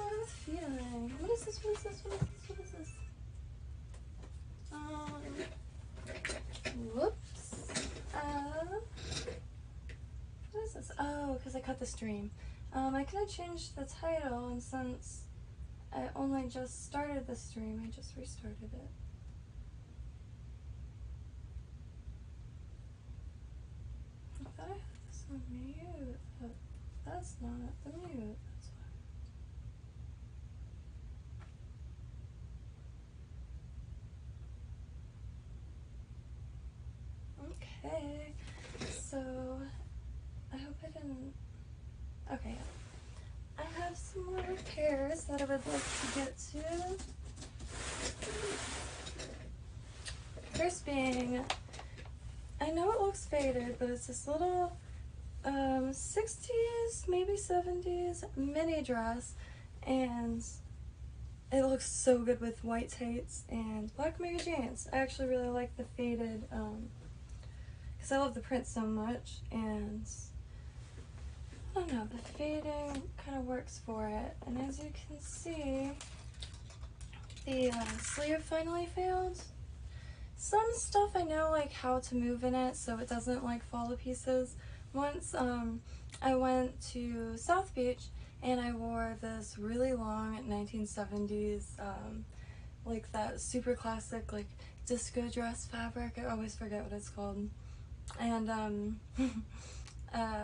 have a feeling. What is this? What is this? What is this? What is this? Whoops. What is this? Oh, because I cut the stream. I could have changed the title, and since I only just started the stream, I just restarted it. I thought I had this on mute, but that's not the mute. That's why. Okay, so I hope I didn't. Okay, yeah. I have some more repairs that I would like to get to. First being, I know it looks faded, but it's this little 60s, maybe 70s mini dress, and it looks so good with white tights and black Mary Janes. I actually really like the faded, because I love the print so much, and I don't know, the fading kind of works for it. And as you can see, the sleeve finally failed. Some stuff I know like how to move in it so it doesn't like fall to pieces. Once I went to South Beach and I wore this really long 1970s like that super classic like disco dress fabric. I always forget what it's called. And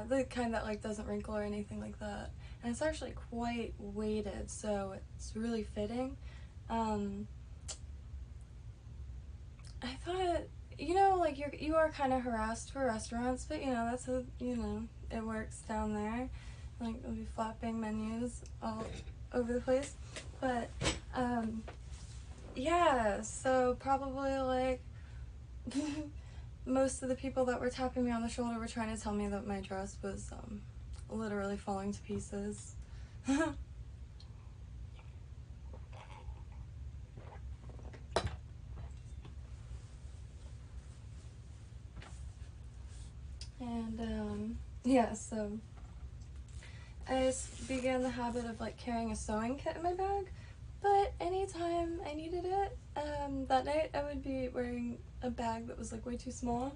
the kind that like doesn't wrinkle or anything like that. And it's actually quite weighted, so it's really fitting. I thought, you know, like you are kind of harassed for restaurants, but you know, that's how, you know, it works down there. Like, we'll be flapping menus all over the place. But, yeah, so probably like most of the people that were tapping me on the shoulder were trying to tell me that my dress was literally falling to pieces. And yeah, so I just began the habit of like carrying a sewing kit in my bag, but anytime I needed it, that night I would be wearing a bag that was like way too small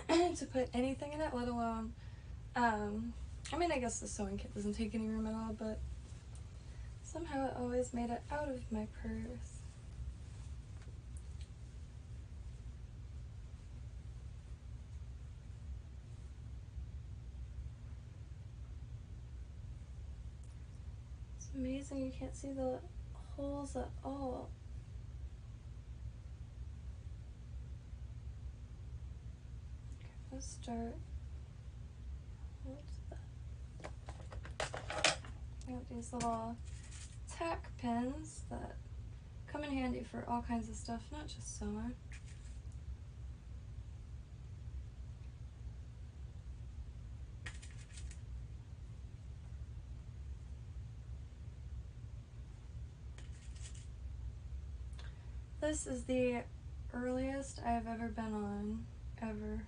to put anything in it, let alone, I mean, I guess the sewing kit doesn't take any room at all, but somehow it always made it out of my purse. It's amazing you can't see the holes at all. Okay, let's start. What's that? I got these little tack pins that come in handy for all kinds of stuff, not just sewing. This is the earliest I've ever been on, ever.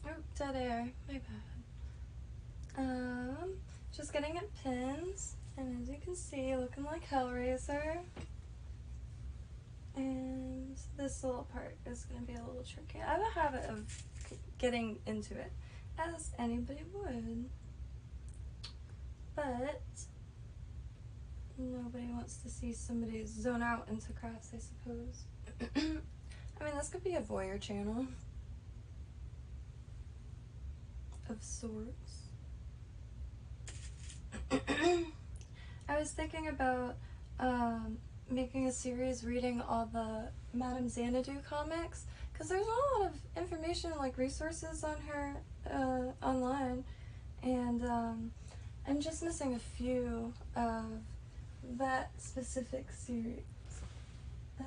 Oh, dead air, my bad. Just getting at pins, and as you can see, looking like Hellraiser. And this little part is going to be a little tricky. I have a habit of getting into it, as anybody would. But nobody wants to see somebody zone out into crafts, I suppose. I mean, this could be a voyeur channel of sorts. I was thinking about making a series reading all the Madame Xanadu comics, because there's not a lot of information, like resources on her online, and I'm just missing a few of that specific series. I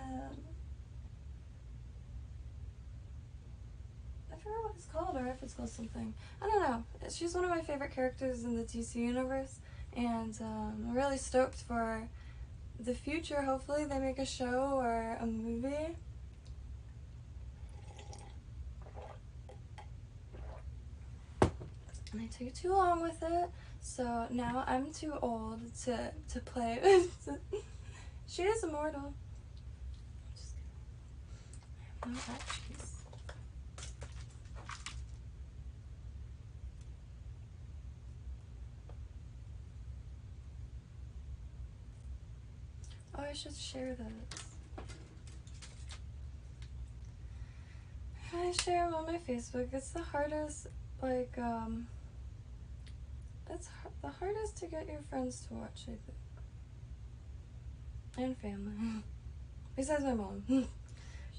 forgot what it's called, or if it's called something. I don't know. She's one of my favorite characters in the DC universe, and I'm really stoked for the future. Hopefully they make a show or a movie. And I took too long with it, so now I'm too old to play. She is immortal. No cheese. Oh, I should share this. I share them on my Facebook. It's the hardest, like, it's the hardest to get your friends to watch, I think. And family. Besides my mom.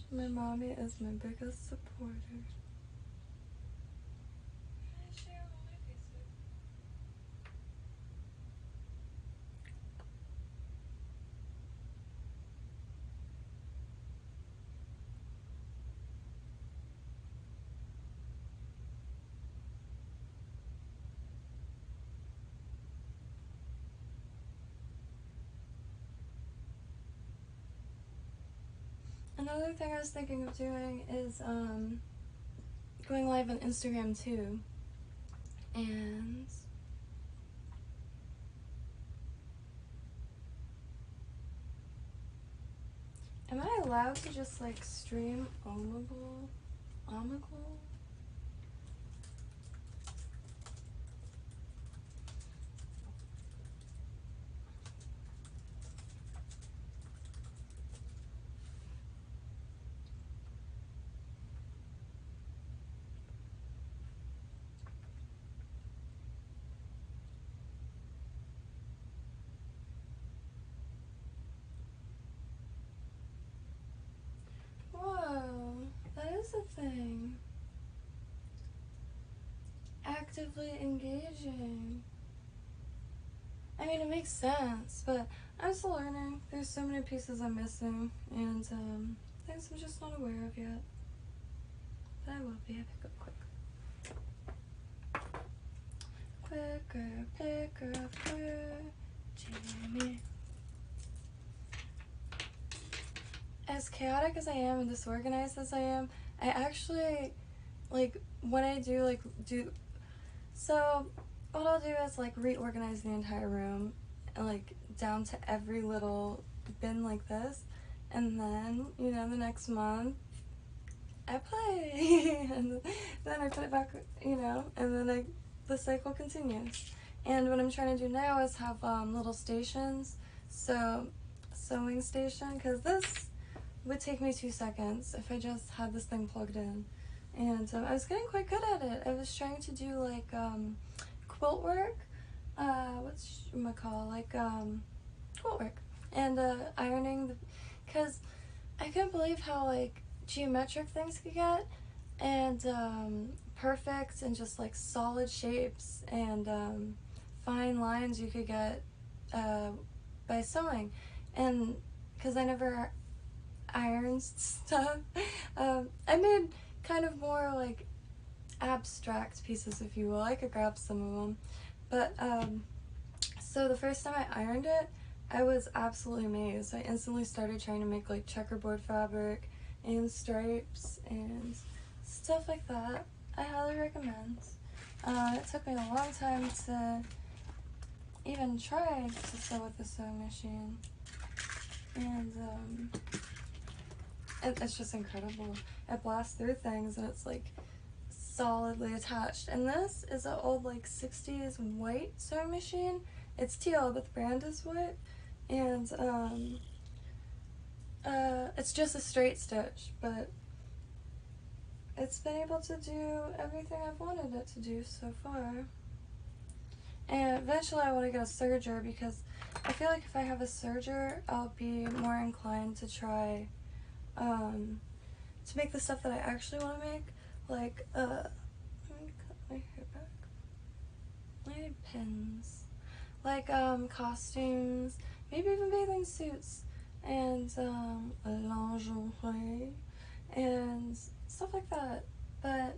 My mommy is my biggest supporter. I share them on my Facebook. Another thing I was thinking of doing is going live on Instagram too. And am I allowed to just like stream Omegle? Whoa, that is a thing. Actively engaging. I mean, it makes sense, but I'm still learning. There's so many pieces I'm missing, and things I'm just not aware of yet. But I will be. I pick up quick. Quicker, picker, Jamie. As chaotic as I am and disorganized as I am, I actually, like, when I do, so what I'll do is, like, reorganize the entire room, and, like, down to every little bin like this, and then, you know, the next month, I play, and then I put it back, you know, and then the cycle continues. And what I'm trying to do now is have little stations, so sewing station, because this would take me 2 seconds if I just had this thing plugged in. And I was getting quite good at it. I was trying to do like quilt work, quilt work, and ironing, because I couldn't believe how like geometric things could get, and perfect and just like solid shapes and fine lines you could get by sewing. And because I never ironed stuff, I made kind of more like abstract pieces, if you will. I could grab some of them, but so the first time I ironed it, I was absolutely amazed. I instantly started trying to make like checkerboard fabric and stripes and stuff like that. I highly recommend. It took me a long time to even try to sew with the sewing machine, and it's just incredible. It blasts through things and it's like solidly attached. And this is an old like 60s white sewing machine. It's teal, but the brand is white, and it's just a straight stitch, but it's been able to do everything I've wanted it to do so far. And eventually I want to get a serger, because I feel like if I have a serger, I'll be more inclined to try to make the stuff that I actually want to make, like, let me cut my hair back. I need pins. Like, costumes, maybe even bathing suits, and, lingerie, and stuff like that. But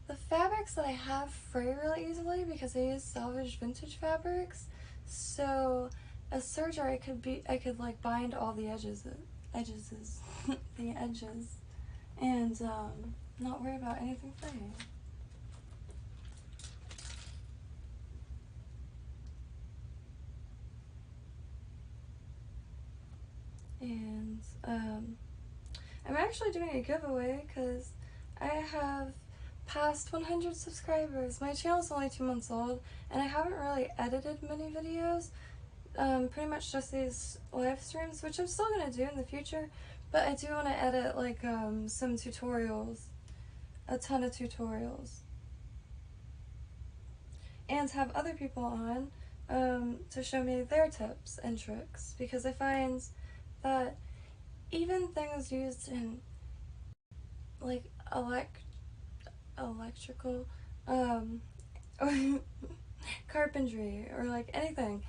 the fabrics that I have fray really easily because I use salvaged vintage fabrics. So a serger I could like bind all the edges the edges, and not worry about anything fraying. And I'm actually doing a giveaway because I have passed 100 subscribers. My channel's only 2 months old, and I haven't really edited many videos. Pretty much just these live streams, which I'm still gonna do in the future, but I do want to edit like some tutorials, a ton of tutorials, and have other people on to show me their tips and tricks, because I find that even things used in like electrical carpentry or like anything,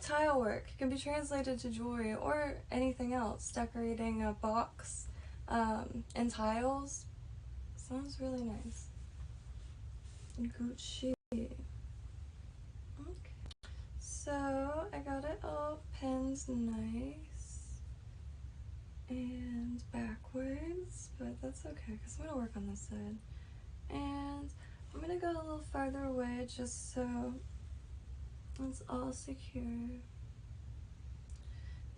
tile work can be translated to jewelry or anything else. Decorating a box and tiles sounds really nice. Gucci. Okay. So I got it all pinned nice and backwards, but that's okay because I'm gonna work on this side. And I'm gonna go a little farther away just so it's all secure.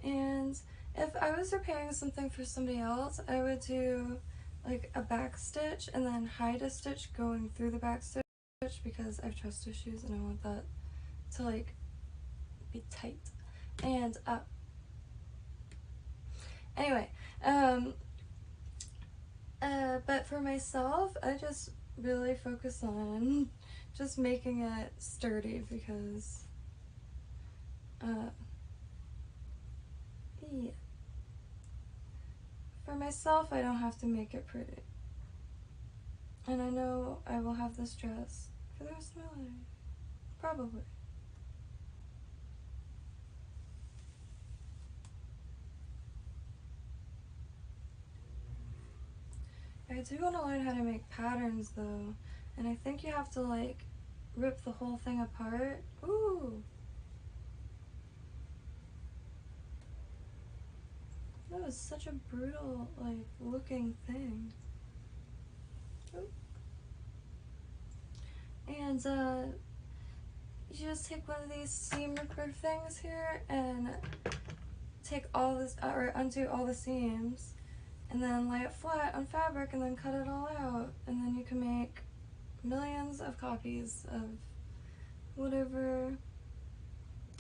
And if I was repairing something for somebody else, I would do like a back stitch and then hide a stitch going through the back stitch because I have trust issues and I want that to like be tight. And anyway, but for myself, I just really focus on just making it sturdy because yeah. For myself, I don't have to make it pretty. And I know I will have this dress for the rest of my life. Probably. I do want to learn how to make patterns though. And I think you have to like rip the whole thing apart. Ooh! That was such a brutal, like, looking thing. Ooh. And, you just take one of these seam ripper things here and take all this, or undo all the seams, and then lay it flat on fabric and then cut it all out. And then you can make millions of copies of whatever.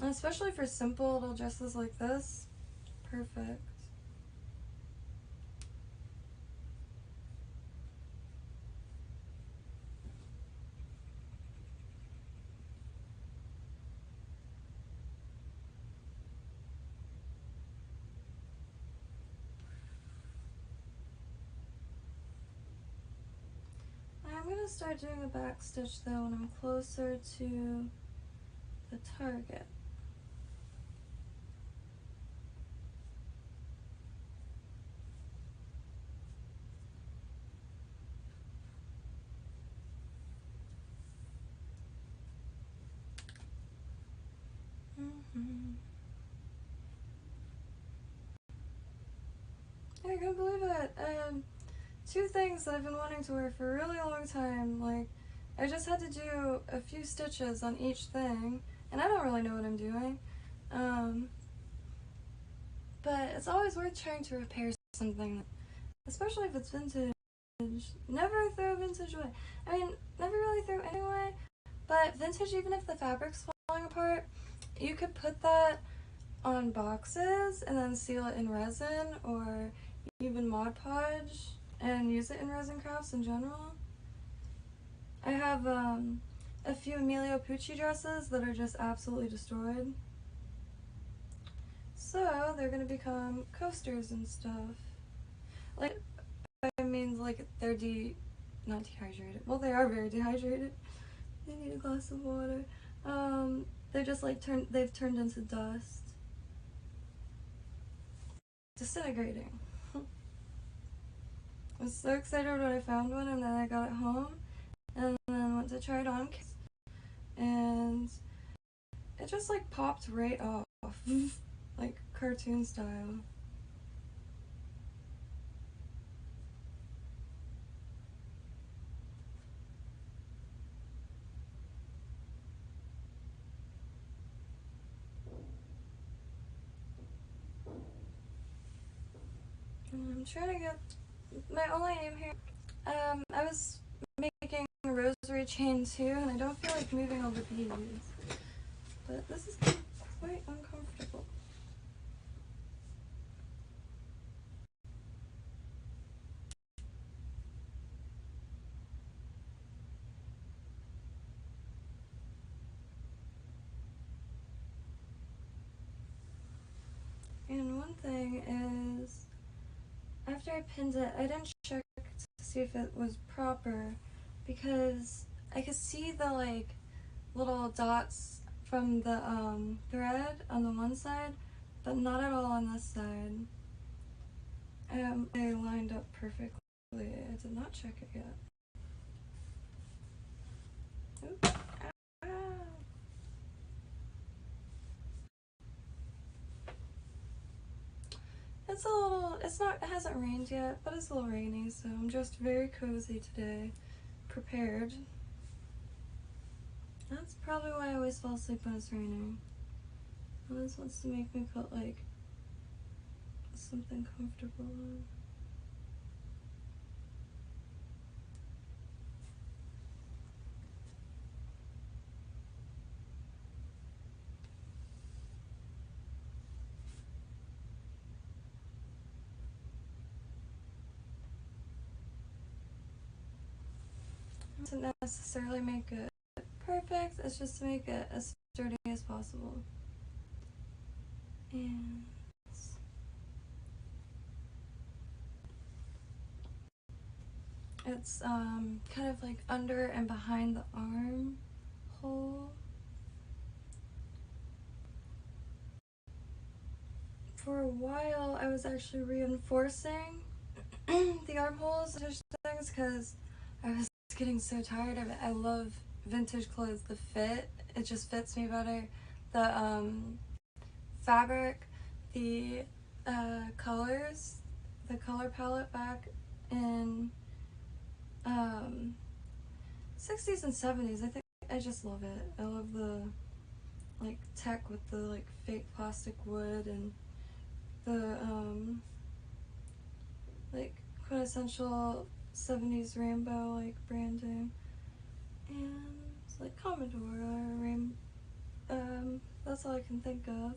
And especially for simple little dresses like this, perfect. I'm going to start doing a back stitch though when I'm closer to the target. I can't believe it. Two things that I've been wanting to wear for a really long time. Like, I just had to do a few stitches on each thing, and I don't really know what I'm doing. But it's always worth trying to repair something, especially if it's vintage. Never throw vintage away. I mean, never really throw any away, but vintage, even if the fabric's falling apart, you could put that on boxes and then seal it in resin or even Mod Podge and use it in resin crafts in general. I have a few Emilio Pucci dresses that are just absolutely destroyed. So they're gonna become coasters and stuff. Like, means like they're not dehydrated. Well, they are very dehydrated. They need a glass of water. They're just like they've turned into dust. Disintegrating. I was so excited when I found one, and then I got it home, and then went to try it on, and it just like popped right off, like cartoon style. And I'm trying to get my only aim here. I was making a rosary chain too, and I don't feel like moving all the beads, but this is quite uncomfortable. And one thing is, after I pinned it, I didn't check to see if it was proper, because I could see the like little dots from the thread on the one side, but not at all on this side. They lined up perfectly. I did not check it yet. Oops. Ah. It's a little, it hasn't rained yet, but it's a little rainy, so I'm just very cozy today, prepared. That's probably why I always fall asleep when it's raining. Always wants to make me put like something comfortable on. To necessarily make it perfect, it's just to make it as sturdy as possible. And it's kind of like under and behind the arm hole. For a while, I was actually reinforcing the armholes and things because I was getting so tired of it. I love vintage clothes. The fit, it just fits me better. The fabric, the colors, the color palette back in 60s and 70s. I think I just love it. I love the like tech with the like fake plastic wood and the like quintessential 70s rainbow like branding, and it's like Commodore that's all I can think of.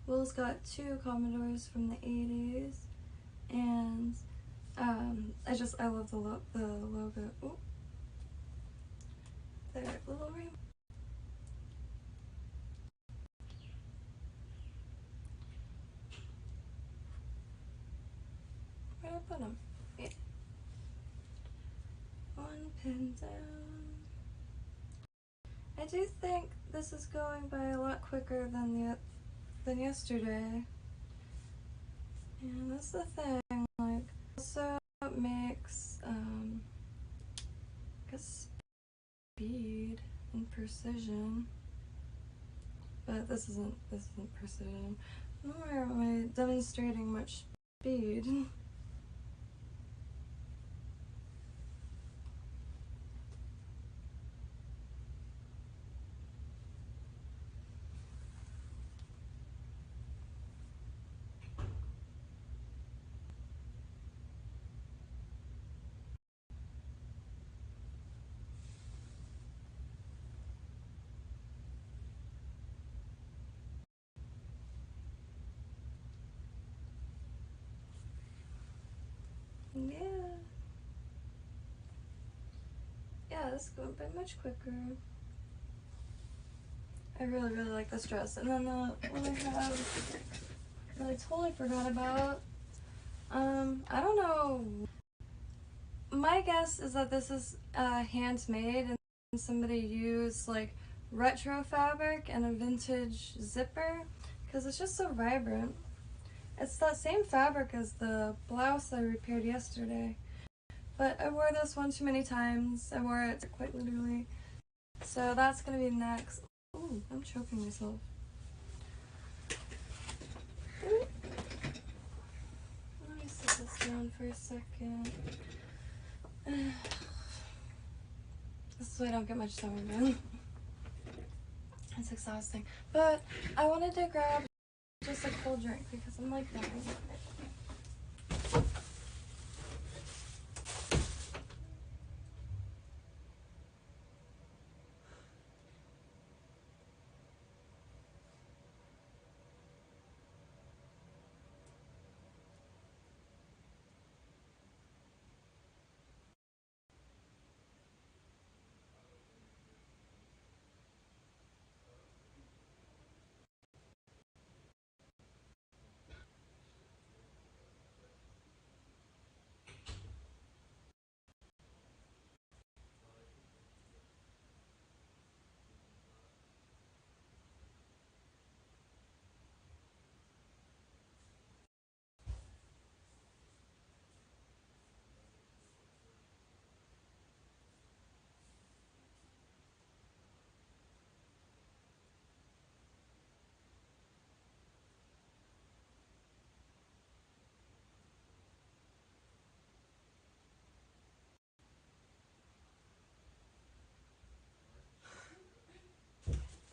Will's got 2 Commodores from the 80s, and I love the logo. Ooh, their little rainbow. Where'd I put them? Yeah. One pin down. I do think this is going by a lot quicker than yesterday. And that's the thing, like, also makes, I guess, speed and precision. But this isn't precision. Nor am I demonstrating much speed. Yeah. Yeah, this is going by much quicker. I really, really like this dress. And then the one I have that I totally forgot about, I don't know my guess is that this is handmade and somebody used like retro fabric and a vintage zipper because it's just so vibrant. It's that same fabric as the blouse I repaired yesterday, but I wore this one too many times. I wore it quite literally. So that's gonna be next. Ooh, I'm choking myself. Let me sit this down for a second. This is why I don't get much summer. It's exhausting. But I wanted to grab just a cold drink because I'm like dying.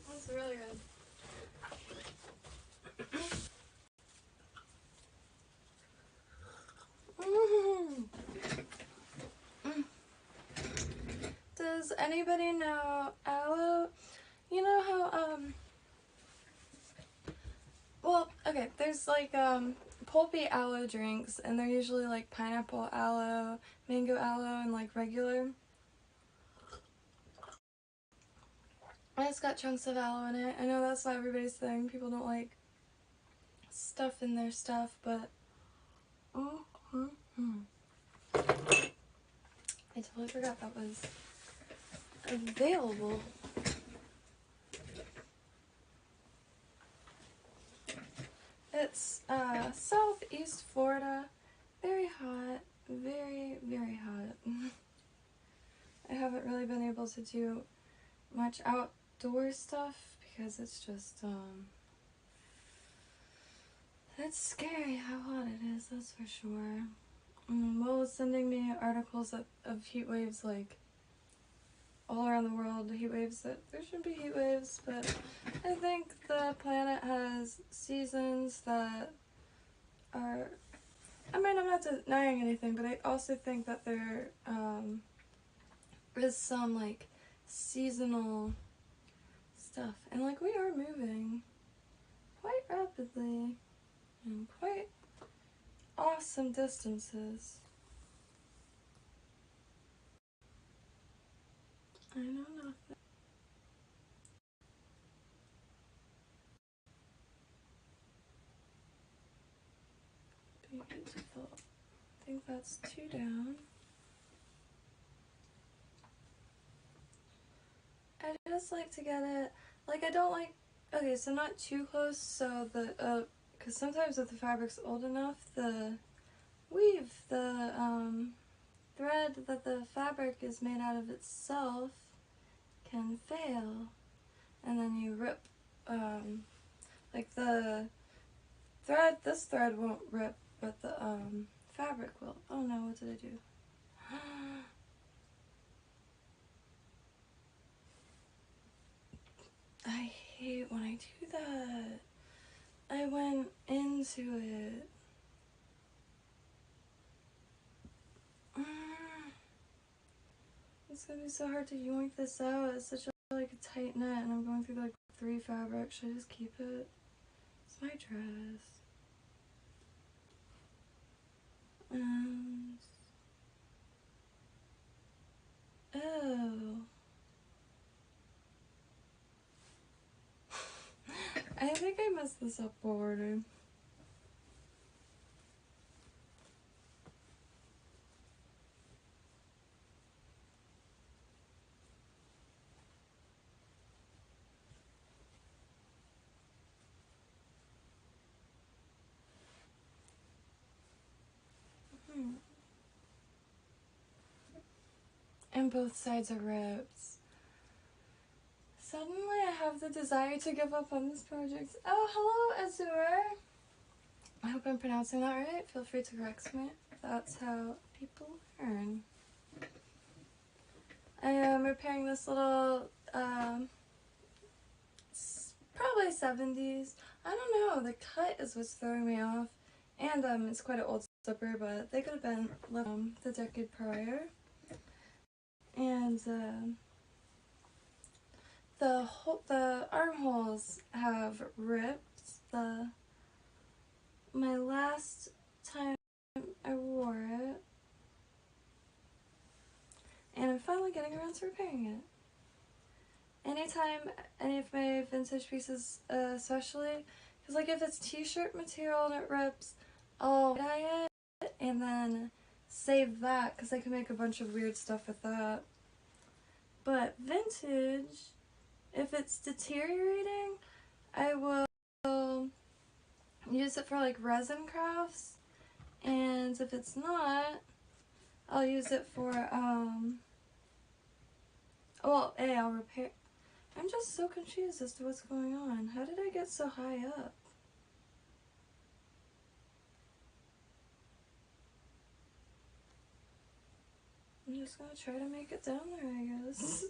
That's really good. Does anybody know aloe? You know how well, okay, there's like pulpy aloe drinks and they're usually like pineapple aloe, mango aloe, and like regular. And it's got chunks of aloe in it. I know that's not everybody's thing. People don't like stuff in their stuff, but I totally forgot that was available. It's southeast Florida. Very hot. Very, very hot. I haven't really been able to do much outdoor stuff because it's just, it's scary how hot it is, that's for sure. Will was sending me articles of heat waves, like, all around the world, heat waves that there shouldn't be heat waves, but I think the planet has seasons that are, I mean, I'm not denying anything, but I also think that there is some, like, seasonal stuff. And, like, we are moving quite rapidly and quite awesome distances. I know nothing. Beautiful. I think that's 2 down. I just like to get it, like, I don't like, okay, so not too close, so the, because sometimes if the fabric's old enough, the weave, the thread that the fabric is made out of itself can fail, and then you rip, like the thread, this thread won't rip, but the fabric will. Oh no, what did I do? I hate when I do that. I went into it. It's gonna be so hard to yoink this out. It's such a, like, a tight knit, and I'm going through like 3 fabrics. Should I just keep it? It's my dress. And oh, I think I messed this up already. and both sides are ripped. Suddenly I have the desire to give up on this project. Oh, hello, Azure! I hope I'm pronouncing that right. Feel free to correct me. That's how people learn. I am repairing this little, probably 70s. I don't know, the cut is what's throwing me off. And it's quite an old zipper, but they could have been left the decade prior. And the armholes have ripped. My last time I wore it, and I'm finally getting around to repairing it. Anytime any of my vintage pieces, especially, because like if it's t-shirt material and it rips, I'll dye it and then save that because I can make a bunch of weird stuff with that. But vintage, if it's deteriorating, I will use it for like resin crafts, and if it's not, I'll use it for I'll repair. I'm just so confused as to what's going on. How did I get so high up? I'm just gonna try to make it down there, I guess.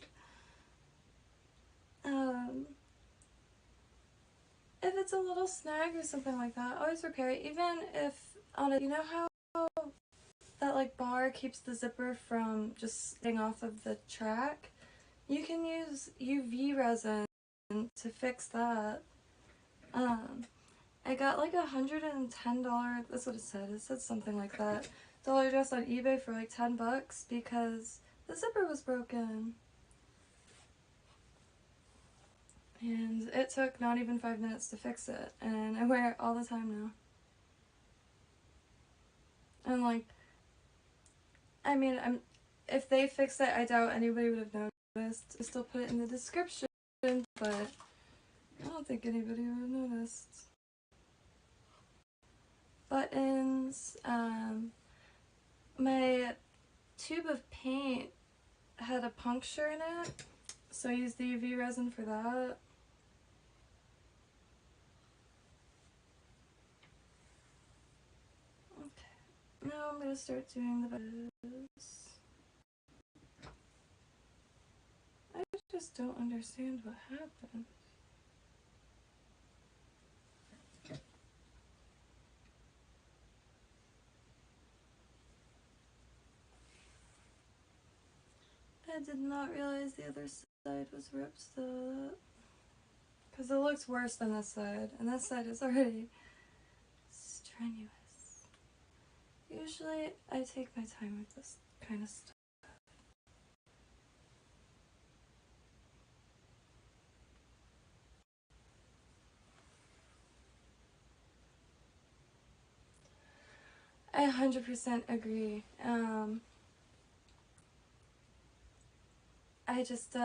If it's a little snag or something like that, always repair it. Even if on a, you know how that like bar keeps the zipper from just staying off of the track? You can use UV resin to fix that. I got like $110, that's what it said. It said something like that. Dollar dress on eBay for like $10 because the zipper was broken. And it took not even 5 minutes to fix it, and I wear it all the time now. And like, I mean, if they fixed it, I doubt anybody would have noticed. I still put it in the description, but I don't think anybody would have noticed. Buttons, my tube of paint had a puncture in it, so I used the UV resin for that. Okay, now I'm gonna start doing the buttons. I just don't understand what happened. I did not realize the other side was ripped though, because it looks worse than this side, and this side is already strenuous. Usually I take my time with this kind of stuff. I 100% agree. I just,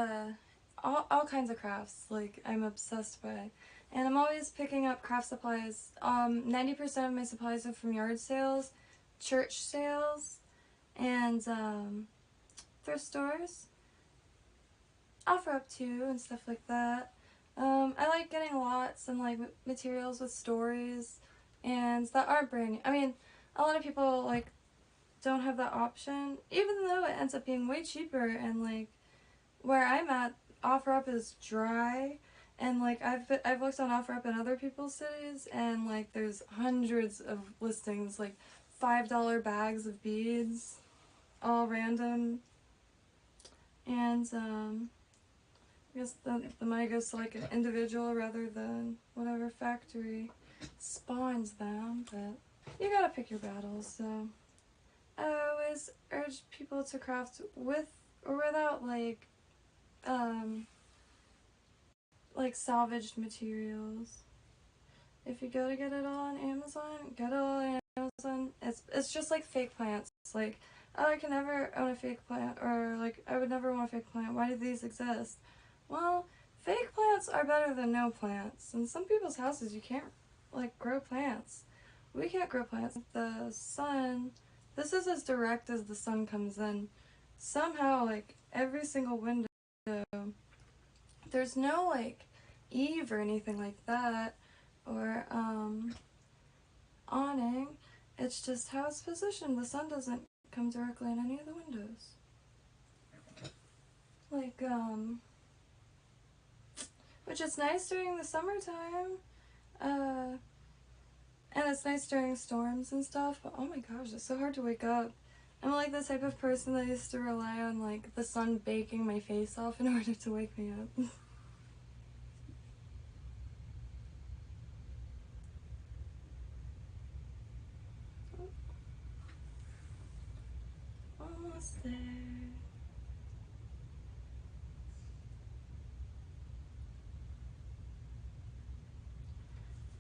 all kinds of crafts, like, I'm obsessed by. And I'm always picking up craft supplies. 90% of my supplies are from yard sales, church sales, and thrift stores. OfferUp too, and stuff like that. I like getting lots and like materials with stories and that aren't brand new. I mean, a lot of people like don't have that option, even though it ends up being way cheaper, and like where I'm at, OfferUp is dry, and like I've looked on OfferUp in other people's cities, and like there's hundreds of listings, like $5 bags of beads, all random, and I guess the money goes to like an individual rather than whatever factory spawns them, but you gotta pick your battles. So I always urge people to craft with or without like salvaged materials. If you go to get it all on Amazon, get it all on Amazon. It's just like fake plants. Like, oh, I can never own a fake plant, or like I would never want a fake plant. Why do these exist? Well, fake plants are better than no plants. In some people's houses, you can't like grow plants. We can't grow plants. The sun, this is as direct as the sun comes in. somehow, like, every single window, there's no, like, eave or anything like that, or, awning. It's just how it's positioned. The sun doesn't come directly in any of the windows. Like, which is nice during the summertime, and it's nice during storms and stuff, but oh my gosh, it's so hard to wake up. I'm like the type of person that used to rely on, like, the sun baking my face off in order to wake me up. Almost there.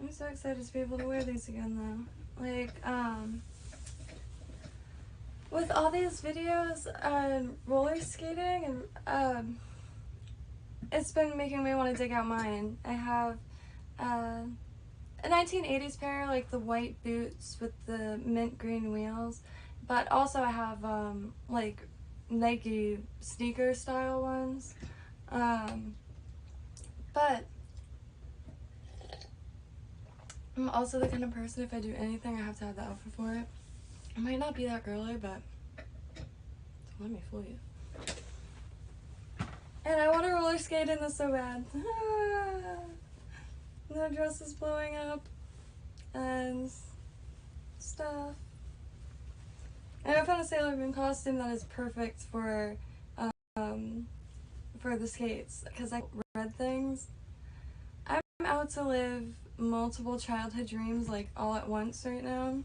I'm so excited to be able to wear these again though. Like, with all these videos on roller skating, and it's been making me want to dig out mine. I have a 1980s pair, like the white boots with the mint green wheels, but also I have like Nike sneaker style ones. But I'm also the kind of person, if I do anything, I have to have the outfit for it. I might not be that girly, but don't let me fool you. And I want to roller skate in this so bad. The dress is blowing up and stuff. And I found a Sailor Moon costume that is perfect for the skates, because I read things. I'm out to live multiple childhood dreams, like, all at once right now.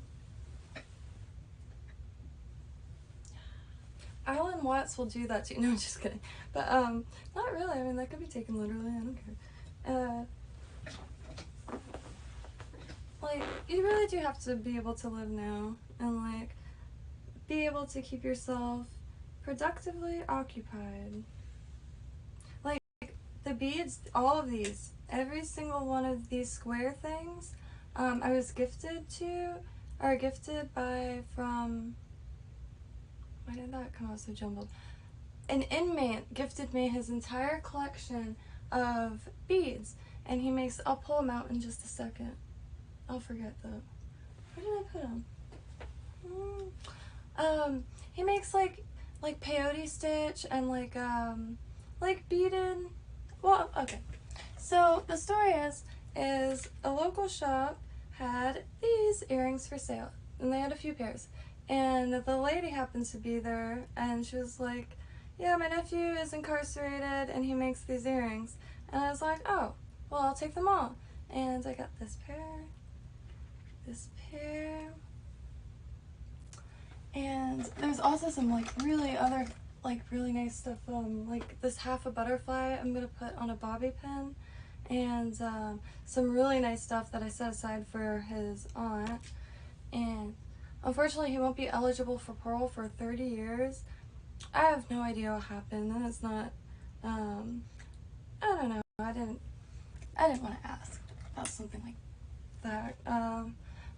Alan Watts will do that too. No, I'm just kidding. But, not really. I mean, that could be taken literally. I don't care. Like, you really do have to be able to live now and, like, be able to keep yourself productively occupied. Like, the beads, all of these, every single one of these square things, I was gifted by, from, why did that come out so jumbled? An inmate gifted me his entire collection of beads, and he makes, I'll pull them out in just a second. I'll forget though. Where did I put them? He makes like peyote stitch and like beaded. Well, okay. So the story is a local shop had these earrings for sale, and they had a few pairs. And the lady happened to be there, and she was like, "Yeah, my nephew is incarcerated, and he makes these earrings." And I was like, "Oh, well, I'll take them all." And I got this pair, and there's also some like really nice stuff, like this half a butterfly I'm gonna put on a bobby pin, and some really nice stuff that I set aside for his aunt. And unfortunately he won't be eligible for parole for 30 years. I have no idea what happened, and it's not, I don't know, I didn't want to ask about something like that.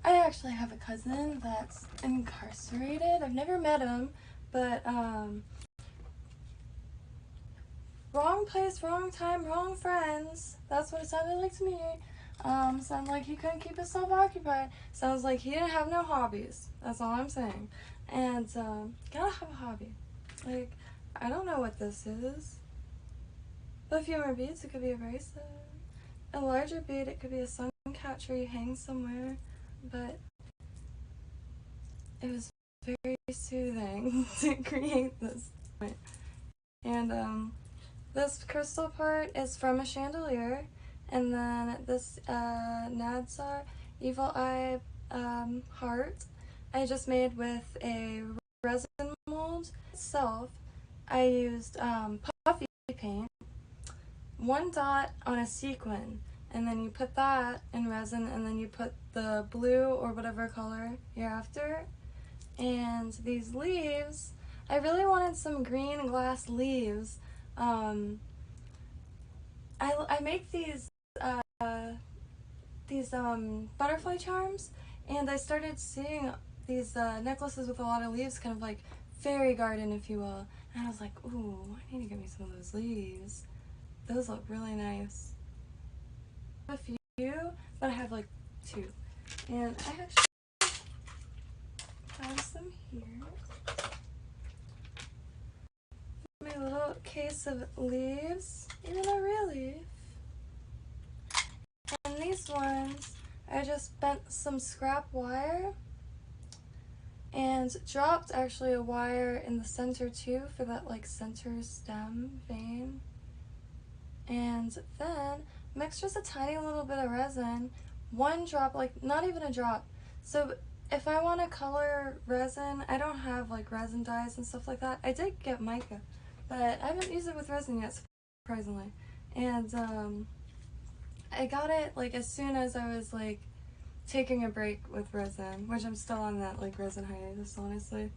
I actually have a cousin that's incarcerated. I've never met him, but wrong place, wrong time, wrong friends. That's what it sounded like to me. Sounded like he couldn't keep himself occupied. Sounds like he didn't have no hobbies. That's all I'm saying. And gotta have a hobby. Like, I don't know what this is. A few more beads, it could be a bracelet. A larger bead, it could be a sun catcher you hang somewhere. But it was very soothing to create this. And this crystal part is from a chandelier, and then this Nadsar Evil Eye heart I just made with a resin mold itself. I used puffy paint, one dot on a sequin, and then you put that in resin, and then you put the blue or whatever color you're after. And these leaves, I really wanted some green glass leaves. I make these butterfly charms, and I started seeing these necklaces with a lot of leaves, kind of like fairy garden, if you will. And I was like, ooh, I need to get me some of those leaves. Those look really nice. I have a few, but I have like 2. And I actually have some here. My little case of leaves, even a real leaf. And these ones, I just bent some scrap wire and dropped actually a wire in the center too for that like center stem vein. And then mix just a tiny little bit of resin, 1 drop, like not even a drop. So if I want to color resin, I don't have like resin dyes and stuff like that. I did get mica, but I haven't used it with resin yet, surprisingly. And I got it like as soon as I was like taking a break with resin, which I'm still on that like resin hiatus, honestly.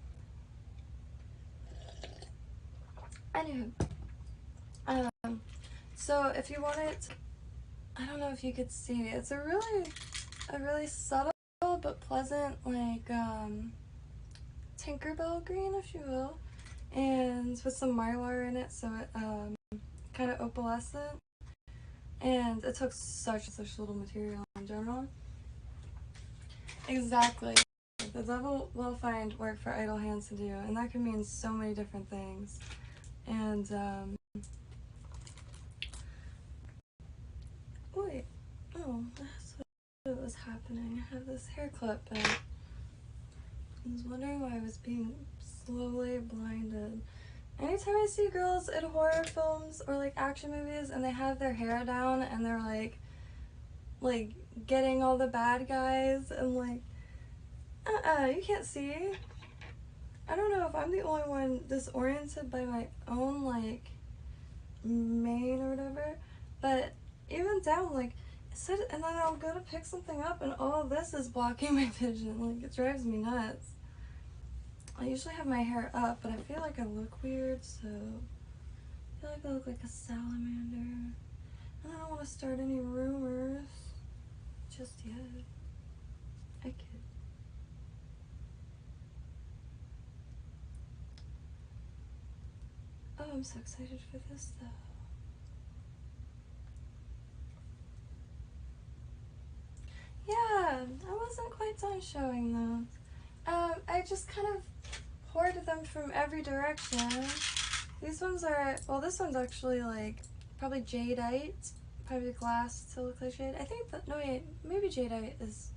Anywho, so if you want it, I don't know if you could see, it's a really subtle but pleasant like Tinkerbell green, if you will, and with some mylar in it, so it kind of opalescent, and it took such little material in general. Exactly. The devil will find work for idle hands to do, and that can mean so many different things. And wait, oh, that's what was happening. I have this hair clip, and I was wondering why I was being slowly blinded. Anytime I see girls in horror films or like action movies and they have their hair down and they're like getting all the bad guys and like, you can't see. I don't know if I'm the only one disoriented by my own like mane or whatever, but even down like, and then I'll go to pick something up and all this is blocking my vision. Like, it drives me nuts. I usually have my hair up, but I feel like I look weird, so I feel like I look like a salamander. And I don't want to start any rumors just yet. I kid. Oh, I'm so excited for this though. Yeah, I wasn't quite done showing those. I just kind of poured them from every direction. These ones are, well, this one's actually like probably jadeite, probably glass to look like jade. I think that, no wait, maybe jadeite is,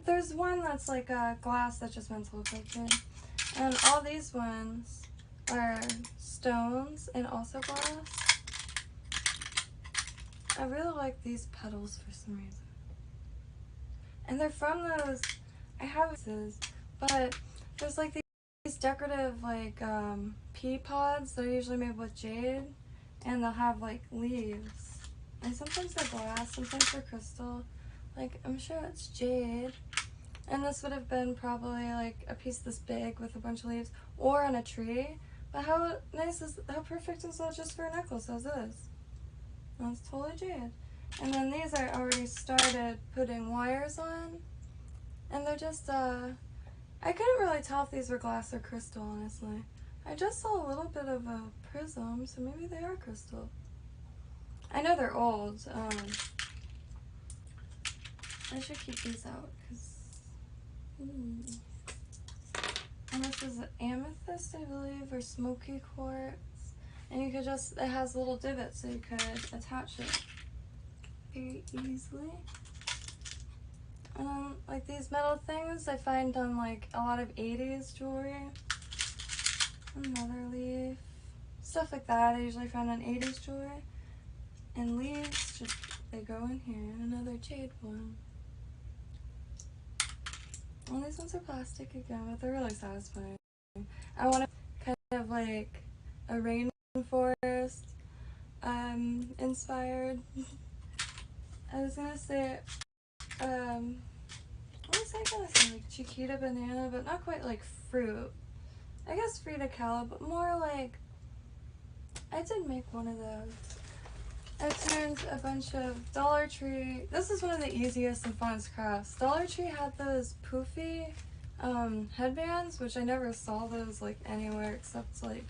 there's one that's like a glass that's just meant to look like jade. And all these ones are stones and also glass. I really like these petals for some reason. And they're from those, I have these, but there's like these decorative like pea pods that are usually made with jade, and they'll have like leaves. And sometimes they're glass, sometimes they're crystal. Like, I'm sure it's jade. And this would have been probably like a piece this big with a bunch of leaves, or on a tree. But how nice is, how perfect is that just for a necklace as is? That's totally jade. And then these I already started putting wires on, and they're just, I couldn't really tell if these were glass or crystal, honestly. I just saw a little bit of a prism, so maybe they are crystal. I know they're old. I should keep these out, because, and this is amethyst, I believe, or smoky quartz. And you could just, it has little divots, so you could attach it very easily. And then, like, these metal things I find on like a lot of 80s jewelry. Another leaf. Stuff like that I usually find on 80s jewelry. And leaves, just, they go in here. And another jade one. Well, these ones are plastic again, but they're really satisfying. I want to kind of like a rainforest inspired. I was gonna say, what was I gonna say? Like Chiquita banana, but not quite like fruit. I guess Frida Kahlo, but more like, I did make one of those. I turned a bunch of Dollar Tree. This is one of the easiest and funnest crafts. Dollar Tree had those poofy headbands, which I never saw those like anywhere except like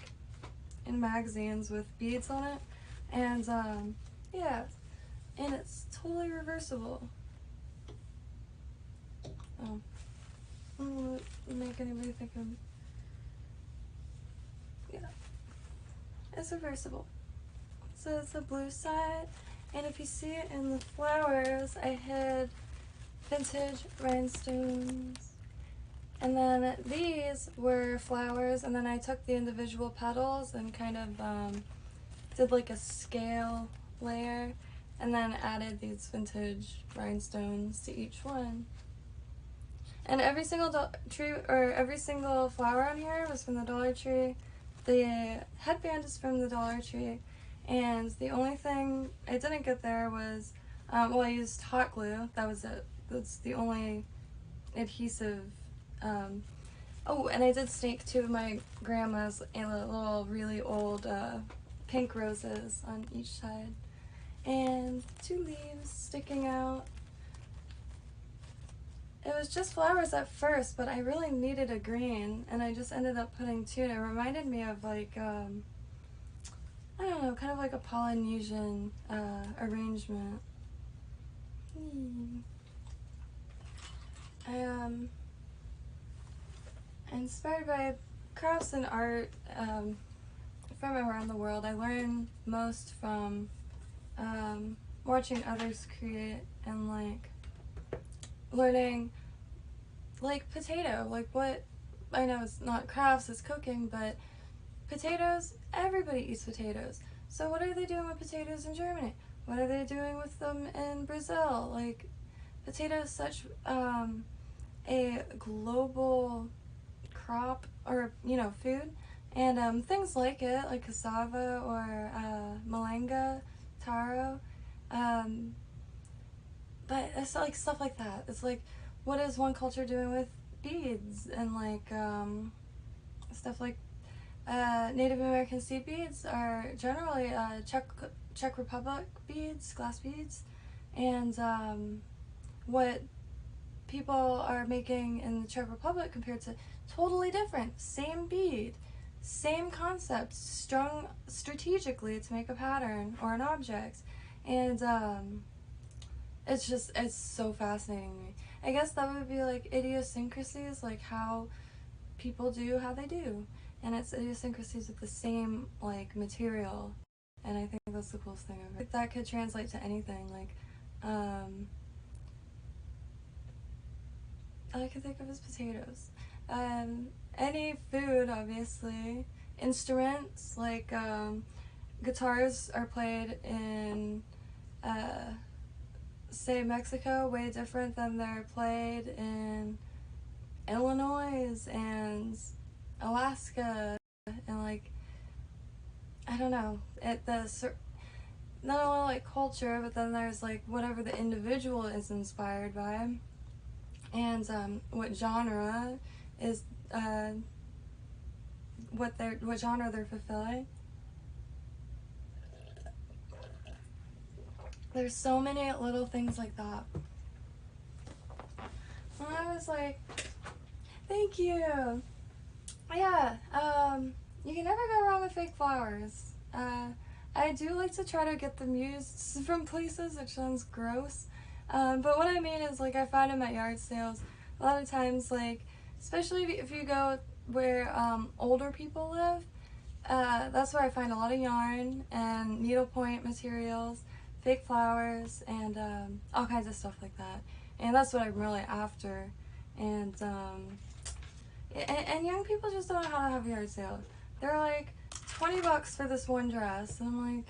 in magazines with beads on it. And yeah, and it's totally reversible. Oh, I don't want to make anybody think I'm, yeah, it's reversible. So it's the blue side, and if you see it in the flowers, I had vintage rhinestones. And then these were flowers, and then I took the individual petals and kind of did like a scale layer, and then added these vintage rhinestones to each one. And every single tree, or every single flower on here was from the Dollar Tree. The headband is from the Dollar Tree, and the only thing I didn't get there was, well, I used hot glue. That was it. That's the only adhesive. Oh, and I did snake two of my grandma's little really old pink roses on each side. And 2 leaves sticking out. It was just flowers at first, but I really needed a green, and I just ended up putting 2, and it reminded me of like, I don't know, kind of like a Polynesian arrangement. Inspired by crafts and art from around the world. I learn most from watching others create and like learning like potato, like what, I know it's not crafts, it's cooking, but potatoes, everybody eats potatoes. So what are they doing with potatoes in Germany? What are they doing with them in Brazil? Like, potato is such a global crop, or food, and things like it, like cassava or malanga, taro, but it's like stuff like that. It's like, what is one culture doing with beads and like stuff like Native American seed beads are generally Czech Republic beads, glass beads, and what people are making in the Czech Republic compared to totally different. Same bead, same concept, strung strategically to make a pattern or an object, and it's so fascinating to me. I guess that would be like idiosyncrasies, like how people do how they do, and it's idiosyncrasies with the same like material, and I think that's the coolest thing ever. That could translate to anything, like all I can think of is potatoes. Any food, obviously. Instruments, like guitars are played in, say, Mexico, way different than they're played in Illinois and Alaska, and like, I don't know, not only like culture, but then there's like whatever the individual is inspired by, and what genre is what genre they're fulfilling. There's so many little things like that. And I was like, thank you. Yeah, you can never go wrong with fake flowers. I do like to try to get them used from places, which sounds gross. But what I mean is, like, I find them at yard sales. A lot of times, like, especially if you go where older people live, that's where I find a lot of yarn and needlepoint materials, fake flowers, and all kinds of stuff like that. And that's what I'm really after. And young people just don't know how to have a yard sale. They're like, $20 for this one dress, and I'm like,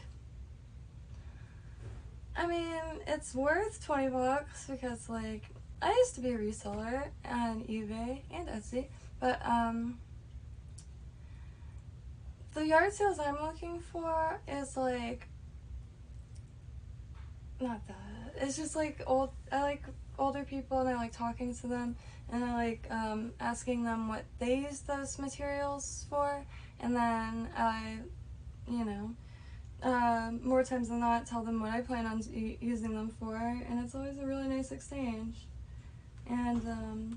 I mean, it's worth $20 because, like, I used to be a reseller on eBay and Etsy, but the yard sales I'm looking for is like, not that. It's just like I like older people, and I like talking to them, and I like asking them what they use those materials for, and then I, more times than not, tell them what I plan on using them for, and it's always a really nice exchange. And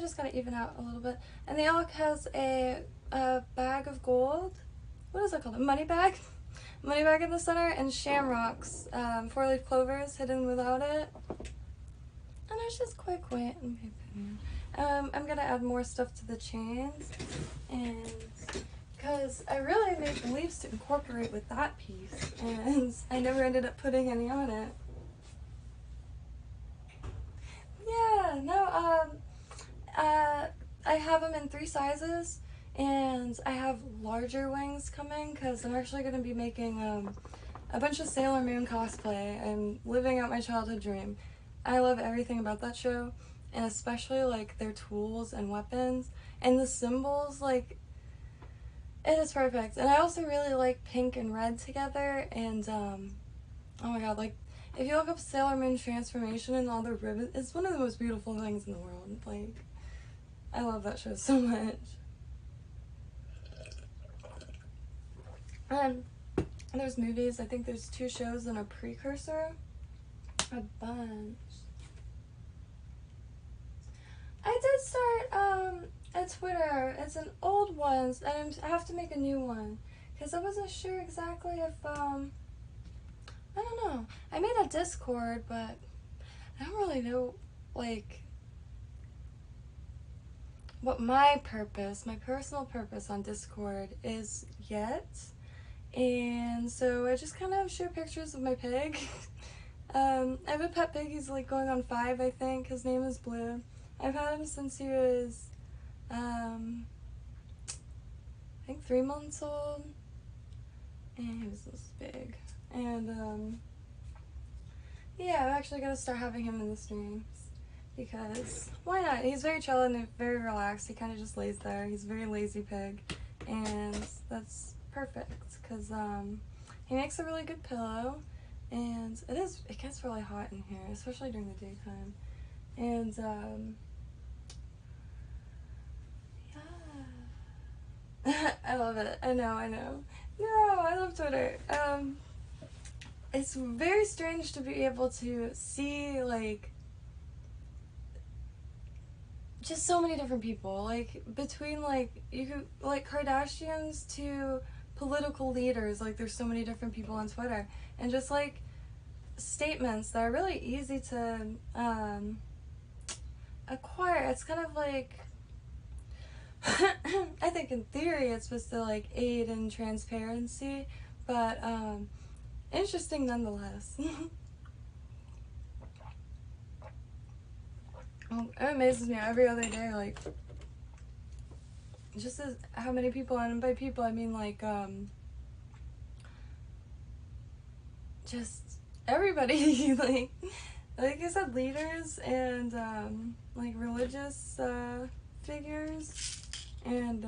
really just gotta even out a little bit. And the elk has a bag of gold. What is it called? A money bag? Money bag in the center, and shamrocks, 4-leaf clovers hidden without it. And it's just quite quaint in my opinion. I'm gonna add more stuff to the chains, and because I really made leaves to incorporate with that piece, and I never ended up putting any on it. Yeah, no, I have them in 3 sizes, and I have larger wings coming because I'm actually going to be making a bunch of Sailor Moon cosplay. I'm living out my childhood dream. I love everything about that show, and especially like their tools and weapons and the symbols. Like, it is perfect. And I also really like pink and red together, and oh my god, like if you look up Sailor Moon transformation and all the ribbons, it's one of the most beautiful things in the world. Like, I love that show so much. And there's movies. I think there's 2 shows and a precursor. A bunch. I did start a Twitter. It's an old one, and I have to make a new one because I wasn't sure exactly if I don't know. I made a Discord, but I don't really know like what my personal purpose on Discord is yet. And so I just kind of share pictures of my pig. I have a pet pig. He's like going on 5, I think. His name is Blue. I've had him since he was, I think 3 months old. And he was this big. And, yeah, I'm actually going to start having him in the streams. Because, why not? He's very chill and very relaxed. He kind of just lays there. He's a very lazy pig. And that's perfect. Because, he makes a really good pillow. And it gets really hot in here, especially during the daytime. And, yeah. I love it. I know. No, I love Twitter. It's very strange to be able to see, like, just so many different people. Like, between, like, you could, like, Kardashians to political leaders. Like, there's so many different people on Twitter. And just, like, statements that are really easy to acquire. It's kind of like I think in theory it's supposed to like aid in transparency, but interesting nonetheless. It amazes me every other day, like just as how many people, and by people I mean like just everybody, like I said, leaders and like religious figures and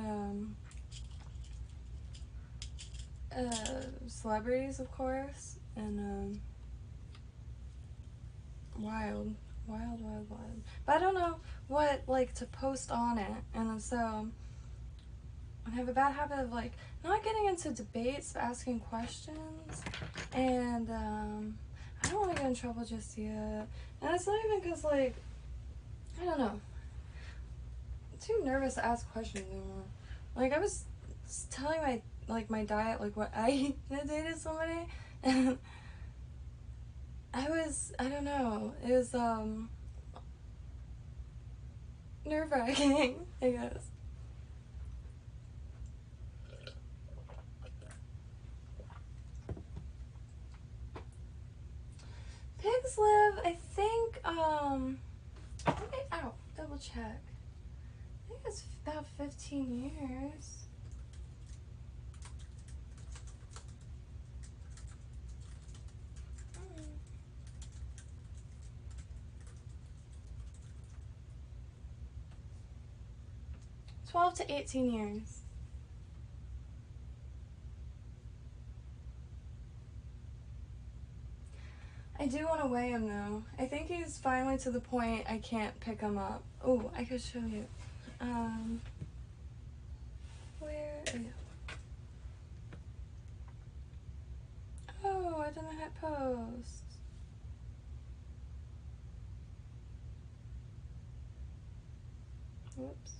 celebrities, of course, and wild. But I don't know what like to post on it, and so I have a bad habit of like not getting into debates, but asking questions, and I don't want to get in trouble just yet. And it's not even because like I don't know, I'm too nervous to ask questions anymore. Like I was telling my diet, like what I eat when I dated somebody, and I don't know, it was nerve-wracking, I guess. Pigs live, I think, double check. I think it's about 15 years. 12 to 18 years. I do want to weigh him though. I think he's finally to the point I can't pick him up. Oh, I could show you. Where are you? Oh, I don't know how to post. Whoops.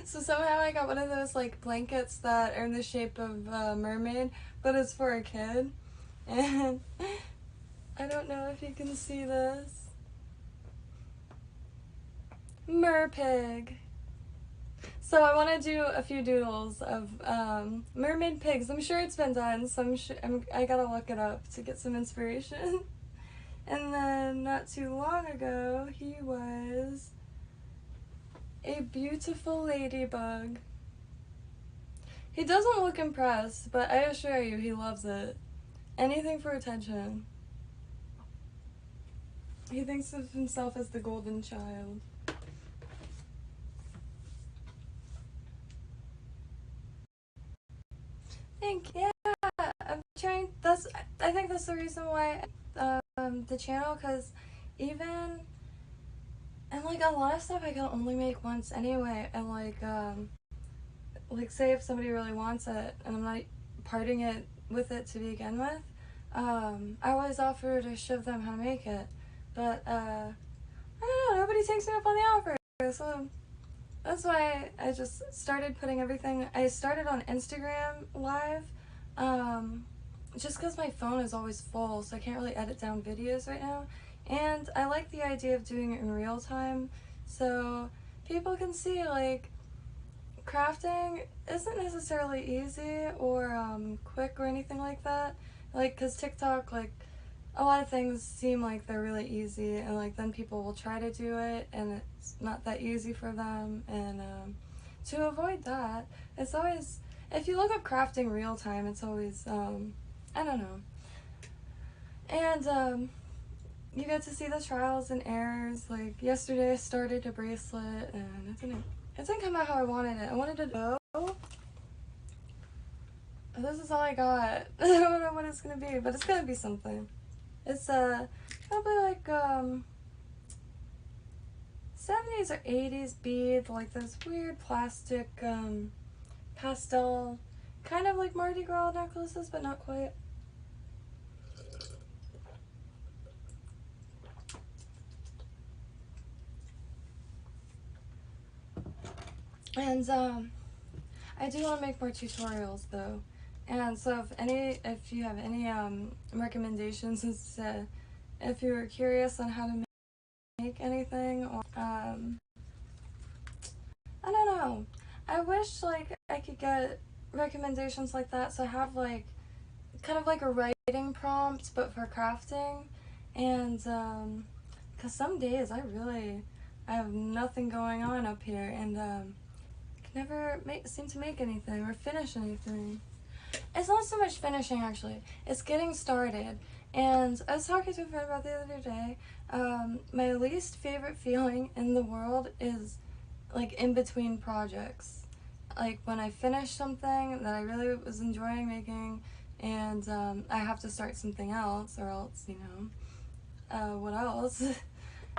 So somehow I got one of those like blankets that are in the shape of a mermaid, but it's for a kid. And I don't know if you can see this. Merpig. So I want to do a few doodles of mermaid pigs. I'm sure it's been done, so I gotta look it up to get some inspiration. And then not too long ago, he was a beautiful ladybug. He doesn't look impressed, but I assure you he loves it. Anything for attention. He thinks of himself as the golden child. Thank you. Yeah, I'm trying. I think that's the reason why the channel, because even and like a lot of stuff I can only make once anyway, and like say if somebody really wants it and I'm not parting it with it to begin with, I always offer to show them how to make it, but I don't know, nobody takes me up on the offer, so that's why I just started putting everything. I started on Instagram Live, just because my phone is always full, so I can't really edit down videos right now. And I like the idea of doing it in real time, so people can see, like, crafting isn't necessarily easy or quick or anything like that. Like, because TikTok, like, a lot of things seem like they're really easy, and like then people will try to do it and it's not that easy for them. And to avoid that, it's always, if you look up crafting real time, it's always I don't know. And you get to see the trials and errors. Like yesterday I started a bracelet and it didn't come out how I wanted it. I wanted to go. This is all I got. I don't know what it's gonna be, but it's gonna be something. It's probably like 70s or 80s bead, like those weird plastic pastel, kind of like Mardi Gras necklaces, but not quite. And I do want to make more tutorials though. And so if you have any recommendations as to if you're curious on how to make anything, or I don't know. I wish like I could get recommendations like that, so I have like kind of like a writing prompt but for crafting. And because some days I have nothing going on up here, and can never seem to make anything or finish anything. It's not so much finishing, actually, it's getting started. And I was talking to a friend about the other day, my least favorite feeling in the world is like in between projects. Like when I finish something that I really was enjoying making, and I have to start something else, or else, you know, what else?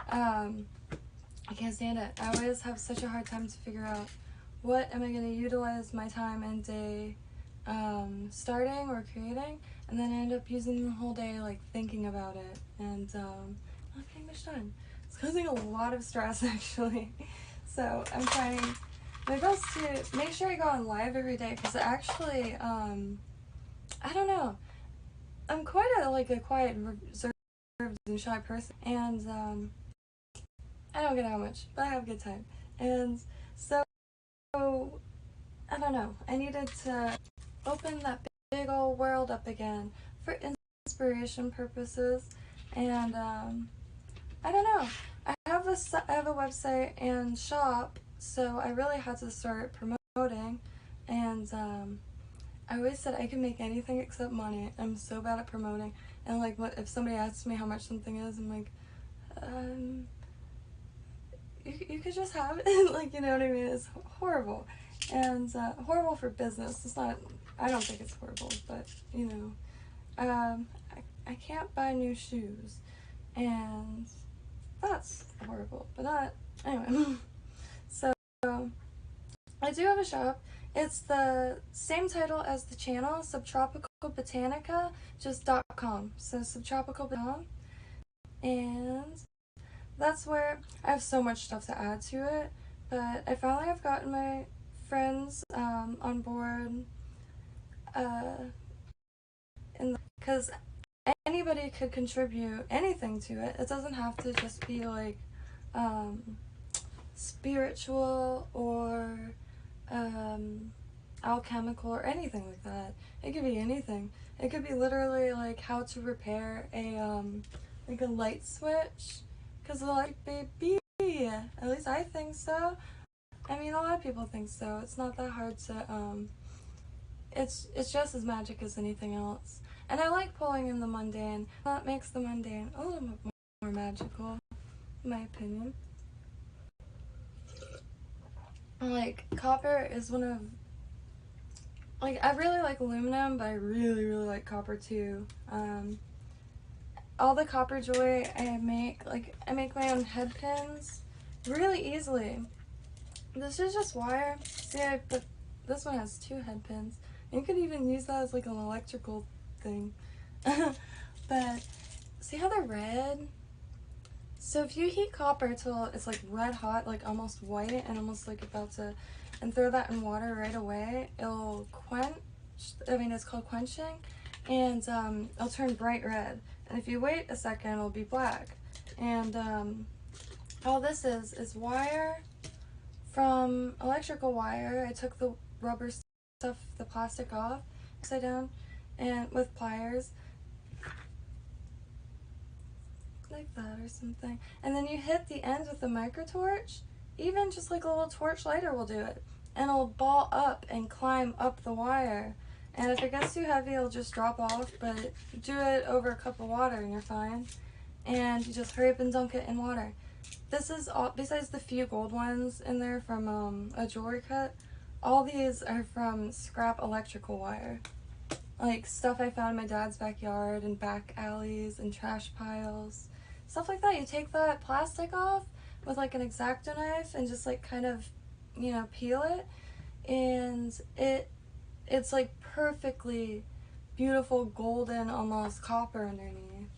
I can't stand it. I always have such a hard time to figure out what am I going to utilize my time and day starting or creating, and then I end up using the whole day like thinking about it and not getting much done. It's causing a lot of stress actually. So I'm trying my best to make sure I go on live every day, because actually I don't know, I'm quite a quiet, reserved and shy person, and I don't get out much, but I have a good time. And so I don't know, I needed to open that big old world up again for inspiration purposes. And I don't know, I have a website and shop, so I really had to start promoting. And I always said I can make anything except money. I'm so bad at promoting. And like, what if somebody asks me how much something is, I'm like, you could just have it. Like, you know what I mean? It's horrible. And horrible for business. It's not, I don't think it's horrible, but you know, I can't buy new shoes, and that's horrible, but not, anyway. So I do have a shop, It's the same title as the channel, Subtropical Botanica, just .com. So subtropical.com, and that's where I have so much stuff to add to it. But I finally have gotten my friends on board, because anybody could contribute anything to it. It doesn't have to just be like spiritual or alchemical or anything like that. It could be anything. It could be literally like how to repair a like a light switch, because like, baby, at least I think so. I mean, a lot of people think so. It's not that hard to it's just as magic as anything else. And I like pulling in the mundane. That makes the mundane a little bit more magical, in my opinion. Like, copper is one of, like, I really like aluminum, but I really, really like copper too. All the copper jewelry I make, like, I make my own head pins really easily. This is just wire. See, this one has 2 head pins. You could even use that as like an electrical thing. But see how they're red? So if you heat copper till it's like red hot, like almost white and almost like about to, and throw that in water right away, it'll quench. I mean, it's called quenching, and it'll turn bright red. And if you wait a second, it'll be black. And all this is wire from electrical wire. I took the rubber stuff, the plastic off, upside down, and with pliers, like that or something. And then you hit the ends with the micro torch. Even just like a little torch lighter will do it. And it'll ball up and climb up the wire. And if it gets too heavy, it'll just drop off, but do it over a cup of water and you're fine. And you just hurry up and dunk it in water. This is all, besides the few gold ones in there from a jewelry cut, all these are from scrap electrical wire. Like stuff I found in my dad's backyard and back alleys and trash piles. Stuff like that. You take that plastic off with like an X-Acto knife and just like kind of, you know, peel it, and it's like perfectly beautiful golden, almost copper underneath.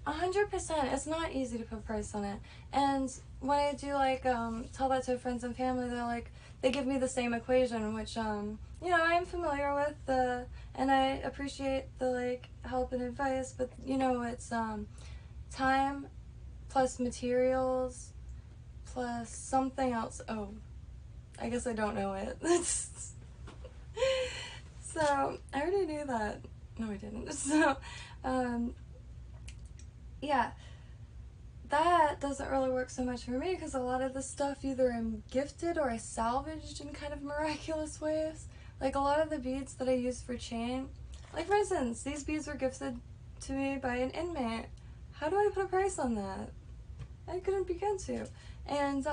100%. It's not easy to put a price on it. And when I do like tell that to friends and family, they're like, they give me the same equation, which you know, I am familiar with, and I appreciate the like help and advice, but you know, it's time plus materials plus something else. Oh, I guess I don't know it. So I already knew that. No, I didn't. So yeah, that doesn't really work so much for me because a lot of the stuff either I'm gifted or I salvaged in kind of miraculous ways. Like a lot of the beads that I use for chain, like for instance, these beads were gifted to me by an inmate. How do I put a price on that? I couldn't begin to. And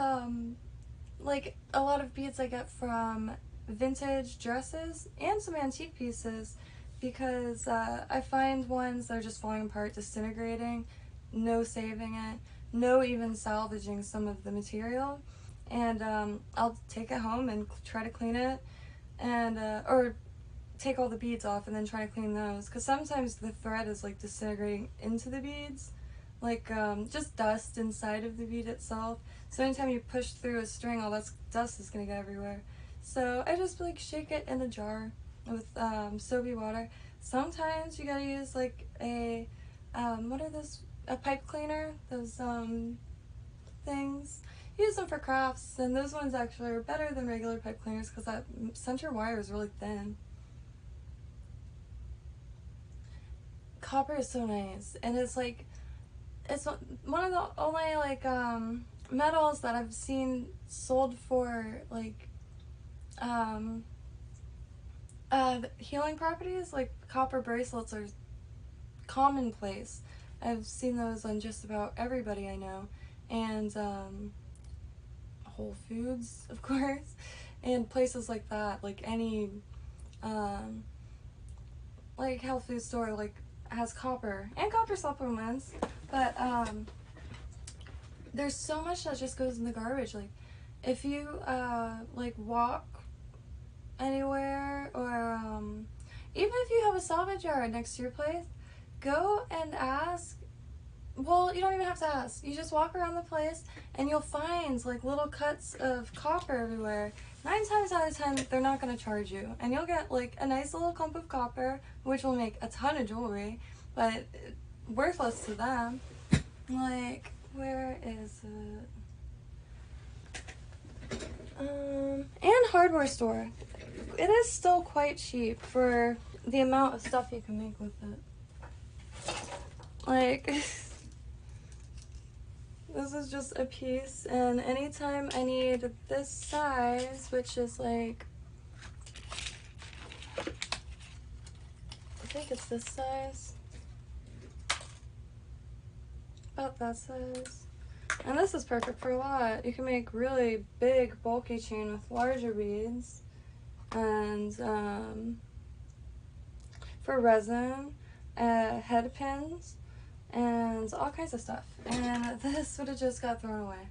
like a lot of beads I get from vintage dresses and some antique pieces, because I find ones that are just falling apart, disintegrating, no saving it, no even salvaging some of the material, and I'll take it home and try to clean it, and or take all the beads off and then try to clean those, because sometimes the thread is like disintegrating into the beads, like just dust inside of the bead itself. So anytime you push through a string, all that dust is gonna get everywhere. So I just like shake it in a jar with soapy water. Sometimes you gotta use like a what are those? A pipe cleaner. Those things. Use them for crafts, and those ones actually are better than regular pipe cleaners because that center wire is really thin. Copper is so nice, and it's like, it's one of the only like metals that I've seen sold for like healing properties. Like copper bracelets are commonplace. I've seen those on just about everybody I know, and Whole Foods, of course, and places like that. Like any like health food store like has copper and copper supplements, but there's so much that just goes in the garbage. Like if you like walk anywhere, or even if you have a salvage yard next to your place, go and ask. Well, you don't even have to ask. You just walk around the place and you'll find like little cuts of copper everywhere. 9 times out of 10, they're not going to charge you. And you'll get like a nice little clump of copper, which will make a ton of jewelry, but worthless to them. Like, where is it? And hardware store. It is still quite cheap for the amount of stuff you can make with it. Like, this is just a piece, and anytime I need this size, which is like, I think it's this size, about that size. And this is perfect for a lot. You can make really big, bulky chain with larger beads. And for resin, head pins, and all kinds of stuff. And this would have just got thrown away.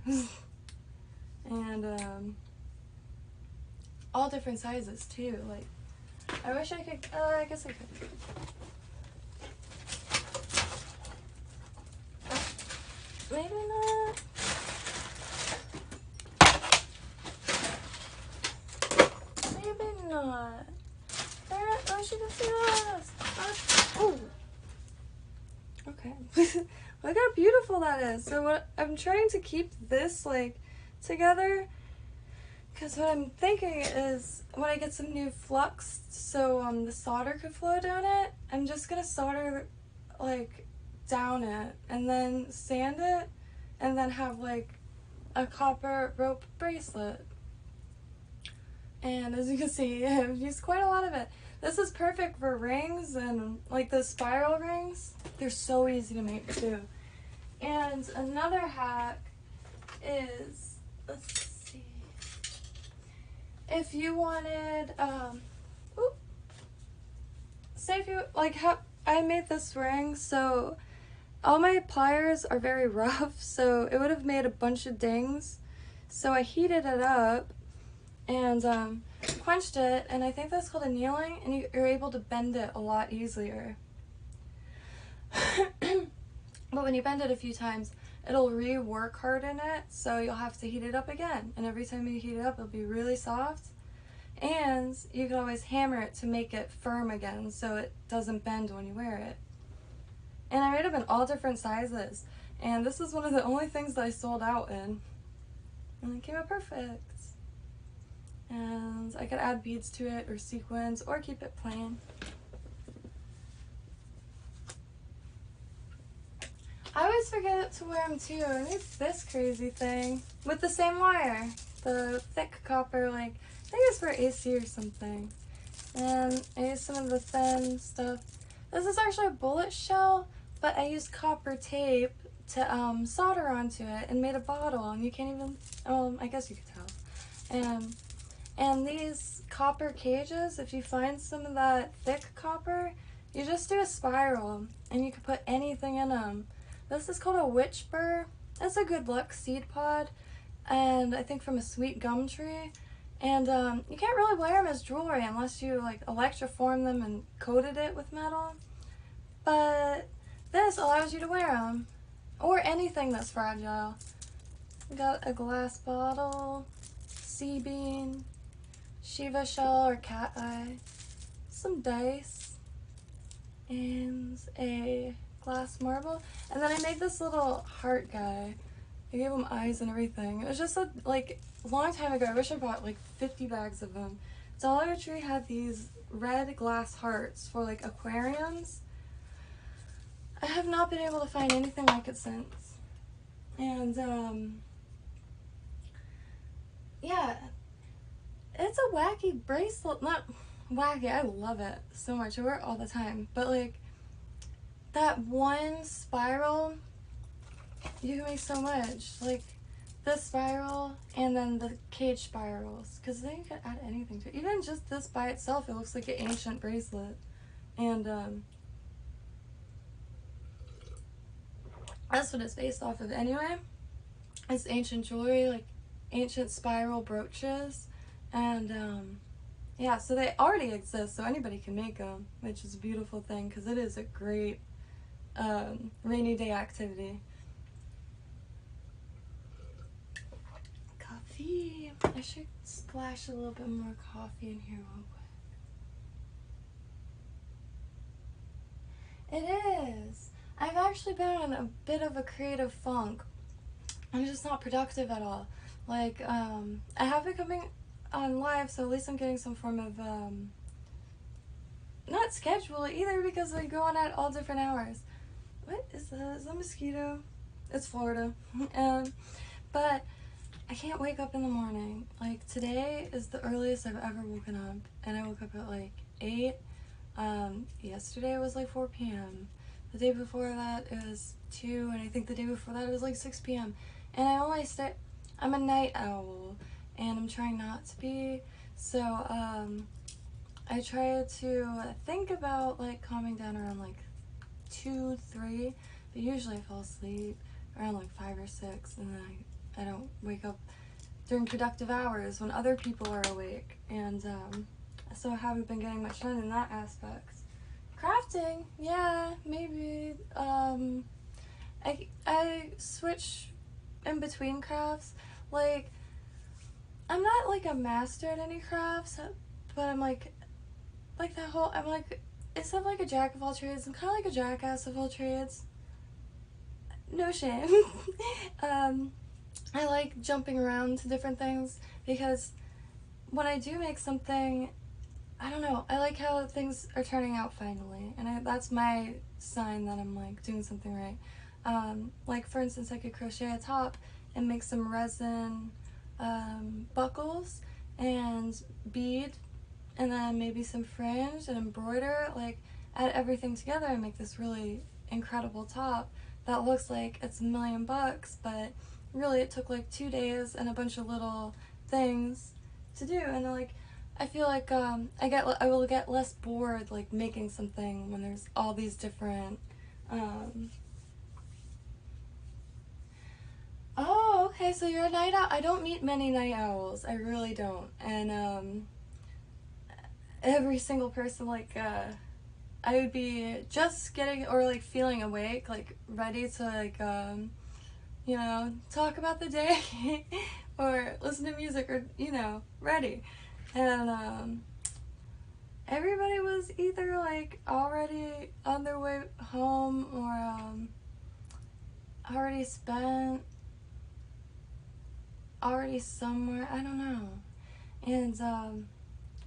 And all different sizes too. Like, I wish I could, I guess I could. Maybe not. Maybe not. Oh, she didn't see this. Oh. Okay. Look how beautiful that is. So what I'm trying to keep this like together, because what I'm thinking is when I get some new flux, so the solder could flow down it, I'm just gonna solder like down it and then sand it, and then have like a copper rope bracelet. And as you can see, I've used quite a lot of it. This is perfect for rings and like the spiral rings. They're so easy to make too. And another hack is, let's see, if you wanted, say if you, like, I made this ring, so all my pliers are very rough, so it would have made a bunch of dings. So I heated it up and quenched it, and I think that's called annealing, and you're able to bend it a lot easier. But when you bend it a few times, it'll rework harden it, so you'll have to heat it up again. And every time you heat it up, it'll be really soft. And you can always hammer it to make it firm again, so it doesn't bend when you wear it. And I made them in all different sizes. And this is one of the only things that I sold out in. And it came out perfect. And I could add beads to it, or sequins, or keep it plain. I always forget to wear them too. I made this crazy thing with the same wire, the thick copper, like I think it's for AC or something. And I used some of the thin stuff. This is actually a bullet shell, but I used copper tape to solder onto it and made a bottle. And you can't even, I guess you could tell. And these copper cages, if you find some of that thick copper, you just do a spiral and you can put anything in them. This is called a witch burr. It's a good luck seed pod, and I think from a sweet gum tree. And you can't really wear them as jewelry unless you like electroform them and coated it with metal. But this allows you to wear them, or anything that's fragile. We got a glass bottle, sea bean, Shiva shell or cat eye, some dice, and a glass marble. And then I made this little heart guy. I gave him eyes and everything. It was just a long time ago. I wish I bought like 50 bags of them. Dollar Tree had these red glass hearts for like aquariums. I have not been able to find anything like it since. And yeah, it's a wacky bracelet. Not wacky, I love it so much. I wear it all the time. But like that one spiral, you can make so much. Like this spiral and then the cage spirals, because then you can add anything to it. Even just this by itself, it looks like an ancient bracelet. And that's what it's based off of anyway. It's ancient jewelry, like ancient spiral brooches, and yeah, so they already exist, so anybody can make them, which is a beautiful thing because it is a great rainy day activity. Coffee. I should splash a little bit more coffee in here real quick. It is. I've actually been in a bit of a creative funk. I'm just not productive at all. Like, I have been coming on live, so at least I'm getting some form of, not schedule either, because I go on at all different hours. What is that? Is that a mosquito? It's Florida. But I can't wake up in the morning. Like, today is the earliest I've ever woken up, and I woke up at like 8. Yesterday was like 4 p.m. The day before that it was 2, and I think the day before that it was like 6 p.m. And I only stay. I'm a night owl, and I'm trying not to be. So I try to think about like calming down around like 2, 3, but usually I fall asleep around like 5 or 6, and then I don't wake up during productive hours when other people are awake, and so I haven't been getting much done in that aspect. Crafting, yeah, maybe. I switch in between crafts. Like, I'm not like a master at any crafts, but I'm like that whole, I'm like, instead of like a jack of all trades, I'm kind of like a jackass of all trades. No shame. I like jumping around to different things because when I do make something, I don't know, I like how things are turning out finally, and that's my sign that I'm like doing something right. Like for instance, I could crochet a top and make some resin buckles and bead, and then maybe some fringe and embroider, like add everything together and make this really incredible top that looks like it's $1,000,000, but really it took like 2 days and a bunch of little things to do. And like I feel like I will get less bored like making something when there's all these different oh, okay, so you're a night owl. I don't meet many night owls. I really don't. And every single person, like I would be just getting or like feeling awake, like ready to like you know, talk about the day or listen to music, or you know, ready. And everybody was either like already on their way home or already spent, already somewhere, I don't know. And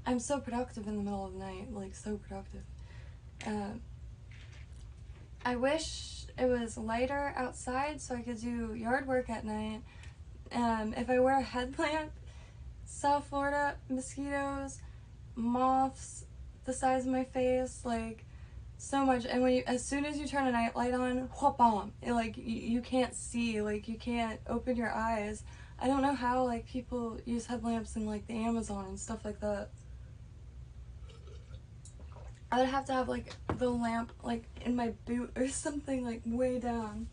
I'm so productive in the middle of the night, like so productive. I wish it was lighter outside so I could do yard work at night. If I wear a headlamp, South Florida, mosquitoes, moths the size of my face, like so much. And when as soon as you turn a night light on, whoop-bomb, like you can't see, like you can't open your eyes. I don't know how like people use headlamps in like the Amazon and stuff like that. I would have to have like the lamp like in my boot or something, like way down.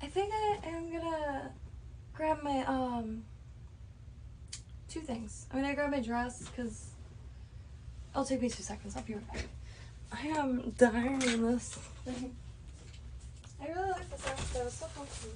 I think I am gonna grab my 2 things. I'm gonna grab my dress because it'll take me 2 seconds. I'll be right back. I am dying in this thing. I really like this outfit. It's so comfy.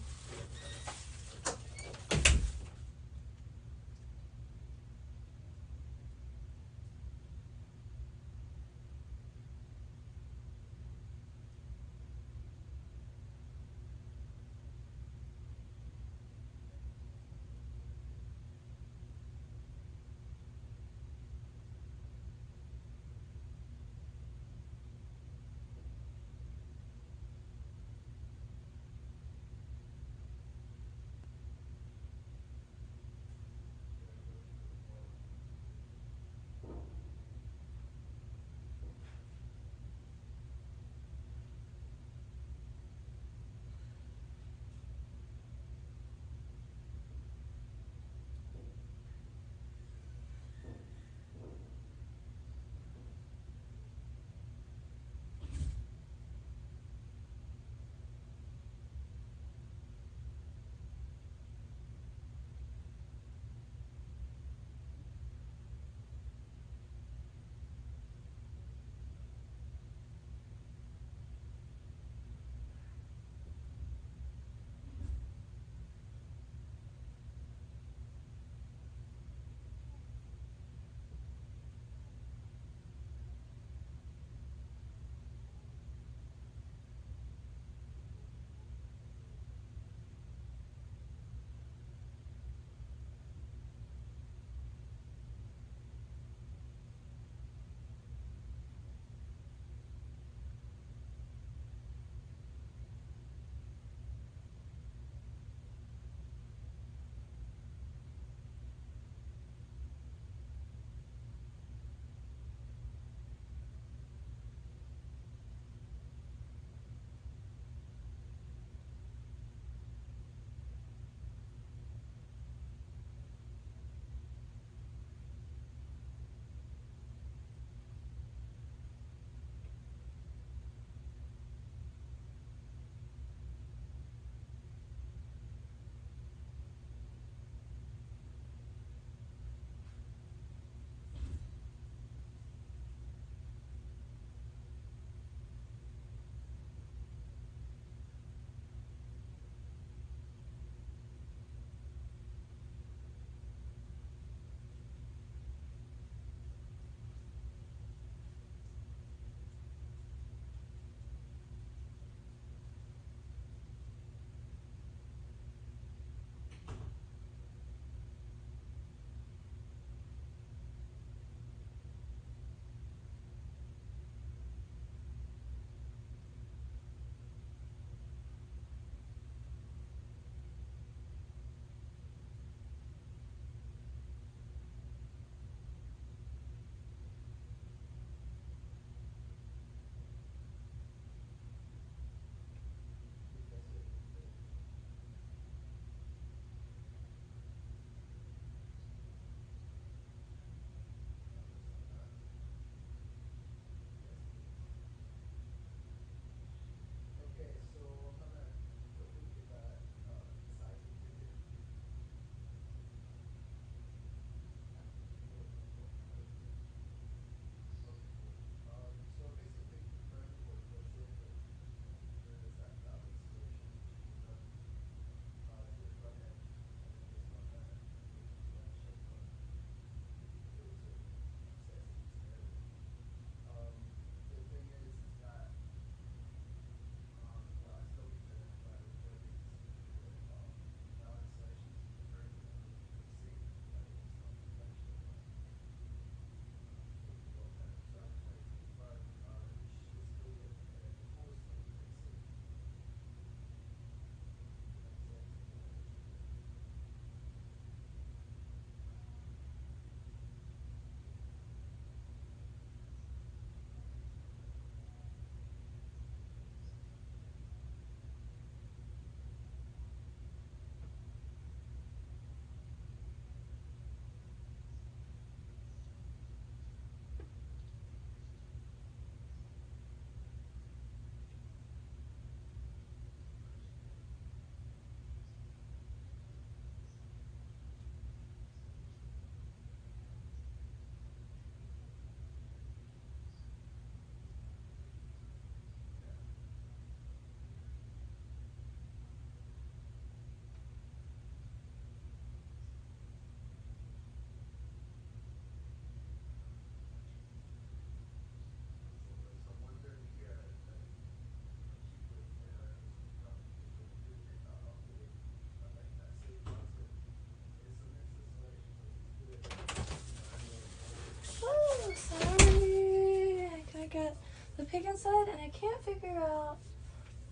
Sorry, I gotta get the pig inside, and I can't figure out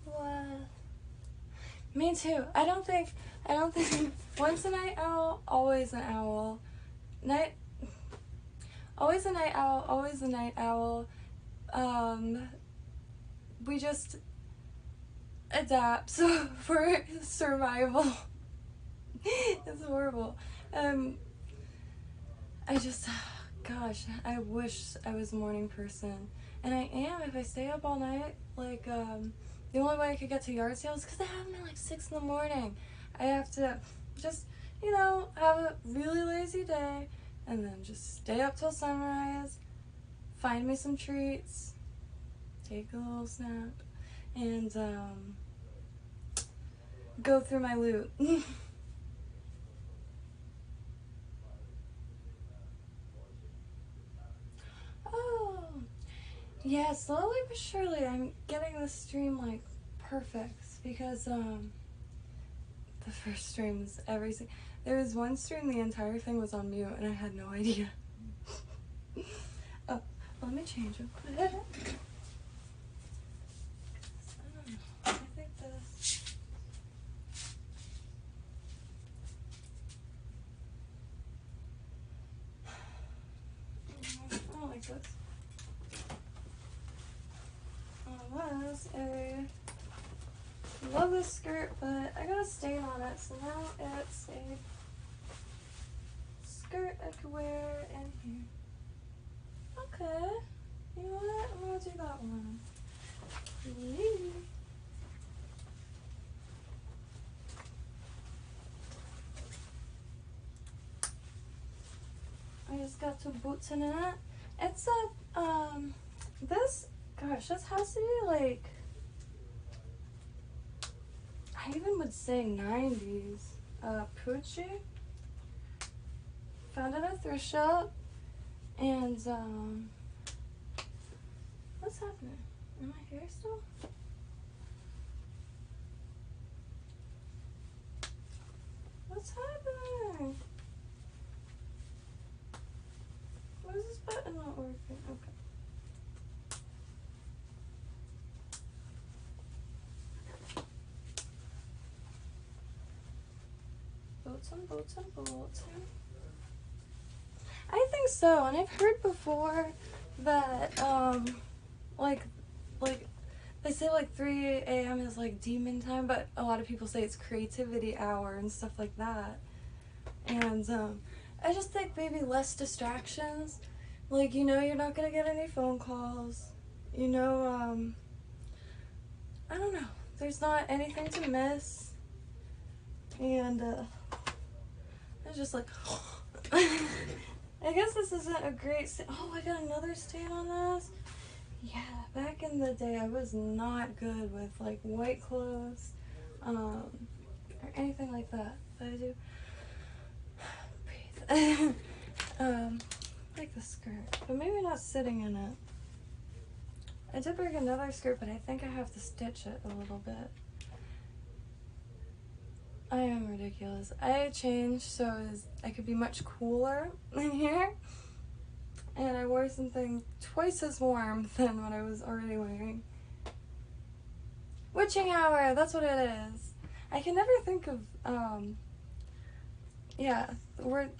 what. Me too. I don't think once a night owl, always an owl. Always a night owl, always a night owl. We just adapt for survival. It's horrible. Gosh, I wish I was a morning person. And I am if I stay up all night. Like, the only way I could get to yard sales is because they have them at like 6 in the morning. I have to just, have a really lazy day and then just stay up till sunrise, find me some treats, take a little snap, and go through my loot. Oh, yeah, slowly but surely I'm getting the stream like perfect because the first stream is everything. There was one stream the entire thing was on mute and I had no idea. Oh, let me change real quick. I don't know. I think this. I don't like this. Was a love this skirt, but I got a stain on it, so now it's a skirt I could wear in here. Okay, you know what? I'm gonna do that one. I just got two boots in it. It's a this has to be like, I even would say 90s. Pucci. Found it at a thrift shop. And, what's happening? Am I here still? What's happening? Why is this button not working? Okay. Bolton. I think so, and I've heard before that, like, they say like 3 a.m. is like demon time, but a lot of people say it's creativity hour and stuff like that. And, I just think maybe less distractions. Like, you're not gonna get any phone calls. I don't know. There's not anything to miss. And, I was just like, I guess this isn't a great oh, I got another stain on this. Yeah, back in the day, I was not good with, like, white clothes, or anything like that. But I do breathe. Like the skirt, but maybe not sitting in it. I did bring another skirt, but I think I have to stitch it a little bit. I am ridiculous. I changed so I could be much cooler in here. And I wore something twice as warm than what I was already wearing. Witching hour, that's what it is. I can never think of, yeah, the word.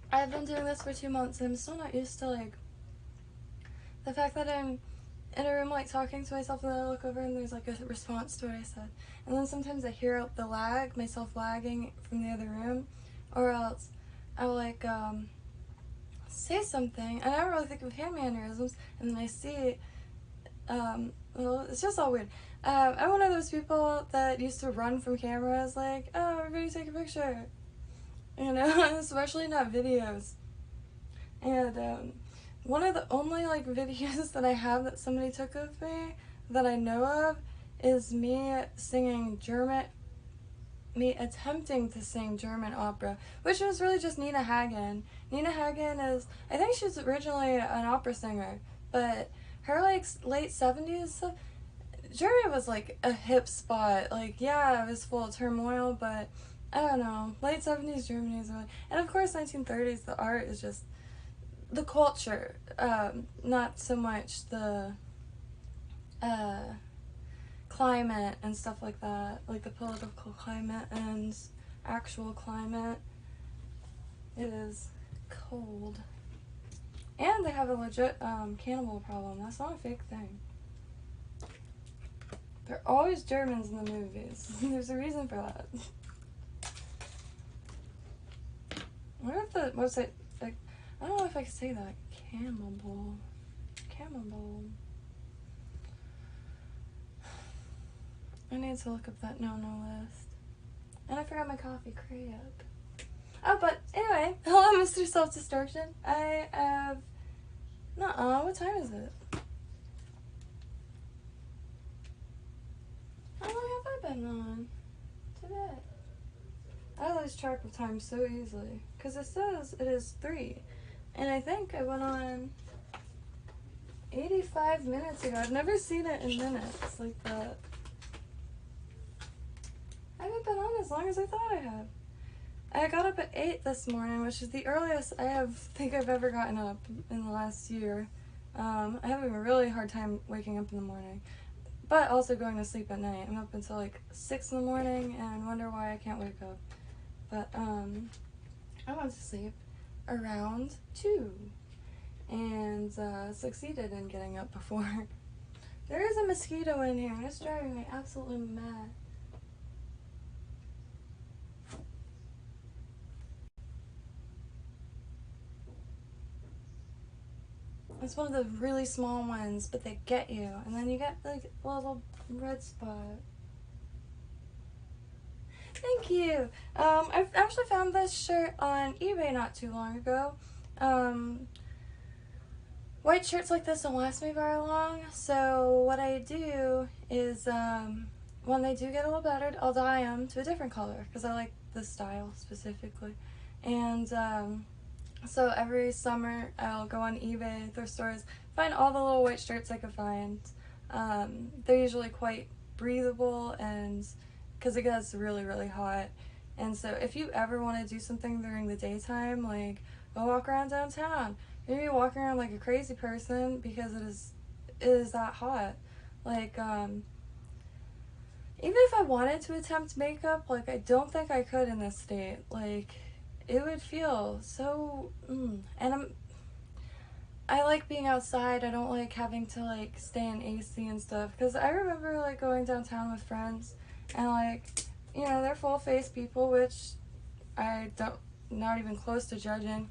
I've been doing this for 2 months and I'm still not used to, like, the fact that I'm in a room, like, talking to myself, and then I look over and there's, like, a response to what I said. And then sometimes I hear the lag, myself lagging from the other room, or else I'll, like, say something, and I don't really think of hand mannerisms, and then I see, well, it's just all weird. I'm one of those people that used to run from cameras, like, oh, everybody take a picture, especially not videos. And, one of the only, like, videos that I have that somebody took of me that I know of is me attempting to sing German opera, which was really just Nina Hagen. Nina Hagen I think she's originally an opera singer, but her, like, late 70s stuff, Germany was, like, a hip spot. Like, yeah, it was full of turmoil, but I don't know, late 70s Germany is really, and of course 1930s, the art is just, the culture, not so much the uh, climate and stuff like that, like the political climate and actual climate. It is cold. And they have a legit cannibal problem. That's not a fake thing. There are always Germans in the movies. There's a reason for that. I wonder if the website, like, I don't know if I can say that. Cannibal. Cannibal. I need to look up that no-no list. And I forgot my coffee crap. Oh, but anyway, hello, Mr. Self-Destruction. I have... Nuh-uh, what time is it? How long have I been on today? I lose track of time so easily. Because it says it is 3. And I think I went on 85 minutes ago. I've never seen it in minutes like that. I haven't been on as long as I thought I had. I got up at 8 this morning, which is the earliest think I've ever gotten up in the last year. I have a really hard time waking up in the morning, but also going to sleep at night. I'm up until like 6 in the morning and wonder why I can't wake up. But I went to sleep around 2 and succeeded in getting up before. There is a mosquito in here and it's driving me absolutely mad. It's one of the really small ones, but they get you. And then you get like a little red spot. Thank you. I've actually found this shirt on eBay not too long ago. White shirts like this don't last me very long. So what I do is when they do get a little battered, I'll dye them to a different color because I like this style specifically. And so every summer I'll go on eBay, thrift stores, find all the little white shirts I can find. They're usually quite breathable and because it gets really, really hot. And so if you ever want to do something during the daytime, like go walk around downtown, maybe you're walking around like a crazy person because it is that hot. Like, even if I wanted to attempt makeup, like I don't think I could in this state. Like, it would feel so, and I like being outside. I don't like having to like stay in AC and stuff. Cause I remember like going downtown with friends and like, you know, they're full face people, which I don't, not even close to judging.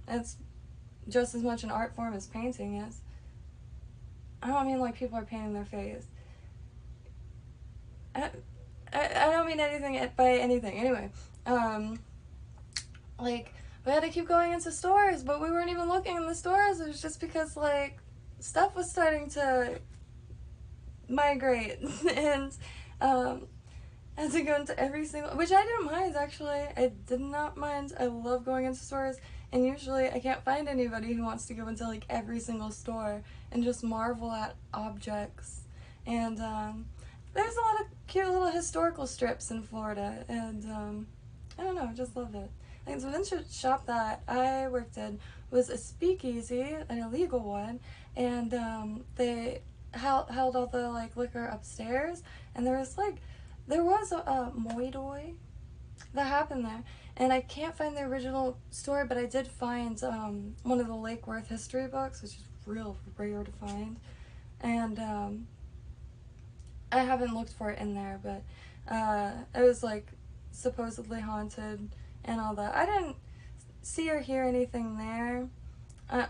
It's just as much an art form as painting is. I don't mean like people are painting their face. I don't mean anything by anything. Anyway, like we had to keep going into stores, but we weren't even looking in the stores. It was just because like stuff was starting to migrate and I had to go into every single, which I didn't mind actually. I did not mind. I love going into stores, and usually I can't find anybody who wants to go into like every single store and just marvel at objects. And there's a lot of cute little historical strips in Florida, and I don't know, I just love it. And the vintage shop that I worked in was a speakeasy, an illegal one, and they held all the like liquor upstairs, and there was a moidoi that happened there, and I can't find the original story, but I did find one of the Lake Worth history books, which is real rare to find, and I haven't looked for it in there, but it was like supposedly haunted and all that. I didn't see or hear anything there,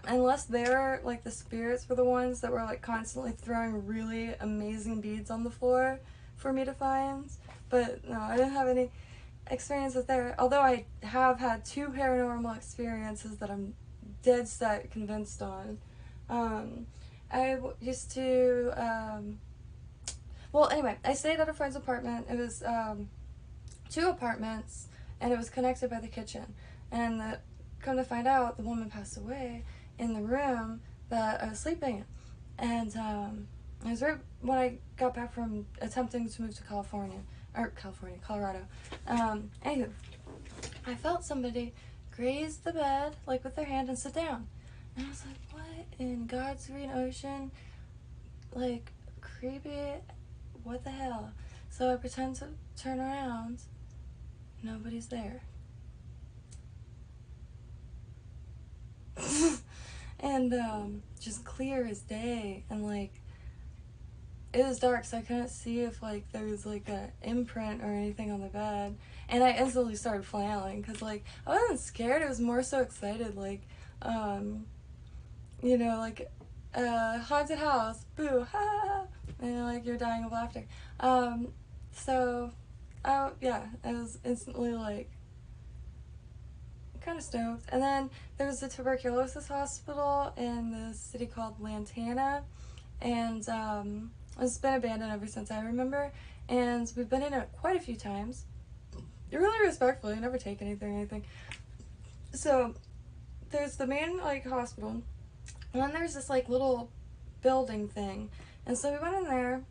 unless they're like the spirits were the ones that were like constantly throwing really amazing beads on the floor for me to find. But no, I didn't have any experiences there, although I have had 2 paranormal experiences that I'm dead set convinced on. I used to well, anyway, I stayed at a friend's apartment. It was 2 apartments, and it was connected by the kitchen. And come to find out, the woman passed away in the room that I was sleeping in. And it was right when I got back from attempting to move to California, or California, Colorado. Anywho, I felt somebody graze the bed, like with their hand, and sit down. And I was like, what in God's green ocean? Like, creepy, what the hell? So I pretend to turn around, nobody's there. And just clear as day, and like, it was dark, so I couldn't see if like there was like a imprint or anything on the bed. And I instantly started flailing, because like, I wasn't scared, I was more so excited, like, you know, like, haunted house, boo, ha, and like, you're dying of laughter. So, yeah, I was instantly like, kind of stoked. And then there was a tuberculosis hospital in the city called Lantana, and it's been abandoned ever since I remember, and we've been in it quite a few times. You're really respectful, you never take anything. So there's the main like hospital, and then there's this like little building thing, and so we went in there,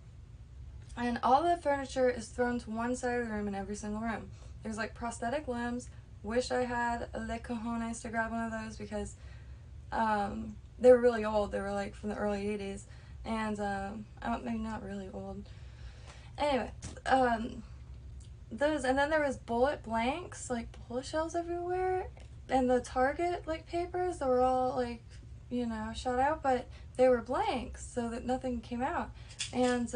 and all the furniture is thrown to one side of the room in every single room. There's like prosthetic limbs. Wish I had the cojones to grab one of those, because they were really old. They were like from the early 80s, and maybe not really old. Anyway, those, and then there was bullet blanks, like bullet shells everywhere, and the target like papers that were all like, you know, shot out, but they were blanks, so that nothing came out, and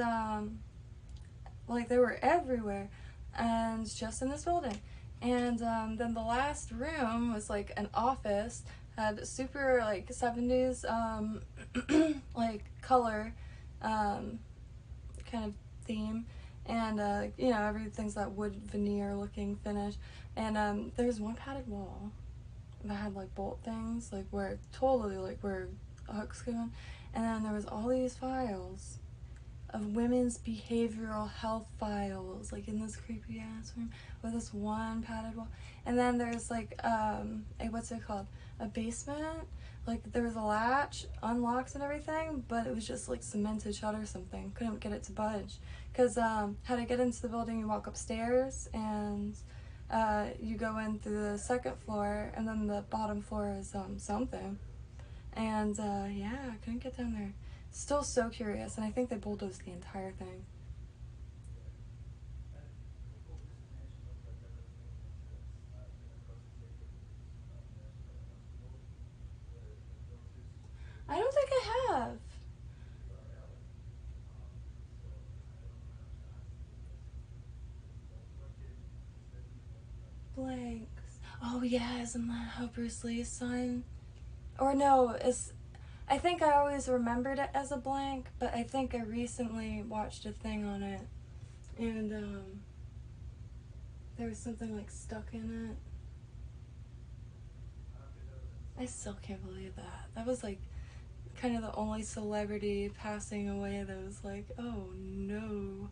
like they were everywhere, and just in this building. And then the last room was like an office, had super like 70s like color kind of theme, and you know, everything's that wood veneer looking finish. And there was one padded wall that had like bolt things, like where totally like where hooks go in, and then there was all these files of women's behavioral health files, like in this creepy ass room with this one padded wall. And then there's like a, what's it called, a basement, like there was a latch, unlocked and everything, but it was just like cemented shut or something. Couldn't get it to budge, because how to get into the building, you walk upstairs, and you go in through the second floor, and then the bottom floor is something. And yeah, I couldn't get down there. Still so curious, and I think they bulldozed the entire thing. I don't think I have. Blanks. Oh yeah, isn't that how Bruce Lee's son? Or no, it's, I think I always remembered it as a blank, but I think I recently watched a thing on it, and there was something like stuck in it. I still can't believe that. That was like kind of the only celebrity passing away that was like, oh no.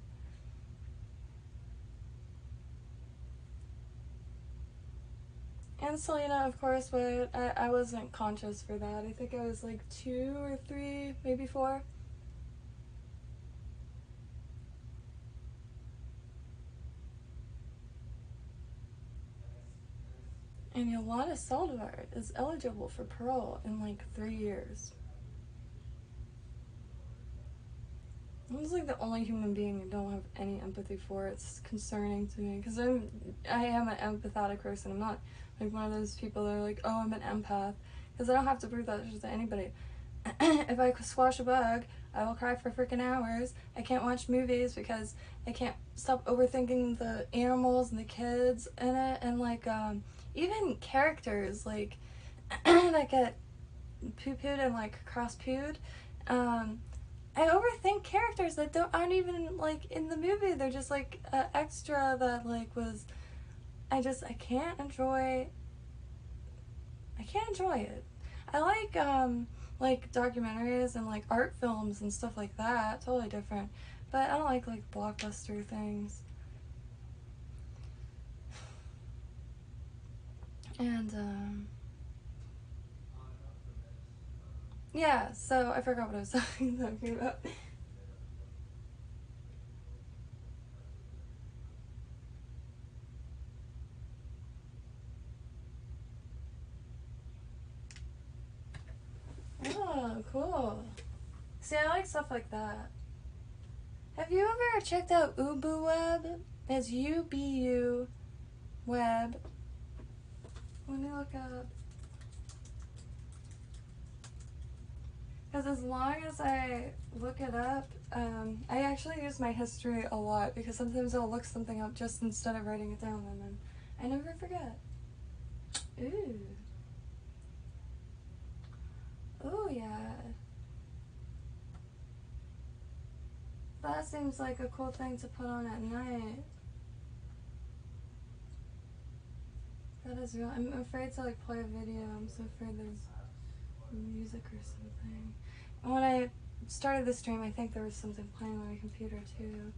And Selena, of course, but I wasn't conscious for that. I think I was like 2 or 3, maybe 4. And Yolanda Saldivar is eligible for parole in like 3 years. I was like the only human being I don't have any empathy for. It's concerning to me, because I am an empathetic person. I'm not like one of those people that are like, oh, I'm an empath, because I don't have to prove that to anybody. If I squash a bug, I will cry for freaking hours. I can't watch movies because I can't stop overthinking the animals and the kids in it, and like even characters like that get poo-pooed and like cross-pooed. I overthink characters that aren't even like in the movie. They're just like extra that like was. I can't enjoy. I can't enjoy it. I like documentaries and like art films and stuff like that. Totally different. But I don't like blockbuster things. And yeah, so I forgot what I was talking about. Oh, cool. See, I like stuff like that. Have you ever checked out Ubu Web? It's UBU Web. Let me look up. Because as long as I look it up, I actually use my history a lot because sometimes I'll look something up just instead of writing it down, and then I never forget. Ooh. Oh, yeah. That seems like a cool thing to put on at night. That is real. I'm afraid to like play a video. I'm so afraid there's music or something. And when I started the stream, I think there was something playing on my computer too.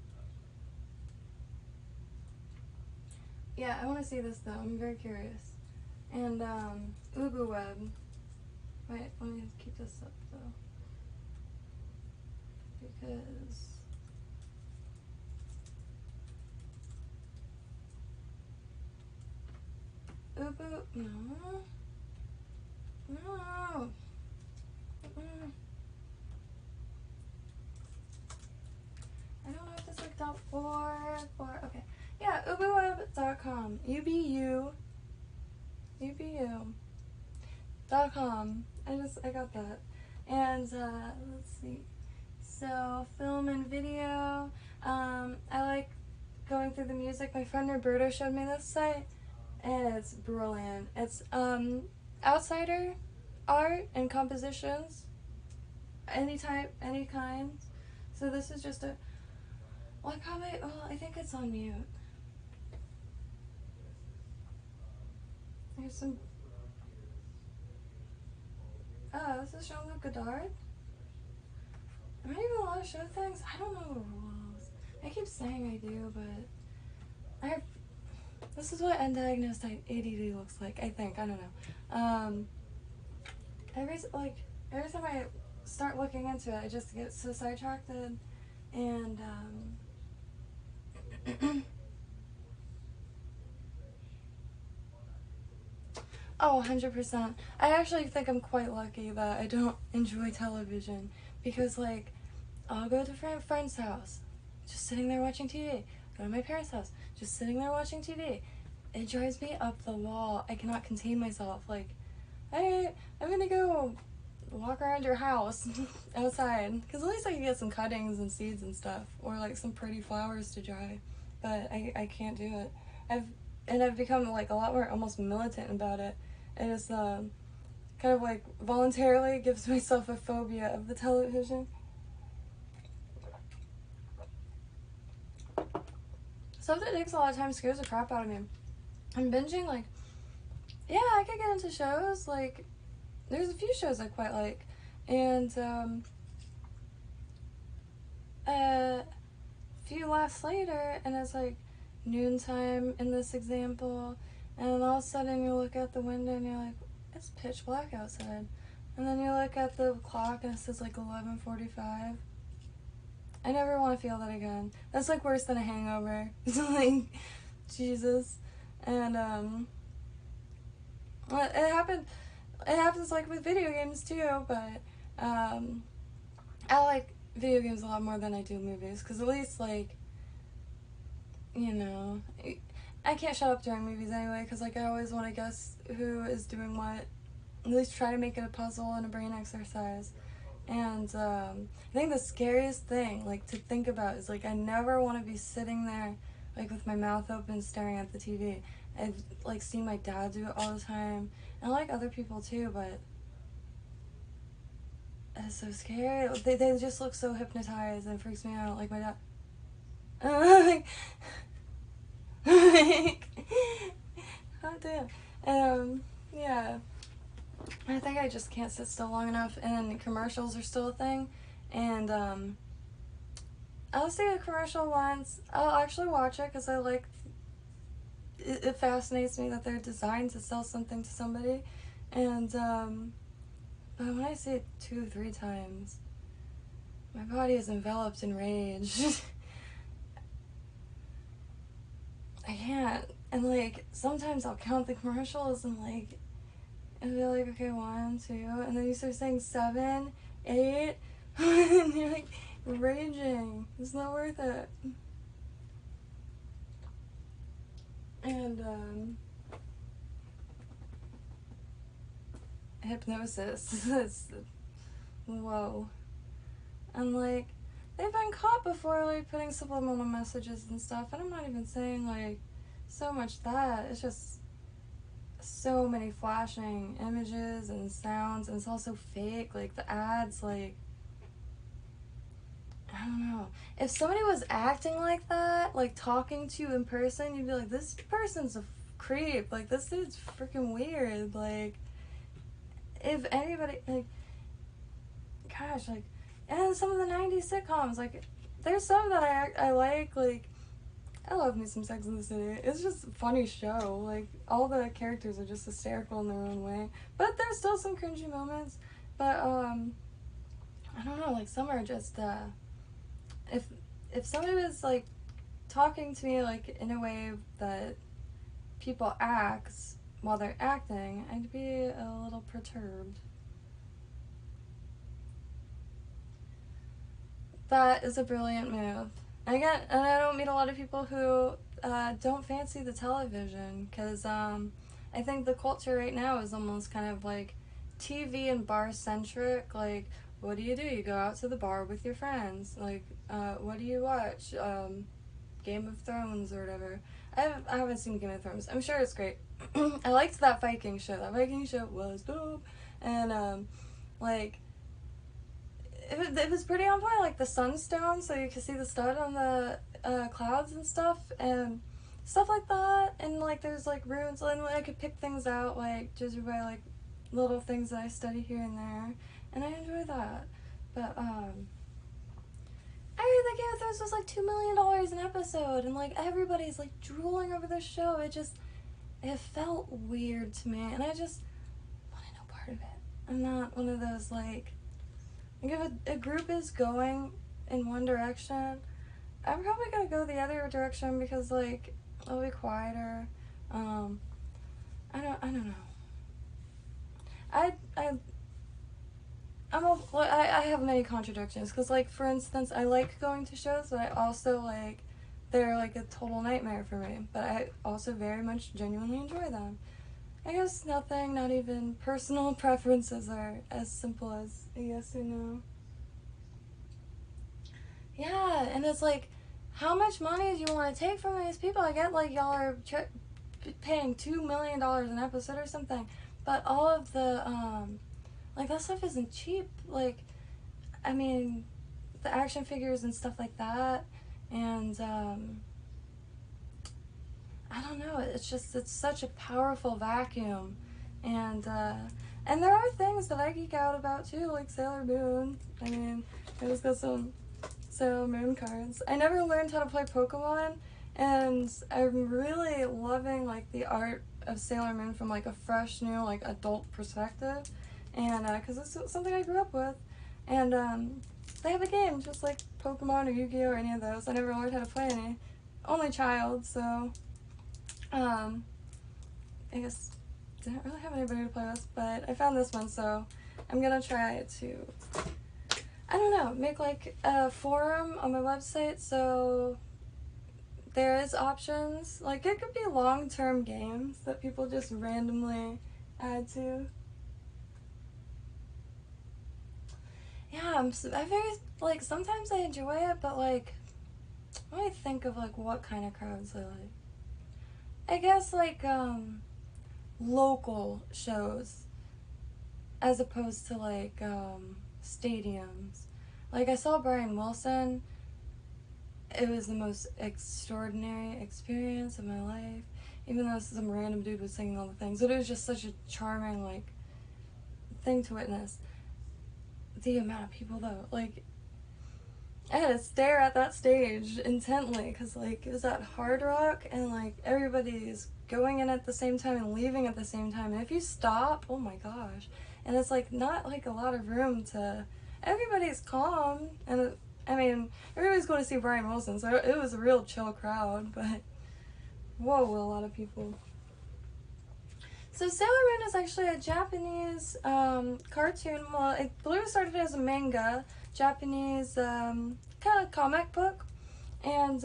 Yeah, I want to see this though. I'm very curious. And Ubu Web. Wait, let me keep this up though. Because Ubu, no. No. I don't know if this like .for, okay. Yeah, ubuweb.com. ubu.com. I got that. And let's see. So film and video. I like going through the music. My friend Roberto showed me this site, and it's brilliant. It's outsider art and compositions, any type, any kind. So this is just a, well, I think it's on mute. There's some, oh, this is showing up Godard? Am I even allowed to show things? I don't know the rules. I keep saying I do, but this is what undiagnosed ADD looks like, I think. I don't know. Every time I start looking into it, I just get so sidetracked, and oh, 100%. I actually think I'm quite lucky that I don't enjoy television, because like, I'll go to a friend's house, just sitting there watching TV. Go to my parents' house, just sitting there watching TV. It drives me up the wall. I cannot contain myself. Like, hey, I'm gonna go walk around your house outside, because at least I can get some cuttings and seeds and stuff, or like some pretty flowers to dry. But I can't do it. I've become like a lot more almost militant about it. It is kind of like voluntarily gives myself a phobia of the television. Stuff that takes a lot of time scares the crap out of me. I'm binging, like, yeah, I could get into shows, like, there's a few shows I quite like, and a few laughs later, and it's like noontime in this example, and all of a sudden you look out the window and you're like, it's pitch black outside, and then you look at the clock and it says like 11:45. I never want to feel that again. That's like worse than a hangover. Like, Jesus. And it happens like with video games too, but I like video games a lot more than I do movies, because at least, like, you know, I can't shut up during movies anyway, because like I always want to guess who is doing what, at least try to make it a puzzle and a brain exercise. And I think the scariest thing, like, to think about is, like, I never want to be sitting there, like, with my mouth open staring at the TV. I've, like, seen my dad do it all the time, and I like other people too, but it's so scary. They just look so hypnotized, and it freaks me out. Like, my dad, like, oh damn. Yeah. I think I just can't sit still long enough, and commercials are still a thing, and I'll see a commercial once. I'll actually watch it because I like it fascinates me that they're designed to sell something to somebody, and but when I see it 2 or 3 times, my body is enveloped in rage. I can't. And like sometimes I'll count the commercials and like and be like, okay, 1, 2, and then you start saying 7, 8, and you're like raging. It's not worth it. And hypnosis is, whoa. And like, they've been caught before, like putting subliminal messages and stuff, and I'm not even saying like so much that, it's just so many flashing images and sounds, and it's also fake, like the ads, like, I don't know. If somebody was acting like that, like talking to you in person, you'd be like, this person's a creep, like this dude's freaking weird. Like, if anybody, like, gosh, like, and some of the 90s sitcoms, like, there's some that I like I love me some Sex and the City. It's just a funny show. Like, all the characters are just hysterical in their own way. But there's still some cringy moments. But, I don't know, like, some are just, if somebody was, like, talking to me, like, in a way that people act while they're acting, I'd be a little perturbed. That is a brilliant move. And again, and I don't meet a lot of people who don't fancy the television, because I think the culture right now is almost kind of like TV and bar centric. Like, what do? You go out to the bar with your friends. Like, what do you watch? Game of Thrones or whatever. I haven't seen Game of Thrones. I'm sure it's great. I liked that Viking show. That Viking show was dope. And like, it was pretty on point, like the sunstone, so you could see the stud on the clouds and stuff like that. And like there's like runes, and I could pick things out like just by like little things that I study here and there, and I enjoy that. But I heard that Game of Thrones was like $2 million an episode, and like everybody's like drooling over this show. It felt weird to me, and I just want to know part of it. I'm not one of those like if a group is going in one direction, I'm probably gonna go the other direction, because like it'll be quieter. I don't know. I have many contradictions, because like for instance, I like going to shows, but I also like they're like a total nightmare for me. But I also very much genuinely enjoy them. I guess nothing, not even personal preferences, are as simple as a yes or no. Yeah, and it's like, how much money do you want to take from these people? I get like y'all are paying $2 million an episode or something, but all of the like that stuff isn't cheap. Like, I mean, the action figures and stuff like that, and I don't know. It's such a powerful vacuum, and there are things that I geek out about too, like Sailor Moon. I mean, I just got some Sailor Moon cards. I never learned how to play Pokemon, and I'm really loving like the art of Sailor Moon from like a fresh, new, like adult perspective, and because it's something I grew up with, and they have a game just like Pokemon or Yu-Gi-Oh or any of those. I never learned how to play any. Only child, so I guess didn't really have anybody to play with, but I found this one, so I'm gonna try to, I don't know, make like a forum on my website, so there is options. Like, it could be long-term games that people just randomly add to. Yeah, I very, like, sometimes I enjoy it, but like, when I think of like what kind of crowds I like, I guess like local shows as opposed to like stadiums. Like, I saw Brian Wilson. It was the most extraordinary experience of my life, even though some random dude was singing all the things. But it was just such a charming like thing to witness. The amount of people though, like, I had to stare at that stage intently, because like it was at Hard Rock, and like everybody's going in at the same time and leaving at the same time, and if you stop, oh my gosh, and it's like not like a lot of room to, everybody's calm, and I mean, everybody's going to see Brian Wilson, so it was a real chill crowd, but whoa, a lot of people. So Sailor Moon is actually a Japanese cartoon. Well, it believe it started as a manga, Japanese kind of comic book, and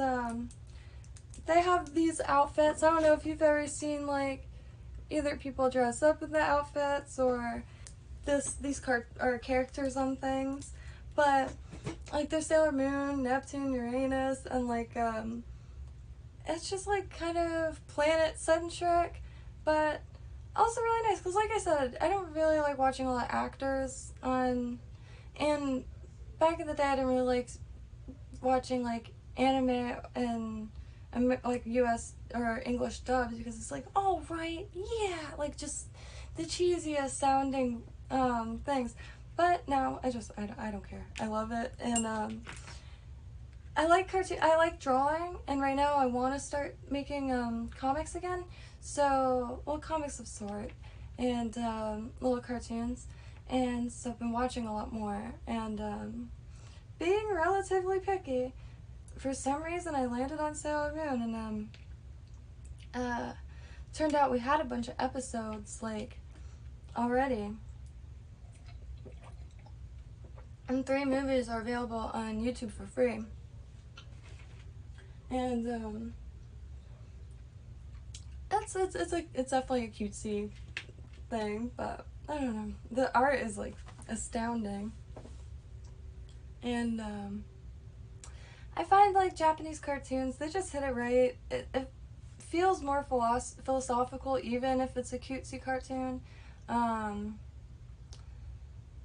they have these outfits. I don't know if you've ever seen like either people dress up in the outfits or these characters on things, but like there's Sailor Moon, Neptune, Uranus, and like it's just like kind of planet centric, but also really nice because like I said, I don't really like watching a lot of actors on, and back in the day I didn't really like watching like anime and like US or English dubs because it's like, oh right, yeah, like just the cheesiest sounding things. But now I don't care. I love it, and I like cartoon. I like drawing, and right now I want to start making comics again. So, well, comics of sort, and little cartoons, and so I've been watching a lot more and being relatively picky. For some reason, I landed on Sailor Moon, and turned out we had a bunch of episodes like already, and 3 movies are available on YouTube for free. And it's definitely a cutesy thing, but I don't know. The art is like astounding, and I find like Japanese cartoons, they just hit it right. It feels more philosophical, even if it's a cutesy cartoon.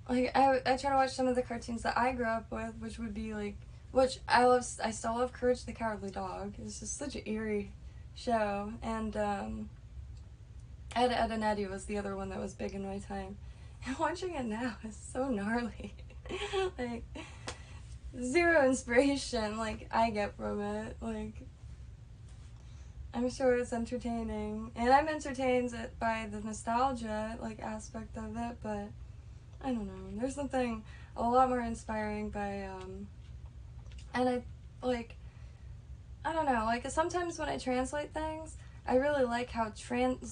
Like I try to watch some of the cartoons that I grew up with, which would be like, which I love. I still love Courage the Cowardly Dog. It's just such an eerie show, and Ed, Ed and Eddie was the other one that was big in my time. And watching it now is so gnarly. Like, zero inspiration, like, I get from it. Like, I'm sure it's entertaining. And I'm entertained by the nostalgia, like, aspect of it, but I don't know. There's something a lot more inspiring by, and I, like, I don't know, like, sometimes when I translate things, I really like how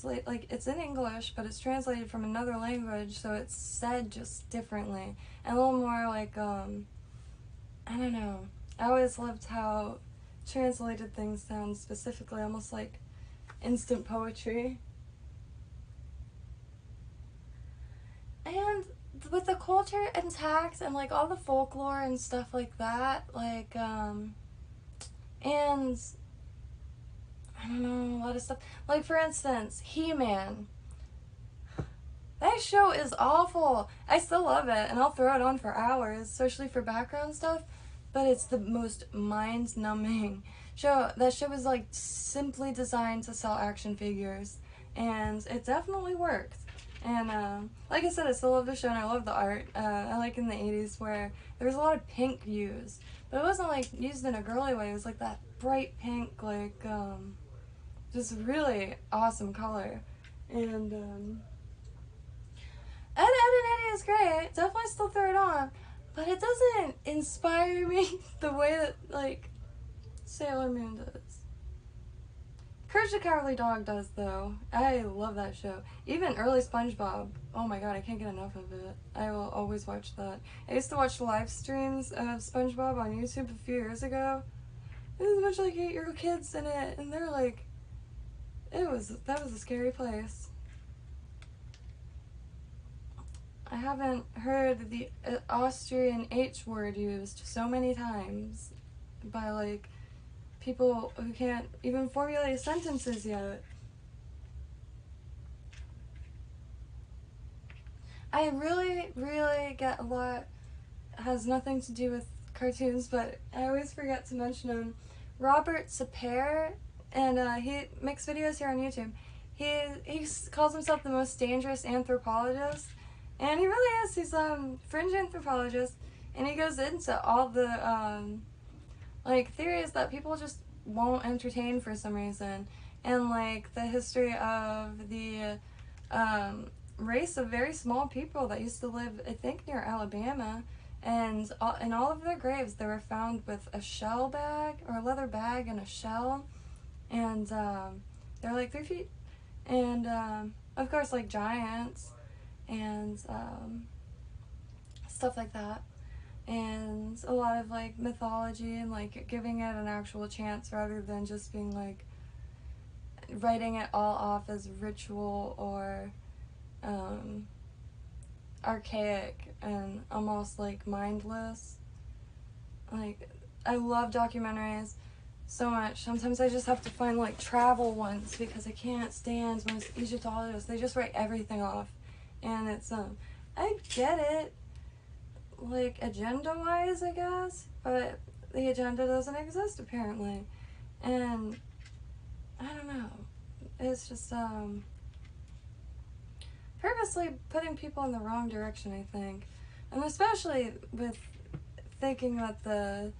like, it's in English, but it's translated from another language, so it's said just differently. And a little more, like, I don't know. I always loved how translated things sound specifically, almost like instant poetry. And with the culture intact and, like, all the folklore and stuff like that, like, and I don't know, a lot of stuff. Like, for instance, He-Man. That show is awful. I still love it, and I'll throw it on for hours, especially for background stuff, but it's the most mind-numbing show. That show was, like, simply designed to sell action figures, and it definitely worked. And, like I said, I still love the show, and I love the art. I like in the 80s where there was a lot of pink used, but it wasn't, like, used in a girly way. It was, like, that bright pink, like, just really awesome color. And Ed, Ed and Eddie is great. Definitely still throw it on. But it doesn't inspire me the way that, like, Sailor Moon does. Courage the Cowardly Dog does, though. I love that show. Even early SpongeBob. Oh my god, I can't get enough of it. I will always watch that. I used to watch live streams of SpongeBob on YouTube a few years ago. There's a bunch of, like, 8-year-old kids in it, and they're like, that was a scary place. I haven't heard the Austrian H word used so many times by, like, people who can't even formulate sentences yet. I really, really get a lot, has nothing to do with cartoons, but I always forget to mention him. Robert Sapir, and he makes videos here on YouTube. He calls himself the most dangerous anthropologist, and he really is. He's fringe anthropologist, and he goes into all the like theories that people just won't entertain for some reason, and like the history of the race of very small people that used to live, I think, near Alabama. And in all of their graves, they were found with a shell bag, or a leather bag and a shell. And they're like 3 feet. And of course, like giants and stuff like that. And a lot of like mythology and like giving it an actual chance rather than just being like writing it all off as ritual or archaic and almost like mindless. Like, I love documentaries so much. Sometimes I just have to find like travel ones because I can't stand most Egyptologists. They just write everything off, and it's I get it, like agenda wise, I guess, but the agenda doesn't exist apparently, and I don't know. It's just purposely putting people in the wrong direction, I think, and especially with thinking that the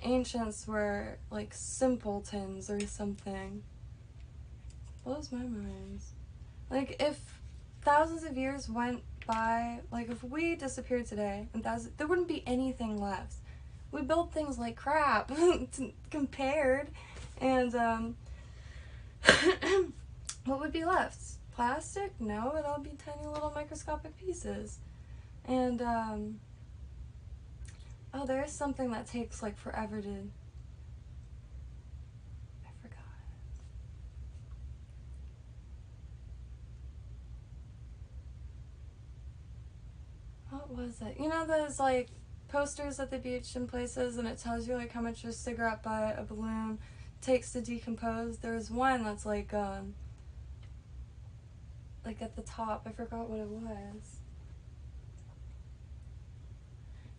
ancients were like simpletons or something. Blows my mind. Like, if thousands of years went by, like if we disappeared today and there wouldn't be anything left. We build things like crap compared, and what would be left? Plastic? No, it'd all be tiny little microscopic pieces. And oh, there is something that takes like forever to. I forgot. What was it? You know those like posters at the beach and places, and it tells you like how much a cigarette butt, a balloon takes to decompose. There's one that's like at the top. I forgot what it was.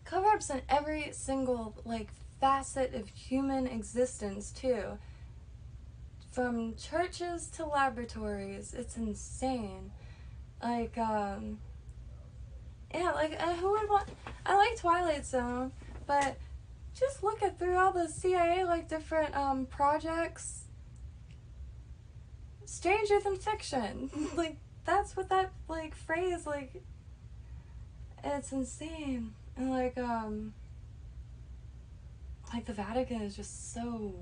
Cover-ups in every single like facet of human existence too. From churches to laboratories. It's insane. Like yeah, like who would want? I like Twilight Zone, but just look at through all the CIA like different projects. Stranger than fiction. Like, that's what that like phrase like. It's insane. And like the Vatican is just so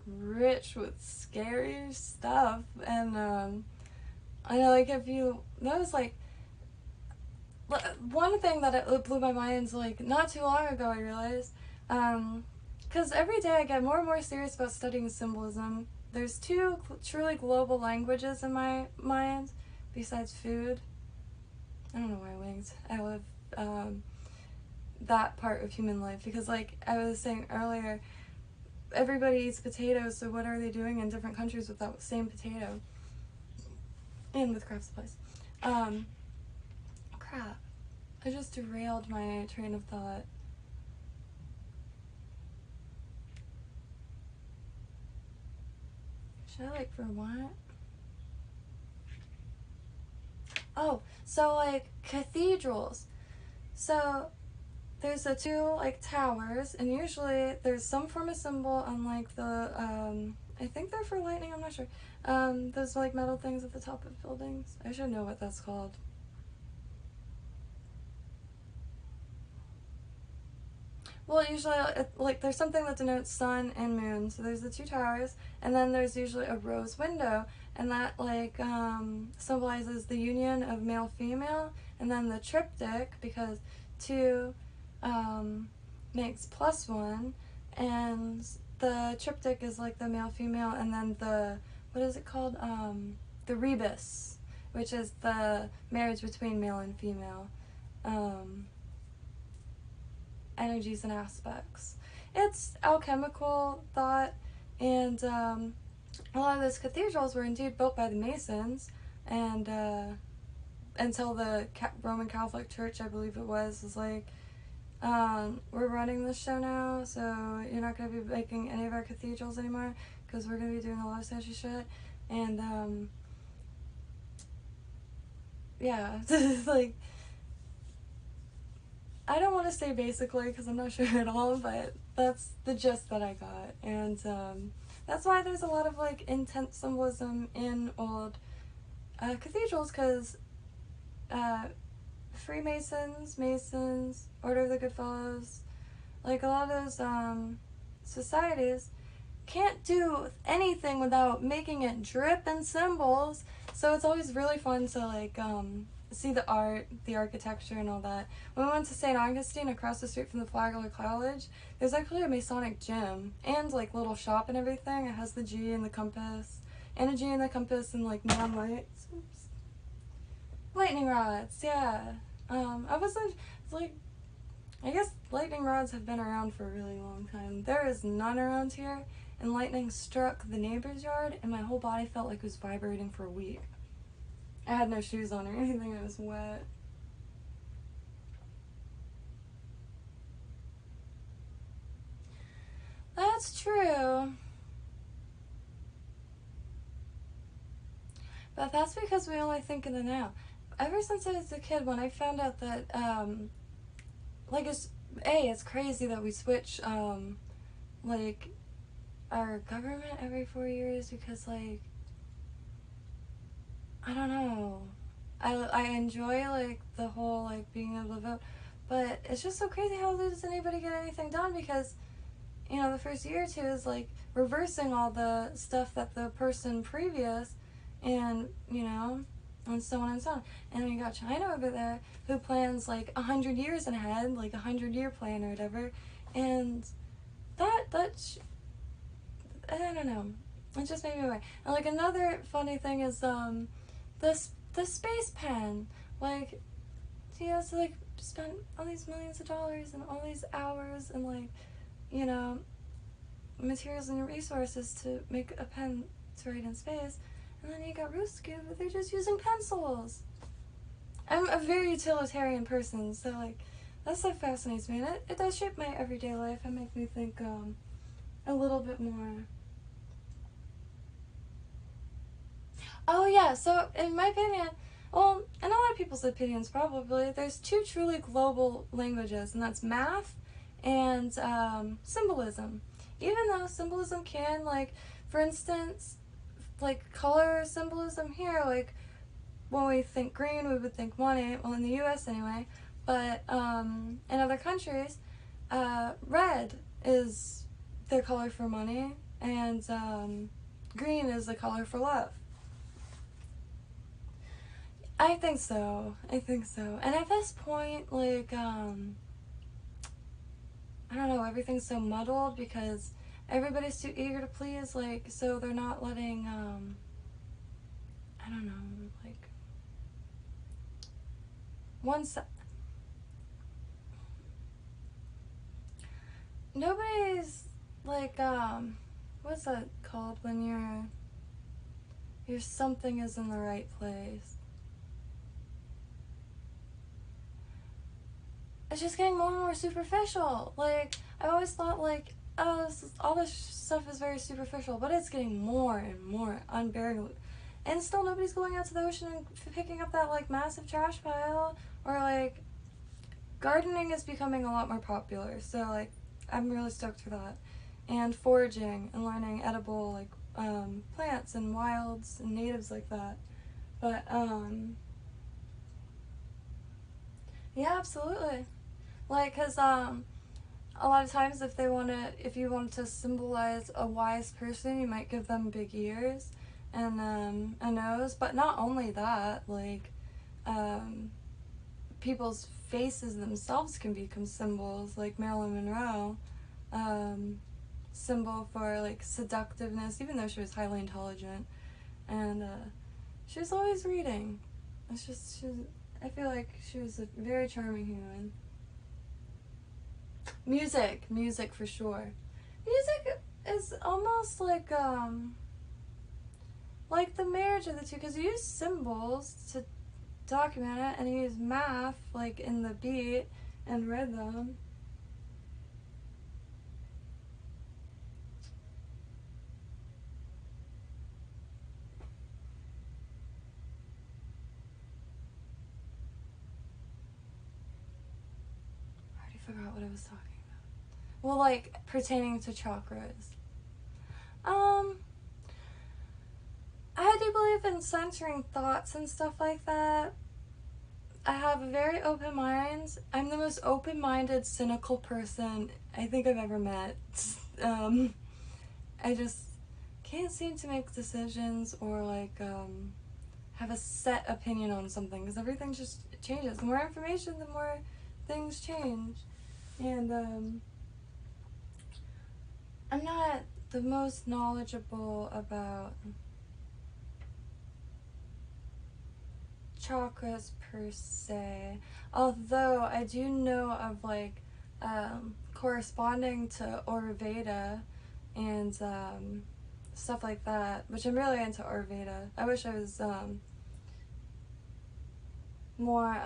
rich with scary stuff, and I know, like, if you notice, like, one thing that it blew my mind is, like, not too long ago I realized, because every day I get more and more serious about studying symbolism. There's two truly global languages in my mind besides food. I don't know why I winked. I love that part of human life because, like I was saying earlier, everybody eats potatoes, so what are they doing in different countries with that same potato? And with craft supplies. Crap. I just derailed my train of thought. Should I, like, for what? Oh, so, like, cathedrals. So, there's the two, like, towers, and usually there's some form of symbol on, like, the, I think they're for lightning, I'm not sure. Those, like, metal things at the top of buildings. I should know what that's called. Well, usually, like, there's something that denotes sun and moon. So there's the two towers, and then there's usually a rose window, and that, like, symbolizes the union of male-female, and then the triptych, because two makes plus one, and the triptych is, like, the male-female, and then the, what is it called? The rebus, which is the marriage between male and female. Energies and aspects. It's alchemical thought, and a lot of those cathedrals were indeed built by the Masons, and until the Roman Catholic Church, I believe it was like, we're running this show now, so you're not going to be making any of our cathedrals anymore, because we're going to be doing a lot of sketchy shit, and yeah, like, I don't want to say basically because I'm not sure at all, but that's the gist that I got. And that's why there's a lot of, like, intense symbolism in old cathedrals, because Freemasons, Masons, Order of the Good Fellows, like, a lot of those societies, can't do anything without making it drip in symbols. So it's always really fun to like see the art, the architecture, and all that. When we went to St. Augustine, across the street from the Flagler College, there's actually a Masonic gym and like little shop and everything. It has the G and the compass, and a G and the compass, and like neon lights. Oops. Lightning rods, yeah. I wasn't like. I guess lightning rods have been around for a really long time. There is none around here, and lightning struck the neighbor's yard, and my whole body felt like it was vibrating for a week. I had no shoes on or anything, it was wet. That's true. But that's because we only think in the now. Ever since I was a kid, when I found out that, like, it's crazy that we switch, like, our government every 4 years because, like, I don't know. I enjoy, like, the whole, like, being able to vote. But it's just so crazy how does anybody get anything done because, you know, the first year or two is, like, reversing all the stuff that the person previous and, you know, and so on and so on. And we got China over there who plans, like, 100 years ahead, like, 100-year plan or whatever. And I don't know. It just made me aware. And, like, another funny thing is, the space pen. Like, he has to, like, spend all these millions of dollars and all these hours and, like, you know, materials and resources to make a pen to write in space. And then you got Ruski, but they're just using pencils. I'm a very utilitarian person, so, like, that stuff fascinates me. And it does shape my everyday life and make me think, a little bit more. Oh, yeah, so, in my opinion, well, in a lot of people's opinions, probably, there's two truly global languages, and that's math and symbolism. Even though symbolism can, like, for instance, like, color symbolism here, like, when we think green, we would think money, well, in the US anyway, but in other countries, red is their color for money, and green is the color for love. I think so. And at this point, like, I don't know, everything's so muddled because everybody's too eager to please, like, so they're not letting, I don't know, like, nobody's, like, what's that called when your something is in the right place? It's just getting more and more superficial. Like, I always thought, like, oh, all this stuff is very superficial, but it's getting more and more unbearable. And still nobody's going out to the ocean and picking up that, like, massive trash pile. Or, like, gardening is becoming a lot more popular. So, like, I'm really stoked for that. And foraging and learning edible, like, plants and wilds and natives like that. But, yeah, absolutely. Like, cause a lot of times if you want to symbolize a wise person, you might give them big ears and a nose. But not only that, like, people's faces themselves can become symbols. Like Marilyn Monroe, symbol for, like, seductiveness, even though she was highly intelligent, and she was always reading. I feel like she was a very charming human. Music for sure. Music is almost like the marriage of the two, because you use symbols to document it, and you use math, like, in the beat and rhythm. I already forgot what I was talking about. Well, like, pertaining to chakras. I do believe in centering thoughts and stuff like that. I have a very open mind. I'm the most open-minded, cynical person I think I've ever met. I just can't seem to make decisions or like have a set opinion on something, because everything just changes. The more information, the more things change. And I'm not the most knowledgeable about chakras per se, although I do know of like corresponding to Ayurveda and stuff like that, which I'm really into Ayurveda. I wish I was more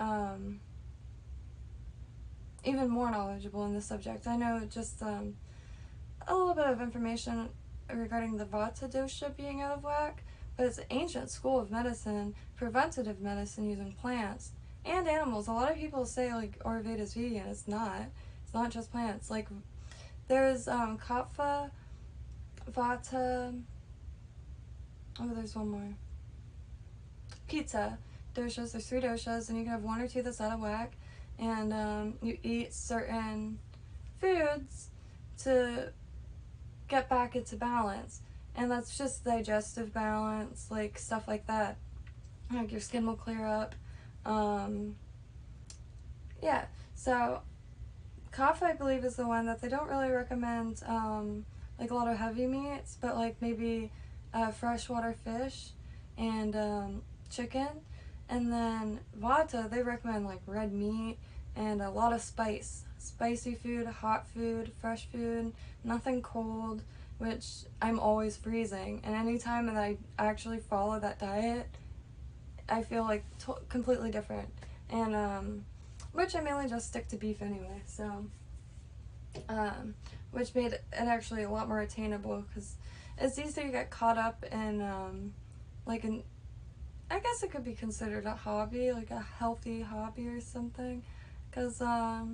even more knowledgeable in the subject. I know just a little bit of information regarding the Vata dosha being out of whack, but it's an ancient school of medicine, preventative medicine using plants and animals. A lot of people say like Ayurveda is vegan. It's not. It's not just plants. Like there's Kapha, Vata. Oh, there's one more. Pitta doshas. There's 3 doshas, and you can have 1 or 2 that's out of whack, and you eat certain foods to get back into balance, and that's just digestive balance, like stuff like that. Like your skin will clear up. Yeah. So Kapha, I believe, is the one that they don't really recommend like a lot of heavy meats, but like maybe freshwater fish and chicken. And then Vata, they recommend like red meat and a lot of spicy food, hot food, fresh food, nothing cold, which I'm always freezing. And anytime that I actually follow that diet, I feel like completely different. And which I mainly just stick to beef anyway, so which made it actually a lot more attainable, because it's easy to get caught up in like an, I guess it could be considered a hobby, like a healthy hobby or something, because I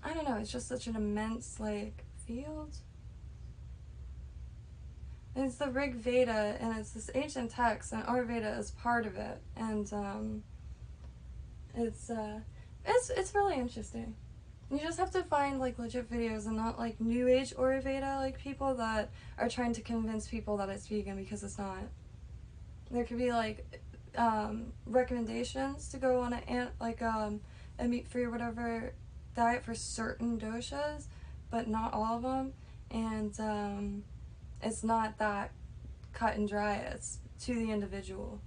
don't know, it's just such an immense like field. And it's the Rig Veda, and it's this ancient text, and Ayurveda is part of it, and it's really interesting. You just have to find like legit videos and not like new age Ayurveda, like people that are trying to convince people that it's vegan, because it's not. There could be like recommendations to go on a meat-free or whatever diet for certain doshas, but not all of them, and it's not that cut and dry. It's to the individual.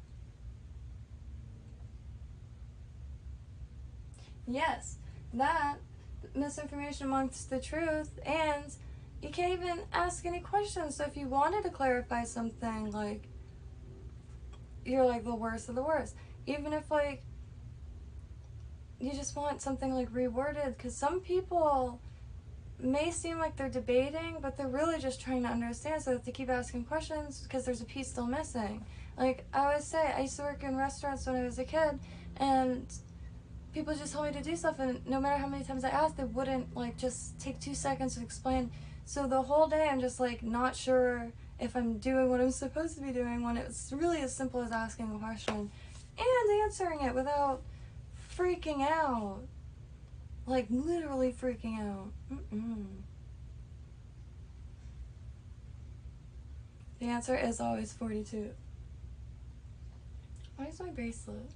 Yes, that misinformation amongst the truth, and you can't even ask any questions. So if you wanted to clarify something, like, you're like the worst of the worst. Even if like you just want something like reworded, because some people may seem like they're debating, but they're really just trying to understand, so that they keep asking questions because there's a piece still missing. Like I always say, I used to work in restaurants when I was a kid, and people just told me to do stuff, and no matter how many times I asked, they wouldn't like just take 2 seconds to explain. So the whole day I'm just like not sure if I'm doing what I'm supposed to be doing, when it's really as simple as asking a question and answering it without freaking out. Like literally freaking out. The answer is always 42. Why is my bracelet?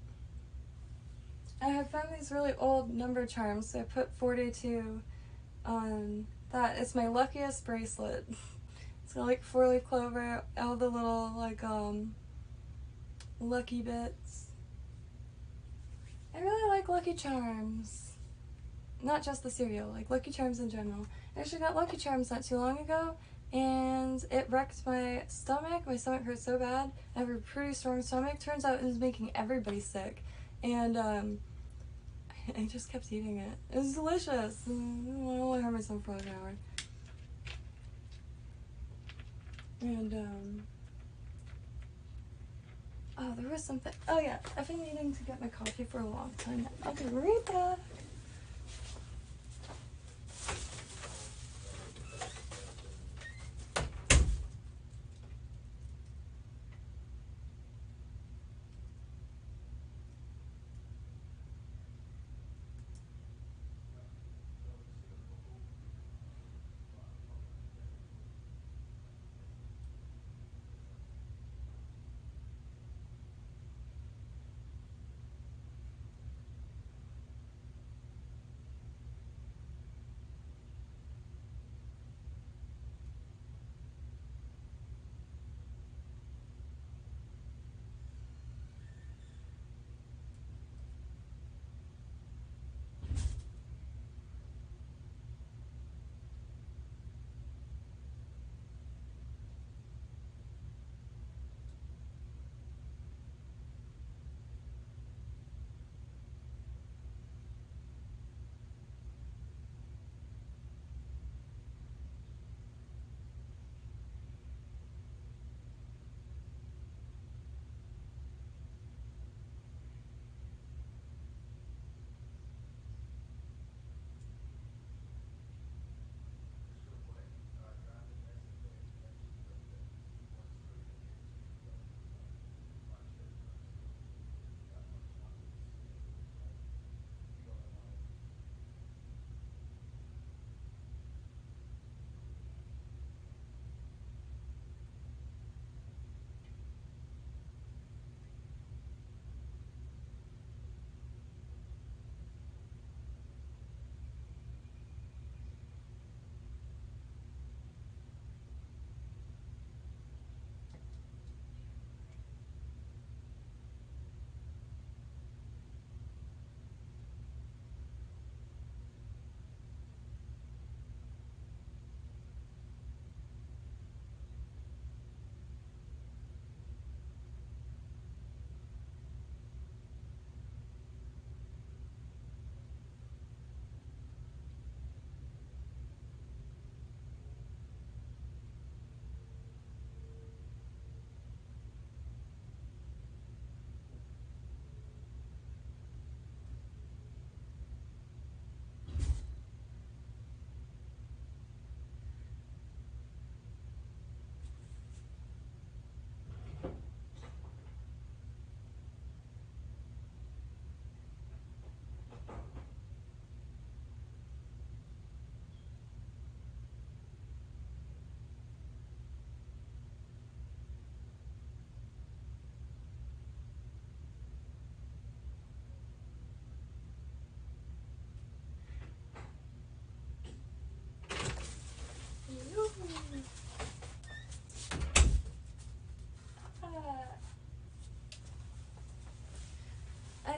I have found these really old number charms, so I put 42 on that. It's my luckiest bracelet. It's got like 4-leaf clover, all the little like lucky bits. I really like Lucky Charms. Not just the cereal, like Lucky Charms in general. I actually got Lucky Charms not too long ago, and it wrecked my stomach. My stomach hurt so bad. I have a pretty strong stomach. Turns out it was making everybody sick. And I just kept eating it. It was delicious. I only hurt myself for like an hour. And oh, there was something. Oh yeah, I've been needing to get my coffee for a long time now. I'll be right back.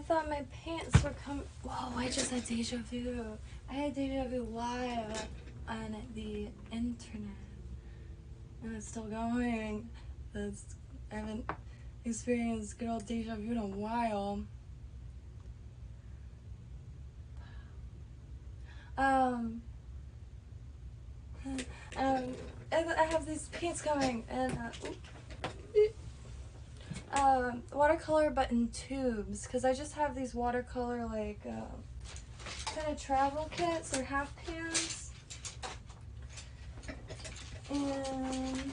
thought my pants were coming. Whoa, I just had deja vu. I had deja vu live on the internet. And it's still going. I haven't experienced good old deja vu in a while. I have these paints coming, and watercolor, but in tubes, because I just have these watercolor like kind of travel kits or half pans, and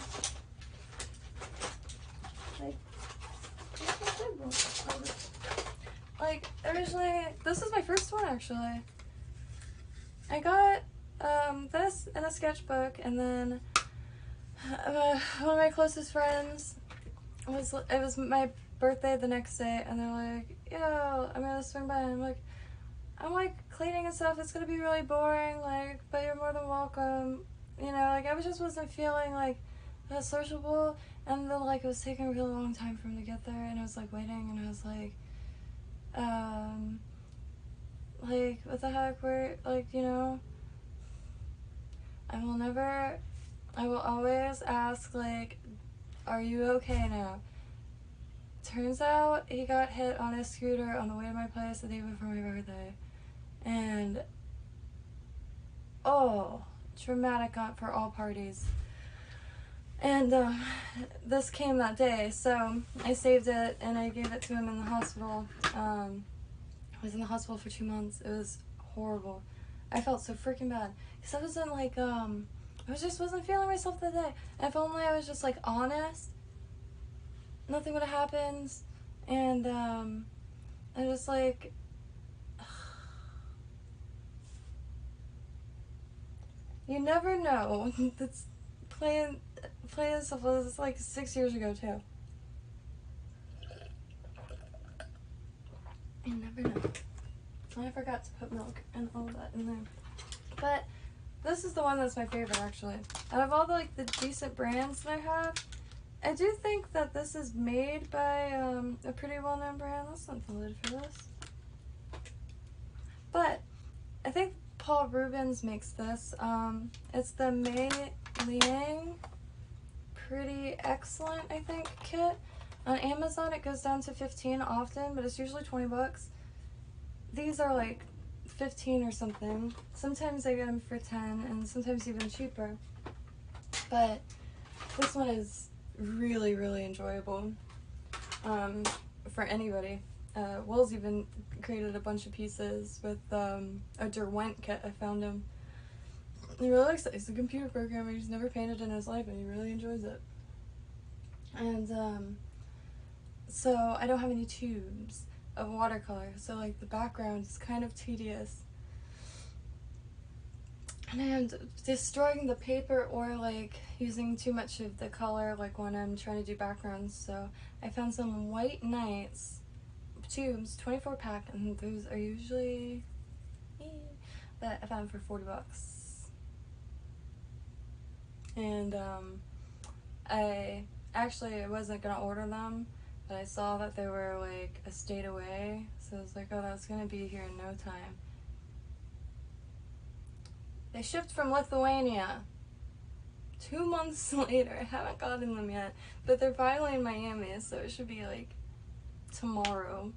like originally this is my first one actually. I got this in a sketchbook, and then one of my closest friends it was my birthday the next day, and they're like, yo, I'm gonna swing by, and I'm like cleaning and stuff, it's gonna be really boring, like, but you're more than welcome, you know, like, I just wasn't feeling like that sociable, and then like it was taking a really long time for him to get there, and I was like waiting, and I was like what the heck, we're like, you know, I will always ask, like, are you okay now? Turns out he got hit on his scooter on the way to my place the day before my birthday. And, traumatic for all parties. And this came that day, so I saved it and I gave it to him in the hospital. I was in the hospital for 2 months. It was horrible. I felt so freaking bad. Because I wasn't like, I just wasn't feeling myself that day. And if only I was just like honest, nothing would have happened. And I just like, you never know. That's playing stuff was like 6 years ago too. You never know. I forgot to put milk and all that in there. But this is the one that's my favorite actually. Out of all the decent brands that I have, I do think that this is made by a pretty well-known brand. That's not the lid for this. But I think Paul Rubens makes this. It's the Mei Liang Pretty Excellent, I think, kit. On Amazon it goes down to 15 often, but it's usually 20 bucks. These are like 15 or something. Sometimes I get them for 10 and sometimes even cheaper. But this one is really, really enjoyable for anybody. Will's even created a bunch of pieces with a Derwent kit. I found him. He really likes it. He's a computer programmer. He's never painted in his life and he really enjoys it. And so I don't have any tubes of watercolor, so like the background is kind of tedious. And I am destroying the paper or like using too much of the color like when I'm trying to do backgrounds, so I found some White Nights tubes, 24 pack, and those are usually that I found for 40 bucks. And I wasn't gonna order them, but I saw that they were like a state away, so I was like, oh, that's gonna be here in no time. They shipped from Lithuania 2 months later. I haven't gotten them yet, but they're finally in Miami, so it should be like tomorrow.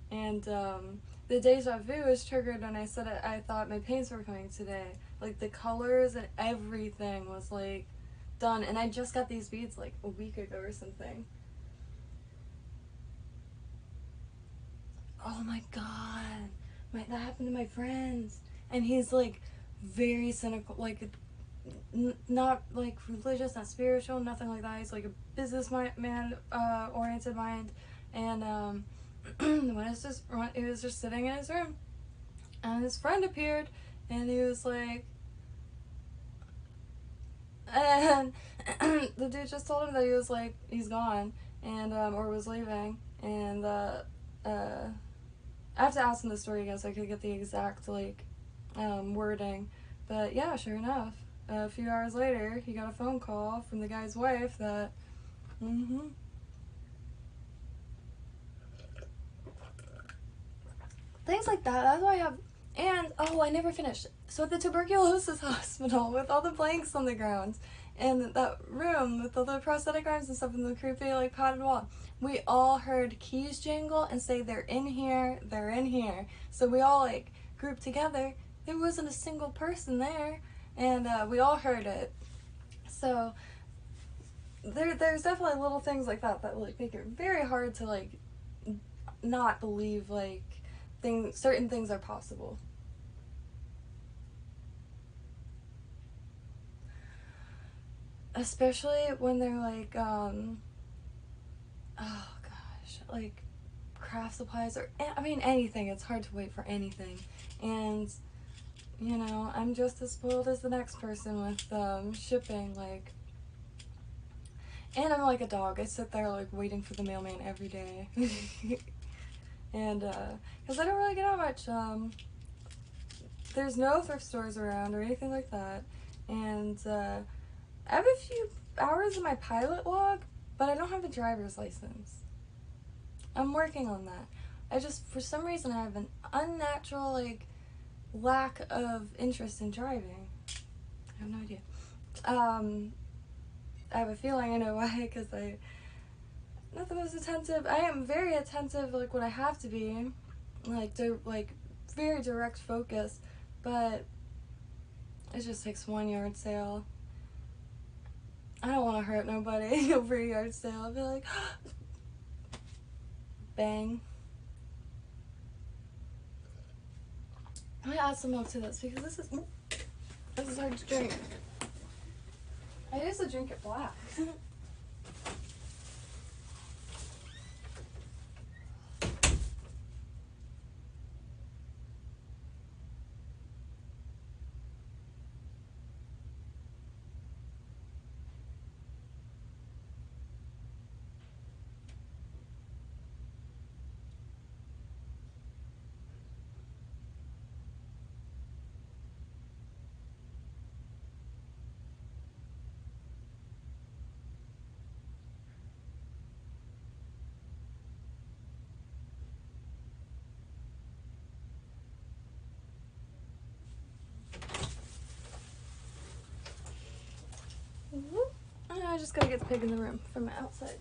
And the deja vu was triggered when I said I thought my paints were coming today. Like the colors and everything was like done, and I just got these beads like a week ago or something. Oh my god, that happened to my friends, and he's like very cynical, like not like religious, not spiritual, nothing like that. He's like a businessman oriented mind, and he was just sitting in his room, and his friend appeared, and he was like, and the dude just told him that he was like, he's gone, and or was leaving, and I have to ask him the story again so I could get the exact like wording, but yeah, sure enough, a few hours later he got a phone call from the guy's wife that things like that. That's why I have. And oh, I never finished. So at the tuberculosis hospital, with all the blanks on the ground, and that room with all the prosthetic arms and stuff, and the creepy like padded wall, we all heard keys jingle and say, "They're in here, they're in here." So we all like grouped together. There wasn't a single person there, and we all heard it. So there's definitely little things like that that like make it very hard to like not believe like certain things are possible. Especially when they're like oh gosh, like craft supplies, or I mean anything. It's hard to wait for anything. And you know, I'm just as spoiled as the next person with shipping, like, and I'm like a dog. I sit there like waiting for the mailman every day. And because I don't really get out much, there's no thrift stores around or anything like that. And I have a few hours in my pilot log, but I don't have a driver's license. I'm working on that. I just, for some reason, I have an unnatural like lack of interest in driving. I have no idea. I have a feeling I know why, because I'm not the most attentive. I am very attentive, like when I have to be, like very direct focus, but it just takes one yard sale. I don't want to hurt nobody over a yard sale. I'll be like, bang. I'm gonna add some milk to this because this is hard to drink. I used to drink it black. I just gotta get the pig in the room from outside.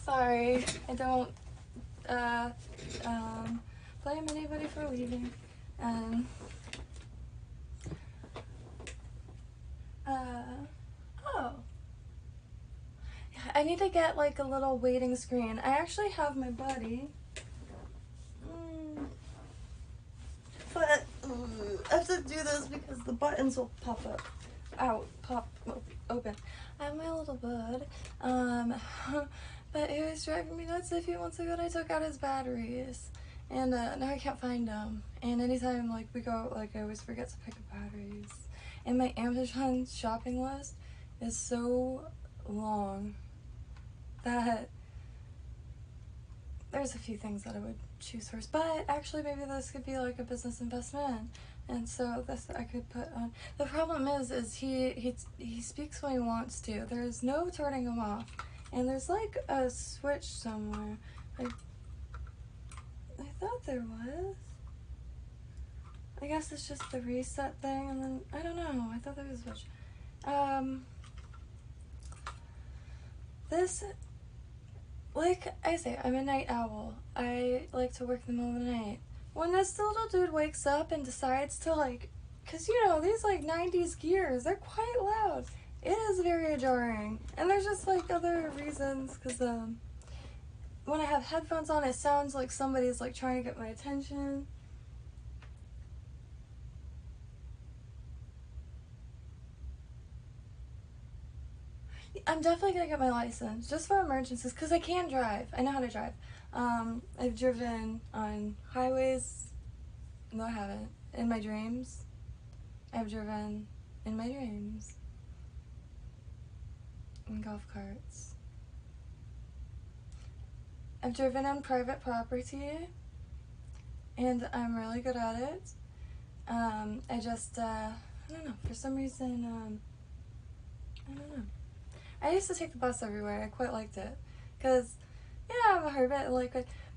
Sorry, I don't blame anybody for leaving. Oh. I need to get like a little waiting screen. I actually have my buddy. But I have to do this because the buttons will pop up. Open. I have my little bud. But it was driving me nuts. A few months ago, I took out his batteries. And now I can't find them. And anytime like we go, like I always forget to pick up batteries. And my Amazon shopping list is so long that there's a few things that I would choose first. But actually maybe this could be like a business investment. And so this I could put on. The problem is he speaks when he wants to. There's no turning him off. And there's like a switch somewhere. I thought there was. I guess it's just the reset thing, and then I don't know. I thought there was a switch. This, like I say, I'm a night owl. I like to work in the middle of the night. When this little dude wakes up and decides to like, cause you know these like 90s gears, they're quite loud. It is very jarring, and there's just like other reasons, cause when I have headphones on, it sounds like somebody's like trying to get my attention. I'm definitely gonna get my license just for emergencies because I can drive. I know how to drive. I've driven on highways. No, I haven't. In my dreams. I've driven in my dreams. In golf carts. I've driven on private property, and I'm really good at it. I just, I don't know, for some reason, I don't know. I used to take the bus everywhere. I quite liked it. Because, yeah, I'm a hermit,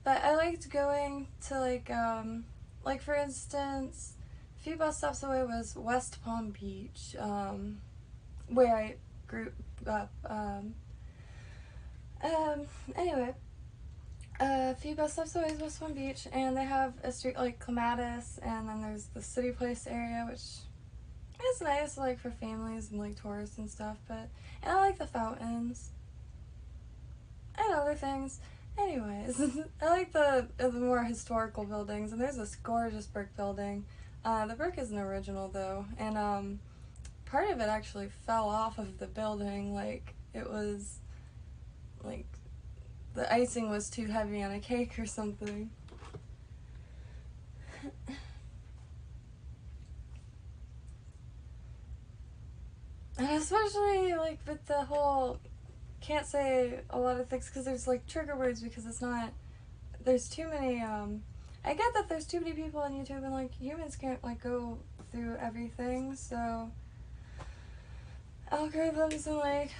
but I liked going to, like for instance, a few bus stops away was West Palm Beach, where I grew up. Anyway, a few bus stops away is West Palm Beach, and they have a street like Clematis, and then there's the City Place area, which is nice, like, for families and, like, tourists and stuff, and I like the fountains and other things. Anyways, I like the more historical buildings, and there's this gorgeous brick building. The brick isn't original, though, and, part of it actually fell off of the building, like, it was, like, the icing was too heavy on a cake or something. And especially, like, with the whole, can't say a lot of things because there's, like, trigger words because it's not, there's too many, I get that there's too many people on YouTube and, like, humans can't, like, go through everything, so algorithms and, like,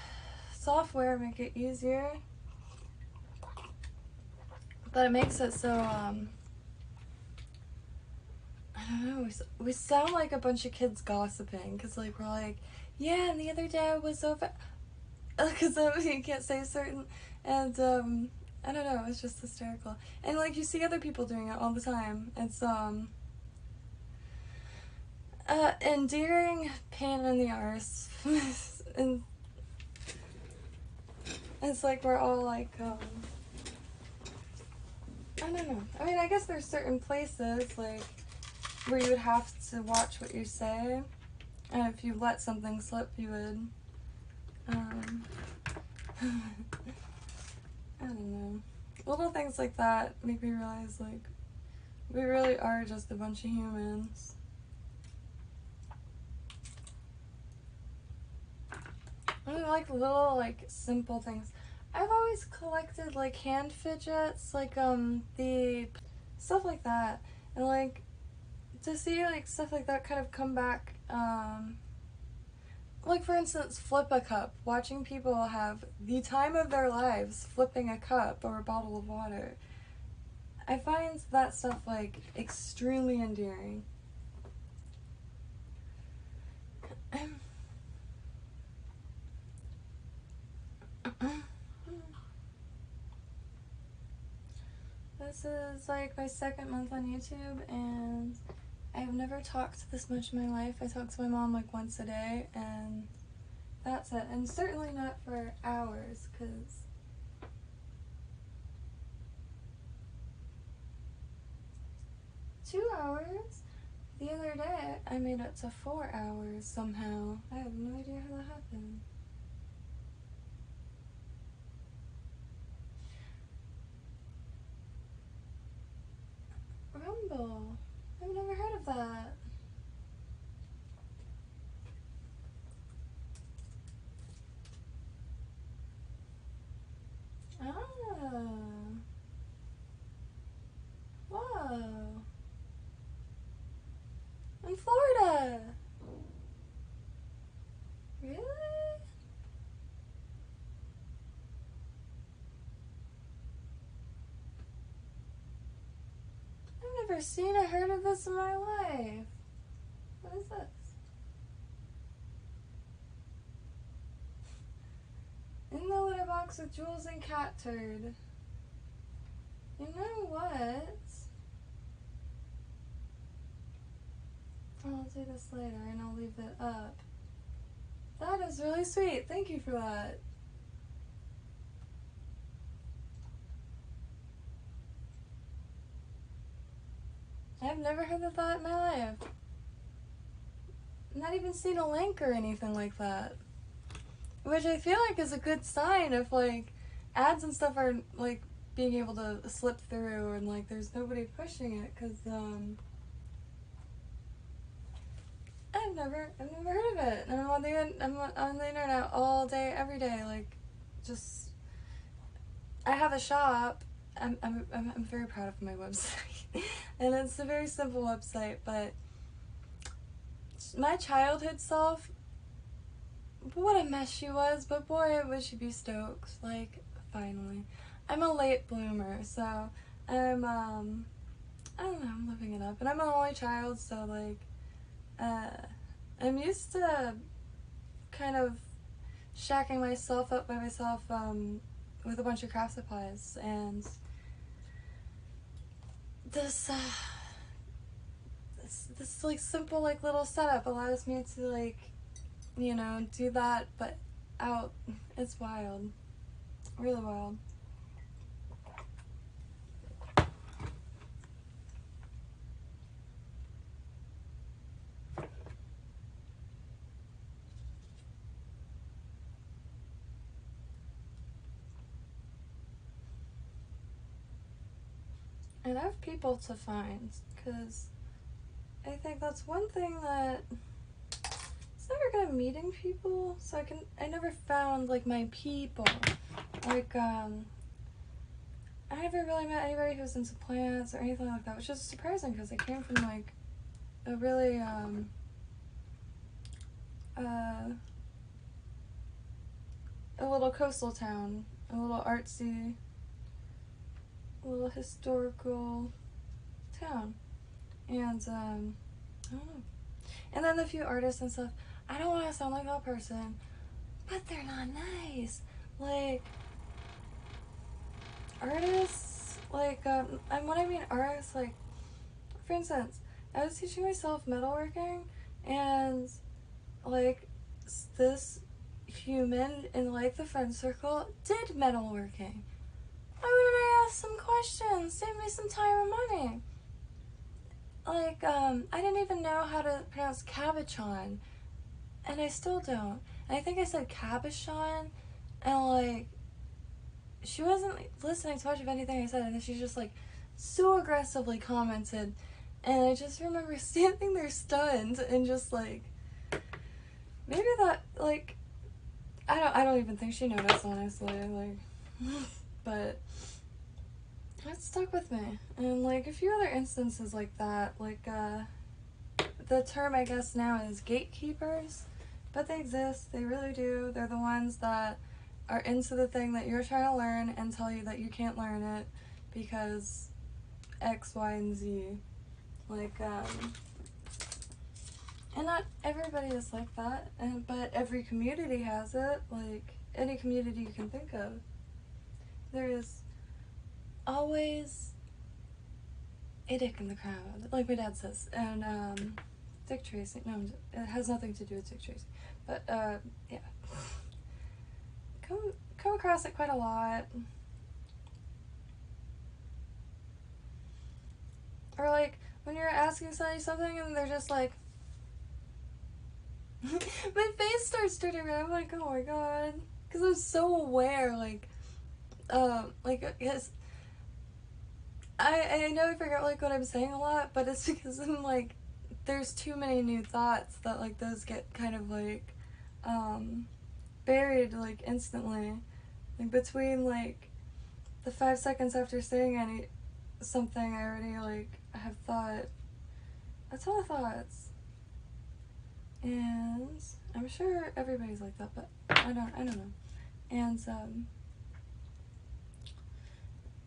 software make it easier. But it makes it so, I don't know, we sound like a bunch of kids gossiping because, like, we're like, yeah, and the other day I was over, because you can't say certain, and I don't know, it's just hysterical. And like you see other people doing it all the time. It's endearing pain in the arse. And it's like we're all like I don't know. I mean, I guess there's certain places like where you would have to watch what you say, and if you let something slip, you would I don't know. Little things like that make me realize, like, we really are just a bunch of humans. I mean, like, little, like, simple things. I've always collected, like, hand fidgets, like, the stuff like that. And, like, to see, like, stuff like that kind of come back, like, for instance, flip a cup. Watching people have the time of their lives flipping a cup or a bottle of water. I find that stuff, like, extremely endearing. is like my second month on YouTube, and I've never talked this much in my life. I talk to my mom like once a day, and that's it. And certainly not for hours, because $2 the other day I made it to 4 hours somehow. I have no idea how that happened. Rumble. I've never heard of that. Ah. Whoa. In Florida. Really? I've never seen or heard of this in my life. What is this? In the litter box with Jules and cat turd. You know what? I'll do this later and I'll leave it up. That is really sweet. Thank you for that. I've never heard of that in my life. Not even seen a link or anything like that. Which I feel like is a good sign if like ads and stuff are like being able to slip through and like there's nobody pushing it, because I've never heard of it. And I'm on the internet all day, every day. Like, just I have a shop. I'm very proud of my website, and it's a very simple website. But my childhood self, what a mess she was. But boy, would she be stoked. Like, finally, I'm a late bloomer, so I'm I don't know. I'm living it up, and I'm an only child, so like. I'm used to kind of shacking myself up by myself with a bunch of craft supplies, and this like simple like little setup allows me to like, you know, do that, but out. It's wild, really wild. And I have people to find, because I think that's one thing that it's never good at meeting people, so I never found like my people. Like I never really met anybody who was into plants or anything like that, which is surprising because I came from like a really a little coastal town, a little artsy, a little historical town, and I don't know. And then the few artists and stuff, I don't want to sound like that person, but they're not nice. Like, artists, like, and when I mean artists, like, for instance, I was teaching myself metalworking, and, like, this human in, like, the friend circle did metalworking. Why wouldn't I ask some questions? Save me some time and money. Like, I didn't even know how to pronounce cabochon, and I still don't. And I think I said cabochon, and, like, she wasn't listening to much of anything I said, and then she just, like, so aggressively commented, and I just remember standing there stunned, and just, like, maybe that, like, I don't even think she noticed, honestly, like, but that stuck with me. And, like, a few other instances like that, like, the term, I guess, now is gatekeepers, but they exist, they really do. They're the ones that are into the thing that you're trying to learn and tell you that you can't learn it because X, Y, and Z. Like, and not everybody is like that, but every community has it. Like, any community you can think of. There is always a dick in the crowd, like my dad says. And Dick Tracy. No, it has nothing to do with Dick Tracy. But yeah, come across it quite a lot. Or like when you're asking somebody something and they're just like, my face starts turning red. I'm like, oh my god, because I'm so aware, like yes, I know I forget like what I'm saying a lot, but it's because I'm like, there's too many new thoughts that like those get kind of like buried like instantly, like between like the 5 seconds after saying something I already like have thought a ton of thoughts. And I'm sure everybody's like that, but I don't know. And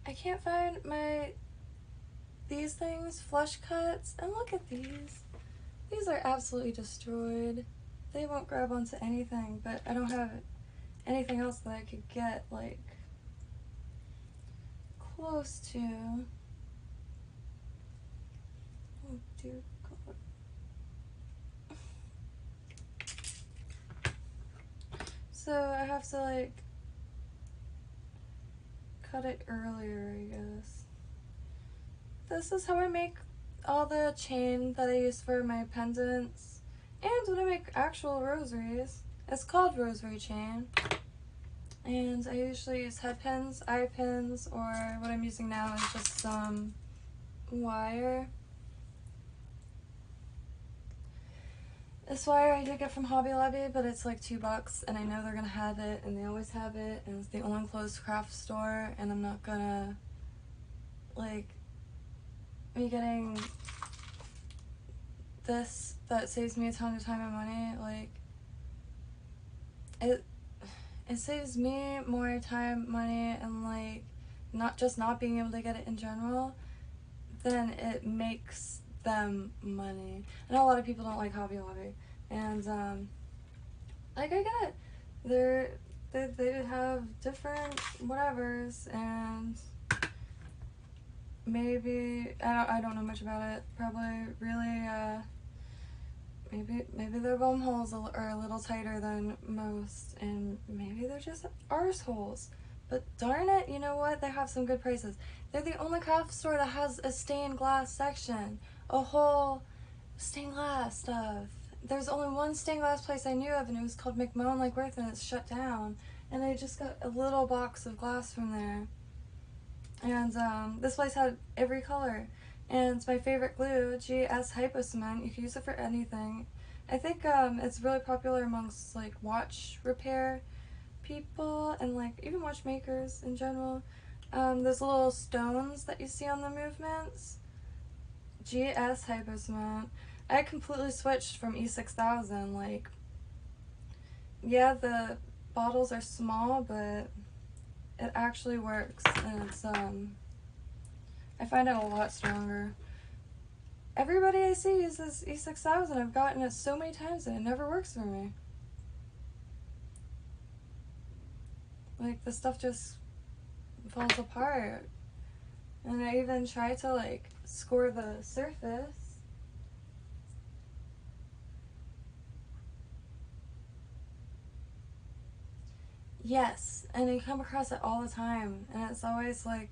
I can't find these things, flush cuts, and look at these. These are absolutely destroyed. They won't grab onto anything, but I don't have anything else that I could get like close to. Oh dear God. So I have to like cut it earlier, I guess. This is how I make all the chain that I use for my pendants and when I make actual rosaries. It's called Rosary Chain. And I usually use head pins, eye pins, or what I'm using now is just some wire. This wire I did get from Hobby Lobby, but it's like $2 and I know they're gonna have it and they always have it and it's the only closed craft store and I'm not gonna like me getting this that saves me a ton of time and money. Like it saves me more time, money, and like not being able to get it in general than it makes them money. I know a lot of people don't like Hobby Lobby, and like I get it. They have different whatevers, and maybe I don't know much about it. Probably really maybe their bum holes are a little tighter than most, and maybe they're just arseholes. But darn it, you know what? They have some good prices. They're the only craft store that has a stained glass section. A whole stained glass stuff. There's only one stained glass place I knew of, and it was called McMahon Lake Worth, and it's shut down. And I just got a little box of glass from there. And this place had every color. And it's my favorite glue, GS Hypo Cement. You can use it for anything. I think it's really popular amongst like watch repair people and like even watchmakers in general. Those little stones that you see on the movements, GS Hypo Cement. I completely switched from E6000. Like, yeah, the bottles are small, but it actually works, and it's I find it a lot stronger. Everybody I see uses E6000. I've gotten it so many times and it never works for me. Like, the stuff just falls apart. And I even try to like score the surface. Yes, and you come across it all the time, and it's always like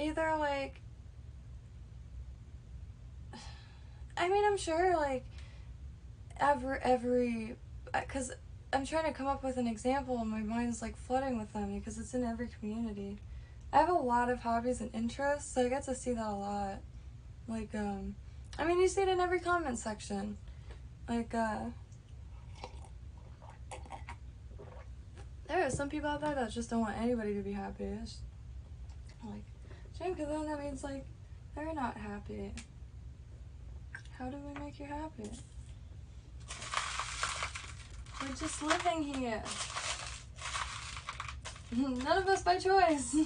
either like, I mean, I'm sure like every because I'm trying to come up with an example and my mind's like flooding with them because it's in every community. I have a lot of hobbies and interests, so I get to see that a lot. Like I mean, you see it in every comment section. Like there are some people out there that just don't want anybody to be happy. It's like, shame, because then that means like they're not happy. How do we make you happy? We're just living here. None of us by choice.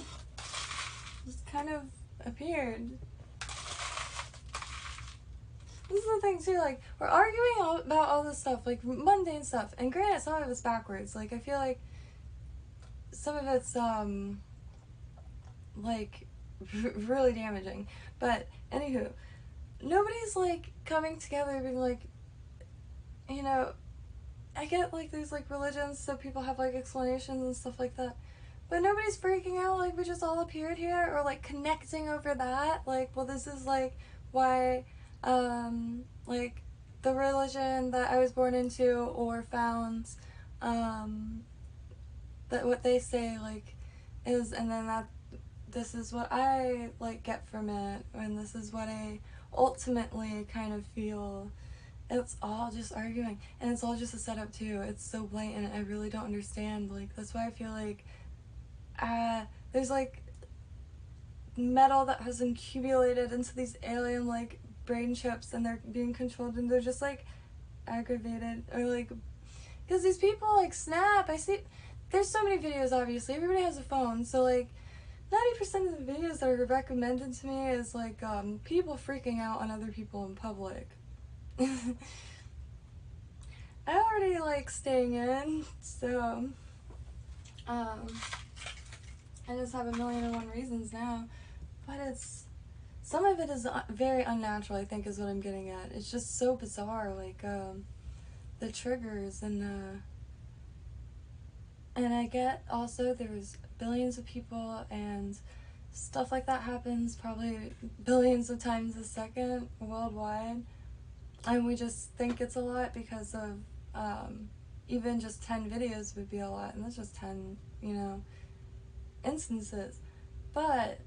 Just kind of appeared. This is the thing too, like, we're arguing about all this stuff, like mundane stuff, and granted some of it's backwards. Like, I feel like some of it's like really damaging. But anywho, nobody's like coming together being like, you know, I get like there's like religions, so people have like explanations and stuff like that. But nobody's freaking out like we just all appeared here, or like connecting over that. Like, well, this is like why, like the religion that I was born into or found, that what they say like is, and then that this is what I like get from it, and this is what I ultimately kind of feel. It's all just arguing, and it's all just a setup too. It's so blatant. I really don't understand. Like, that's why I feel like there's like metal that has accumulated into these alien like brain chips, and they're being controlled, and they're just like aggravated, or like because these people like snap. I see there's so many videos. Obviously, everybody has a phone, so like 90% of the videos that are recommended to me is like people freaking out on other people in public. I already like staying in, so I just have 1,000,001 reasons now. But it's some of it is very unnatural, I think, is what I'm getting at. It's just so bizarre, like the triggers, and I get also there's billions of people and stuff like that happens probably billions of times a second worldwide, and we just think it's a lot because of even just 10 videos would be a lot, and that's just 10, instances. But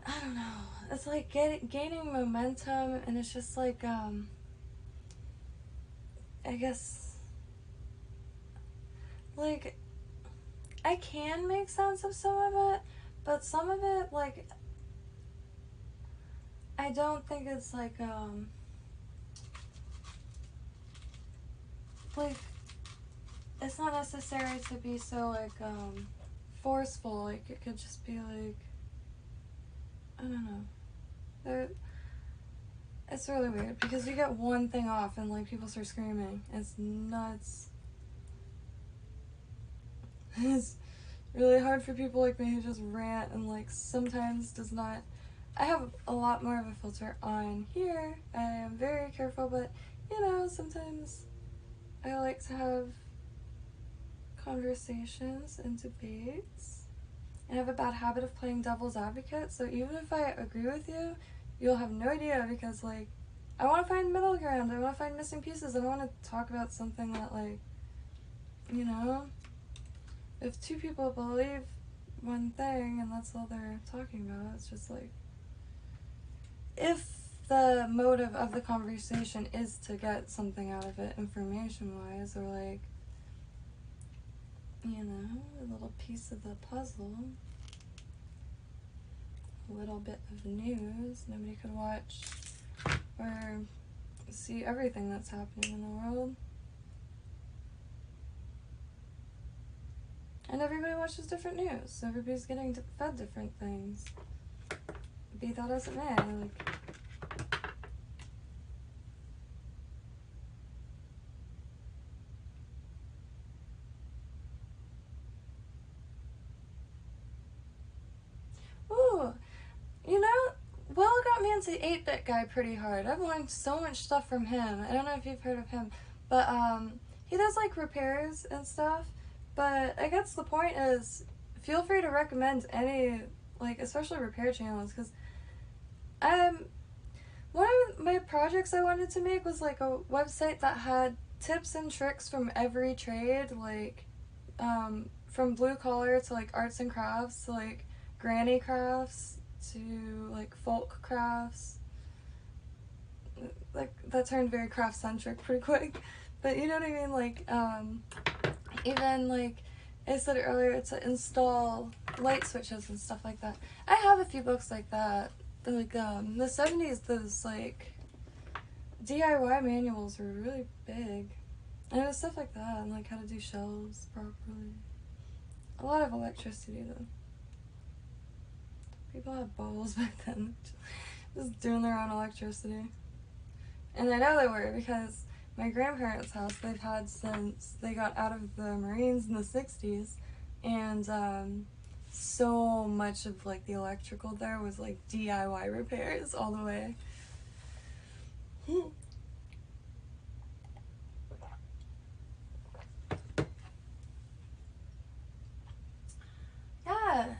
I don't know, it's like gaining momentum, and it's just like I guess like I can make sense of some of it, but some of it, like, I don't think it's like it's not necessary to be so like forceful. Like, it could just be like, I don't know. It's really weird because you get one thing off and like people start screaming. It's nuts. It's really hard for people like me who just rant and like sometimes does not. I have a lot more of a filter on here. I am very careful, but sometimes I like to have conversations and debates. I have a bad habit of playing devil's advocate, so even if I agree with you, you'll have no idea because, like, I want to find middle ground. I want to find missing pieces. I don't want to talk about something that, like, if two people believe one thing and that's all they're talking about, it's just like, if the motive of the conversation is to get something out of it information-wise, or like, a little piece of the puzzle, a little bit of news. Nobody could watch or see everything that's happening in the world. And everybody watches different news, so everybody's getting fed different things. Be that as it may, like, ooh, Will got me into 8-Bit Guy pretty hard. I've learned so much stuff from him. I don't know if you've heard of him, but he does like repairs and stuff. But I guess the point is, feel free to recommend any, like, especially repair channels, because one of my projects I wanted to make was like a website that had tips and tricks from every trade, like from blue collar to like arts and crafts to like granny crafts to like folk crafts. Like, that turned very craft centric pretty quick, but you know what I mean. Like even like I said earlier, to install light switches and stuff like that. I have a few books like that. Like the 70s, those like DIY manuals were really big, and it was stuff like that, and like how to do shelves properly. A lot of electricity though. People had balls back then, just doing their own electricity. And I know they were, because my grandparents' house they've had since they got out of the Marines in the 60s, and so much of like the electrical there was like DIY repairs all the way. Yeah,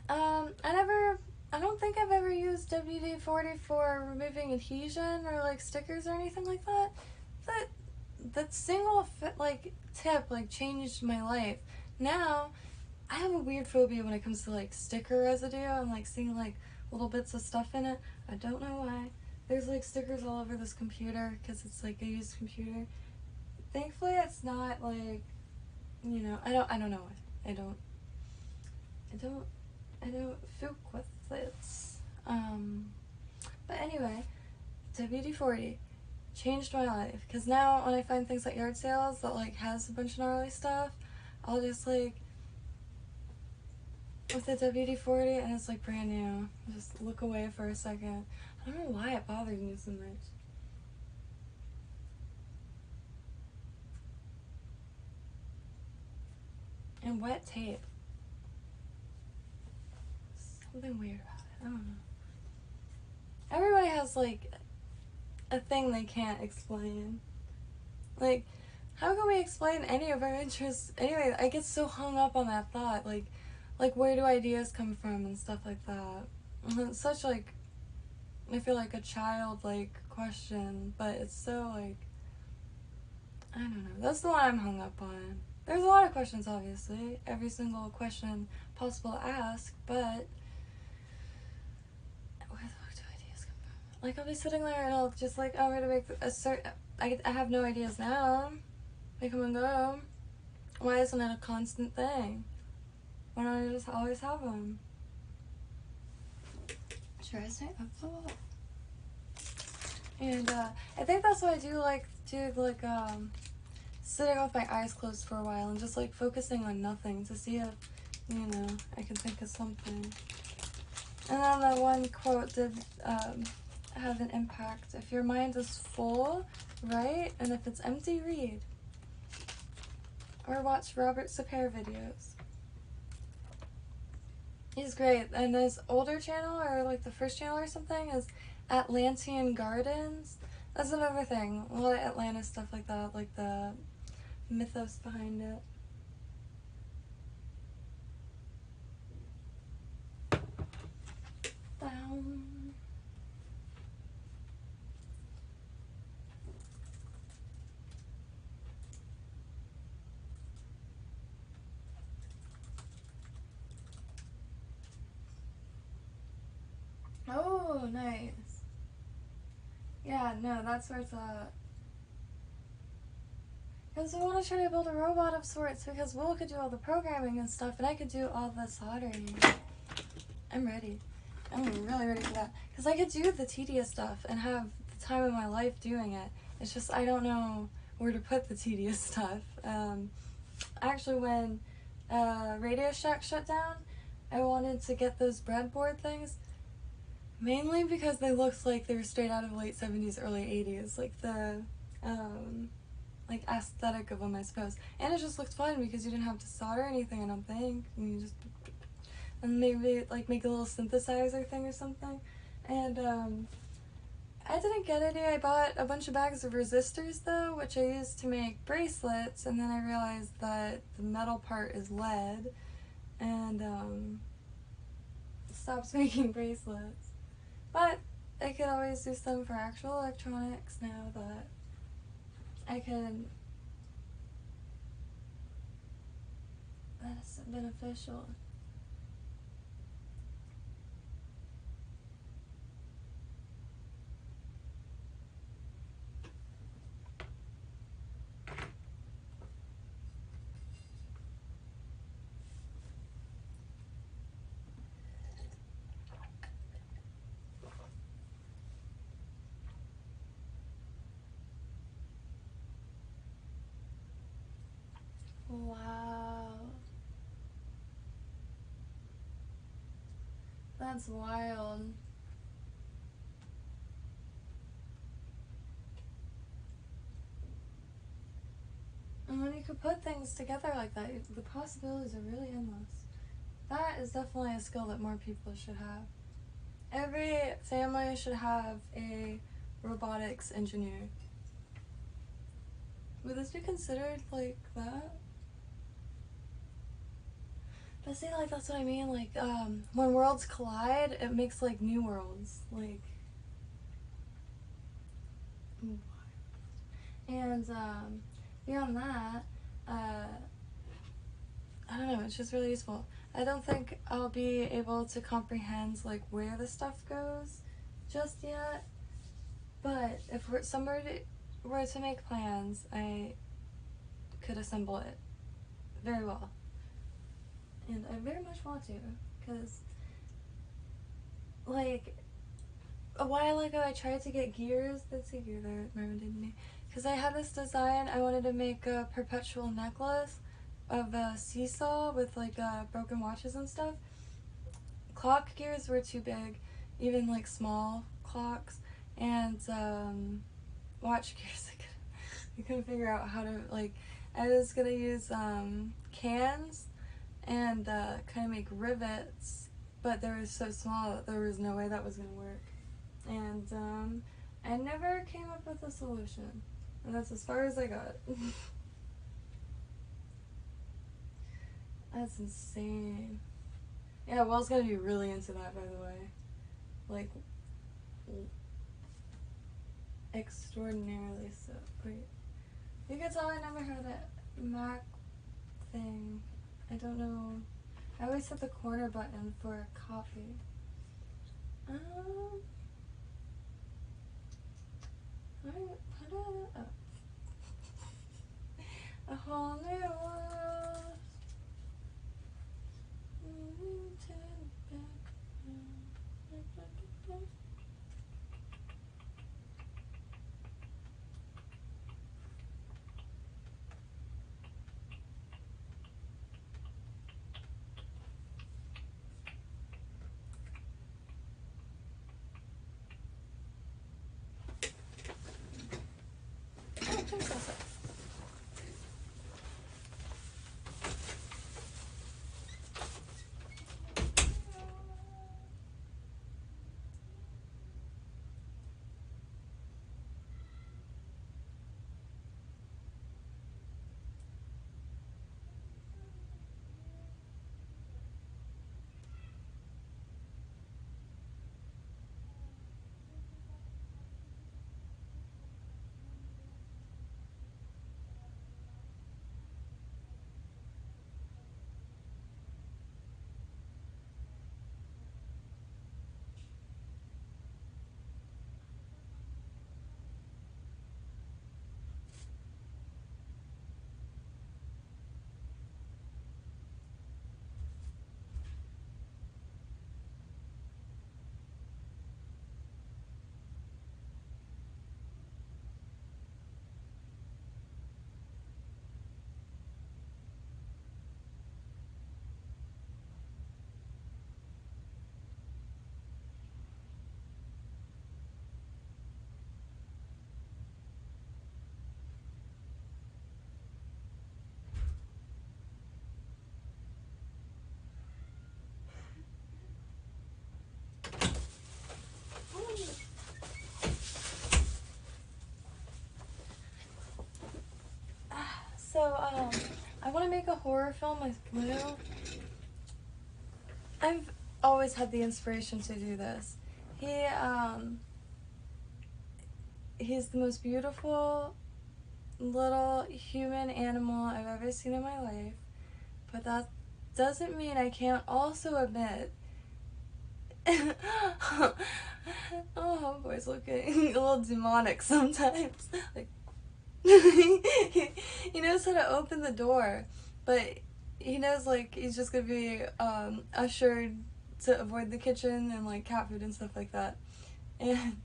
I don't think I've ever used WD-40 for removing adhesion or like stickers or anything like that. That single like tip like changed my life. Now, I have a weird phobia when it comes to like sticker residue and like seeing like little bits of stuff in it. I don't know why. There's like stickers all over this computer because it's like a used computer. Thankfully, it's not like, you know, I don't know why. I don't fuck with it. But anyway, WD-40 changed my life because now when I find things at yard sales that like has a bunch of gnarly stuff, I'll just like with the WD-40 and it's like brand new, just look away for a second. I don't know why it bothers me so much. And wet tape, something weird about it. I don't know. Everybody has like a thing they can't explain. Like, how can we explain any of our interests? Anyway, I get so hung up on that thought. Like where do ideas come from and stuff like that. And it's such like, I feel like a childlike question, but it's so like, I don't know. That's the one I'm hung up on. There's a lot of questions, obviously. Every single question possible to ask, but where the fuck do ideas come from? Like, I'll be sitting there and I'll just like, I'm gonna make a certain. I have no ideas now. They come and go. Why isn't it a constant thing? Why don't I just always have them? Should I say up? And I think that's what I do like sitting with my eyes closed for a while and just like focusing on nothing to see if, you know, I can think of something. And then that one quote did have an impact. If your mind is full, write, and if it's empty, read. Or watch Robert Sapir videos. He's great. And his older channel, or like the first channel or something, is Atlantean Gardens. That's another thing. A lot of Atlantis stuff like that, like the mythos behind it. Oh, nice. Yeah, no, that's where it's at. Because I want to try to build a robot of sorts, because Will could do all the programming and stuff, and I could do all the soldering. I'm ready. I'm really ready for that. Because I could do the tedious stuff and have the time of my life doing it. It's just I don't know where to put the tedious stuff. Actually, when Radio Shack shut down, I wanted to get those breadboard things. Mainly because they looked like they were straight out of the late 70s, early 80s. Like the, like aesthetic of them, I suppose. And it just looked fun because you didn't have to solder anything, I don't think. And you just, and maybe like make a little synthesizer thing or something. And I didn't get any. I bought a bunch of bags of resistors though, which I used to make bracelets. And then I realized that the metal part is lead, and stopped making bracelets. But I could always do some for actual electronics now that I can. That's beneficial. Wow. That's wild. And when you could put things together like that, the possibilities are really endless. that is definitely a skill that more people should have. Every family should have a robotics engineer. Would this be considered like that? But see, like, that's what I mean. Like, when worlds collide, it makes like new worlds. Like, and beyond that, I don't know. It's just really useful. I don't think I'll be able to comprehend like where the stuff goes just yet. But if somebody were to make plans, I could assemble it very well. And I very much want to, because, like, a while ago I tried to get gears. That's a gear there, Marvin didn't he? Because I had this design, I wanted to make a perpetual necklace of a seesaw with, like, broken watches and stuff. Clock gears were too big, even, like, small clocks. And, watch gears, I couldn't figure out how to, like, I was gonna use, cans and kind of make rivets, but they were so small that there was no way that was going to work. And I never came up with a solution, and that's as far as I got. That's insane. Yeah, Will's going to be really into that, by the way. Like, extraordinarily so. Wait. You can tell I never had a Mac thing. I don't know. I always hit the corner button for copy. A whole new world. So, I want to make a horror film with glue. I've always had the inspiration to do this. He's the most beautiful little human animal I've ever seen in my life, but that doesn't mean I can't also admit oh, homeboy's looking a little demonic sometimes. Like, he knows how to open the door, but he knows, like, he's just gonna be ushered to avoid the kitchen and, like, cat food and stuff like that. And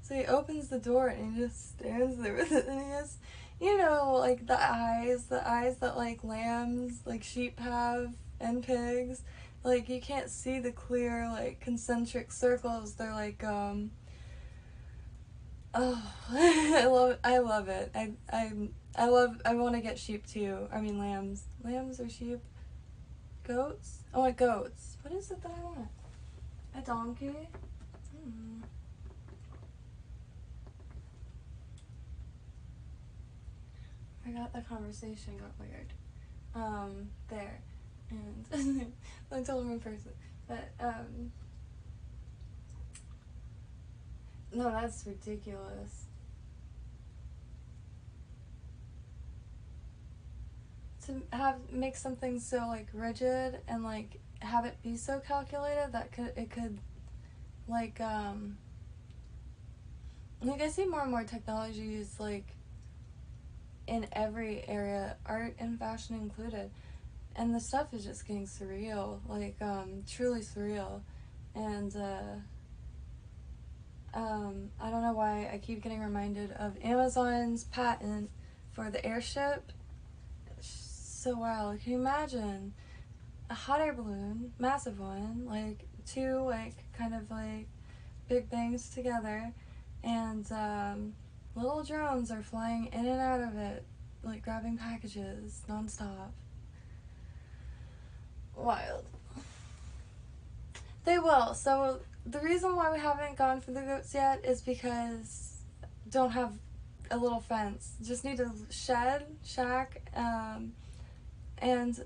so he opens the door and he just stands there with it, and he has, you know, like, the eyes that, like, lambs, like, sheep have, and pigs. Like, you can't see the clear, like, concentric circles. They're like, oh, I love it. I want to get sheep too. I mean, lambs. Lambs or sheep? Goats? I want goats. What is it that I want? A donkey? I got the conversation got weird. There. And I told him in person. But, no, that's ridiculous. To make something so like rigid and like have it be so calculated that it could like I see more and more technology used like in every area, art and fashion included, and the stuff is just getting surreal, like truly surreal. And I don't know why I keep getting reminded of Amazon's patent for the airship. So wild. Can you imagine a hot air balloon, massive one, like two like kind of like big bangs together, and little drones are flying in and out of it, like grabbing packages nonstop. Wild. They will. So the reason why we haven't gone for the goats yet is because don't have a little fence. Just need a shack, and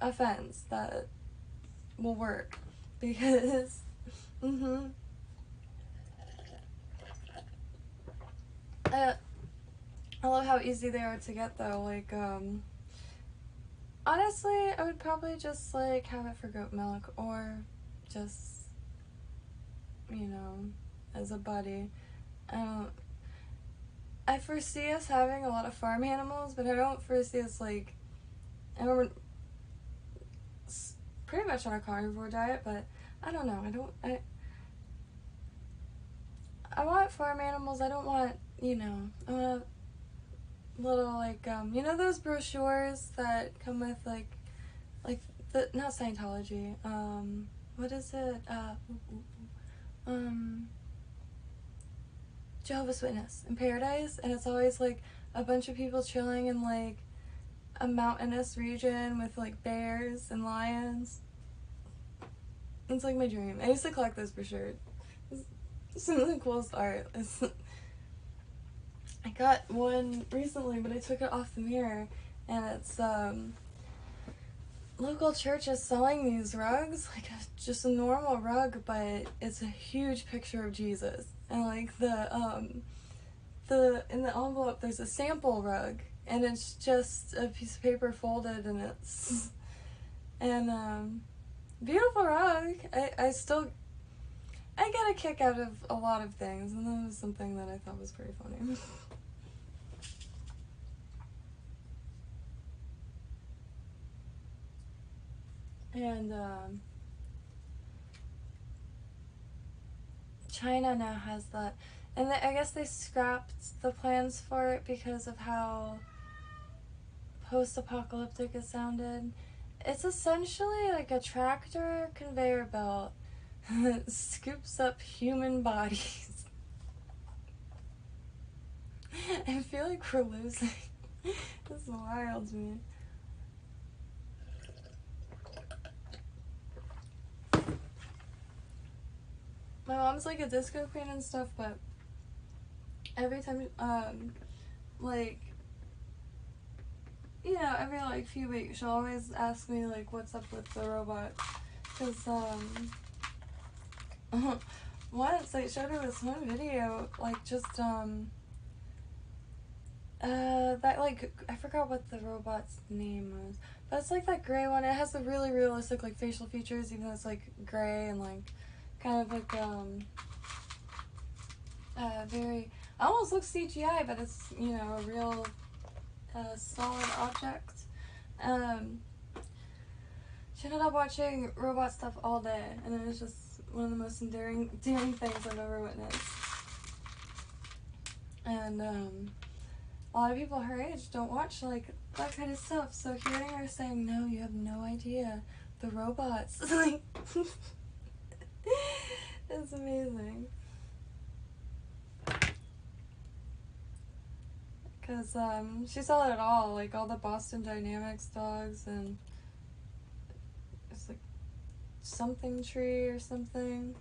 a fence that will work, because I love how easy they are to get though. Like honestly, I would probably just like have it for goat milk, or just, you know, as a buddy. I foresee us having a lot of farm animals, but I don't foresee us like, and we're pretty much on a carnivore diet, but I don't know. I want farm animals. I don't want, you know, I want little like you know those brochures that come with like the, not Scientology, what is it, Jehovah's Witness in Paradise, and it's always like a bunch of people chilling in like a mountainous region with like bears and lions. It's like my dream. I used to collect those brochures. Some of the coolest art. I got one recently, but I took it off the mirror, and it's local churches selling these rugs, like just a normal rug, but it's a huge picture of Jesus, and like the in the envelope there's a sample rug, and it's just a piece of paper folded, and it's and beautiful rug. I get a kick out of a lot of things, and that was something that I thought was pretty funny. And China now has that, and I guess they scrapped the plans for it because of how post-apocalyptic it sounded. It's essentially like a tractor conveyor belt that scoops up human bodies. I feel like we're losing. This is wild to me. My mom's like a disco queen and stuff, but every time, like, you know, every like few weeks, she'll always ask me like, what's up with the robot, because once I showed her this one video, like just that like, I forgot what the robot's name was, but it's like that gray one. It has the really realistic like facial features, even though it's like gray and like kind of like very, almost looks CGI, but it's, you know, a real solid object. She ended up watching robot stuff all day, and it was just one of the most endearing things I've ever witnessed. And a lot of people her age don't watch like that kind of stuff, so hearing her saying, no, you have no idea, the robots, like, it's amazing. Because she saw it all, like all the Boston Dynamics dogs, and something tree or something.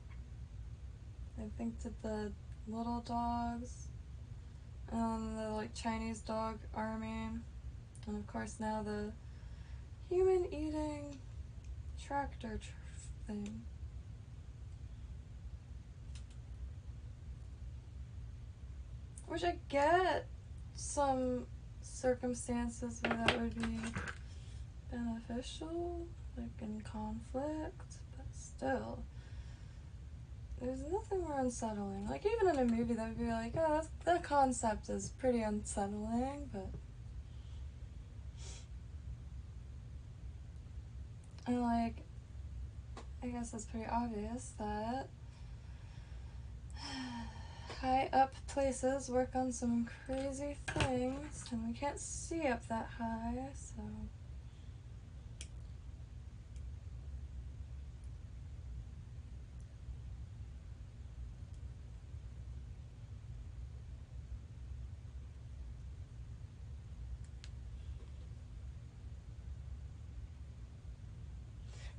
I think did the little dogs, and the like Chinese dog army, and of course now the human eating tractor thing. Which I get some circumstances where that would be beneficial, like in conflict, but still, there's nothing more unsettling. Like even in a movie that would be like, oh, that concept is pretty unsettling, but and like, I guess it's pretty obvious that high up places work on some crazy things, and we can't see up that high, so.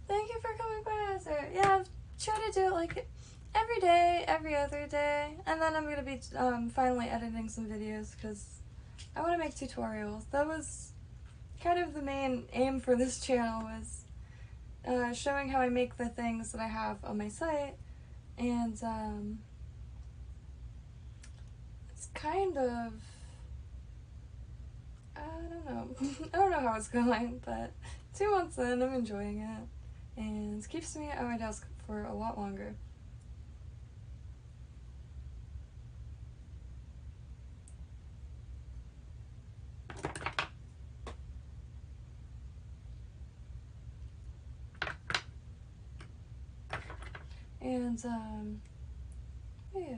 Thank you for coming by, sir. Yeah, I've tried to do it like every day, every other day, and then I'm gonna be finally editing some videos because I want to make tutorials. That was kind of the main aim for this channel, was showing how I make the things that I have on my site, and it's kind of, I don't know, I don't know how it's going, but 2 months in, I'm enjoying it, and it keeps me at my desk for a lot longer. And, yeah.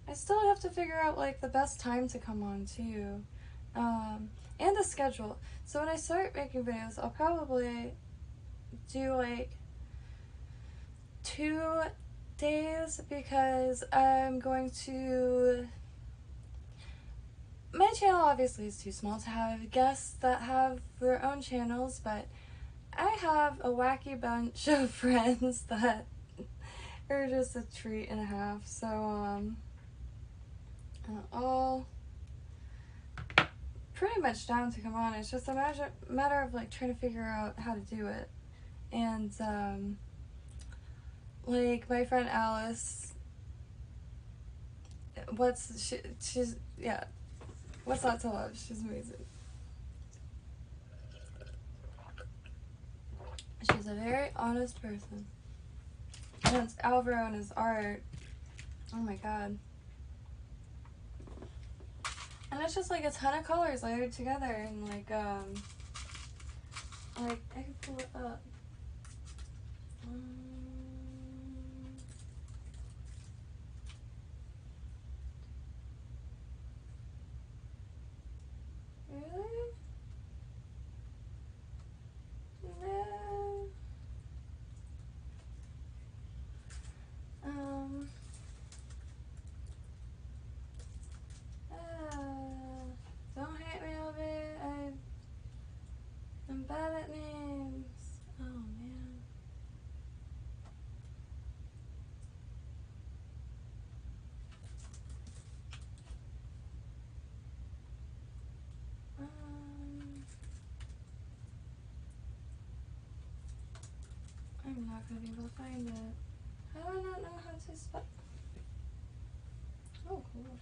I still have to figure out, like, the best time to come on, too. And the schedule. So when I start making videos, I'll probably do, like, 2 days, because I'm going to... My channel obviously is too small to have guests that have their own channels, but I have a wacky bunch of friends that are just a treat and a half, so all pretty much down to come on. It's just a matter of like trying to figure out how to do it. And like my friend Alice, she's yeah, what's not to love? She's amazing. She's a very honest person. And Alvaro and his art, oh my god. And it's just like a ton of colors layered together, and like I can pull it up. Really? No. Don't hate me, Elvie. I'm bad at names. Oh man. I'm not gonna be able to find it. How do I not know how to spell? Oh, cool.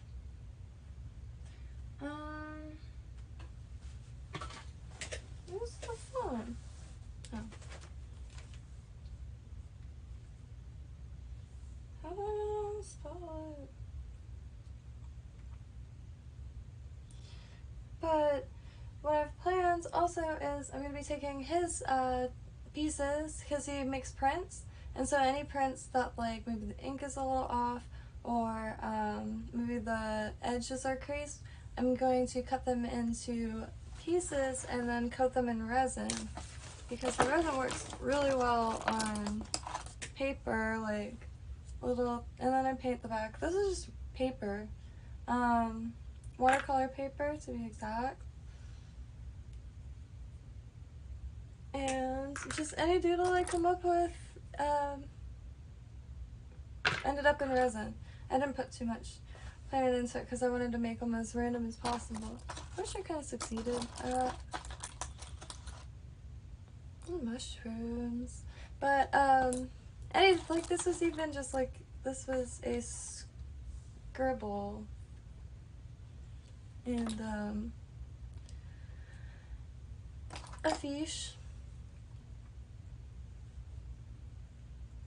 Where's the phone? Oh. How do I know how to spell it? But what I've planned also is I'm going to be taking his pieces, because he makes prints, and so any prints that like maybe the ink is a little off, or maybe the edges are creased, I'm going to cut them into pieces and then coat them in resin, because the resin works really well on paper, like little, and then I paint the back. This is just paper, watercolor paper to be exact. And just any doodle I come up with ended up in resin. I didn't put too much planning into it because I wanted to make them as random as possible. Which I kind of succeeded at. Mushrooms. But, like, this was even just, like, this was a scribble. And, a fiche.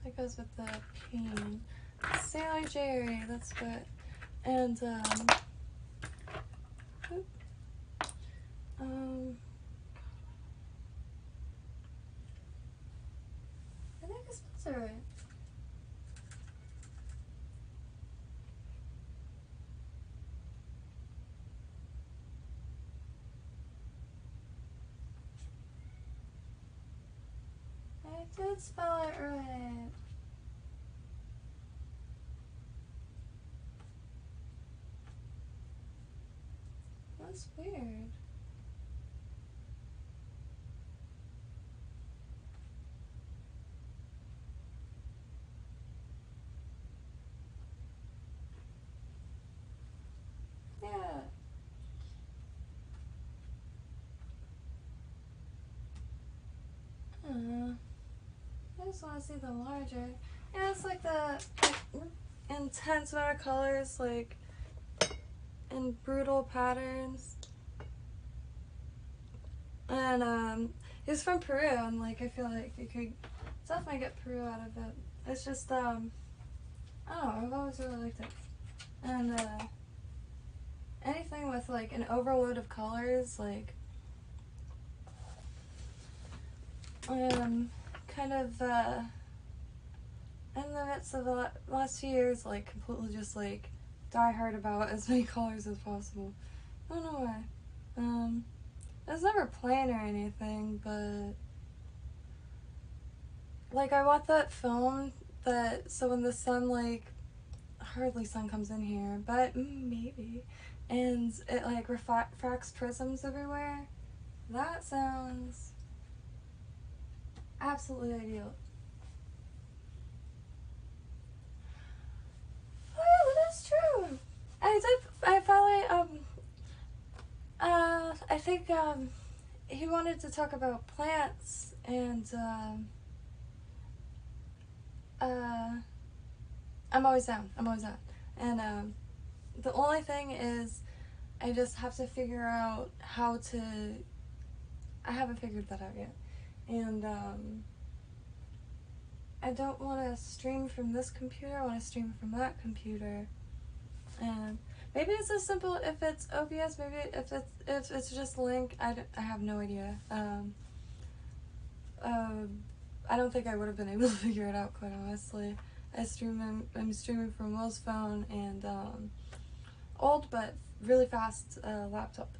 That goes with the pain. Sailor Jerry, that's what. And, I think this one's alright. I did spell it right. That's weird. Yeah. I just want to see the larger. Yeah, it's like the intense watercolors, like in brutal patterns. And he's from Peru, and like I feel like you could definitely get Peru out of it. It's just I don't know, I've always really liked it. And anything with like an overload of colors, like kind of in the midst of the last few years, like completely just like die hard about as many colors as possible. I don't know why. It was never plain or anything, but like I want that film that so when the sun, like hardly sun comes in here, but maybe, and it like refracts prisms everywhere. That sounds absolutely ideal. Oh yeah, that is true. I finally I think he wanted to talk about plants, and I'm always down. And the only thing is, I just have to figure out how to. I haven't figured that out yet, and I don't want to stream from this computer. I want to stream from that computer, and maybe it's as simple if it's OBS. Maybe if it's just Link. I have no idea. I don't think I would have been able to figure it out, quite honestly. I'm streaming from Will's phone and old but really fast laptop.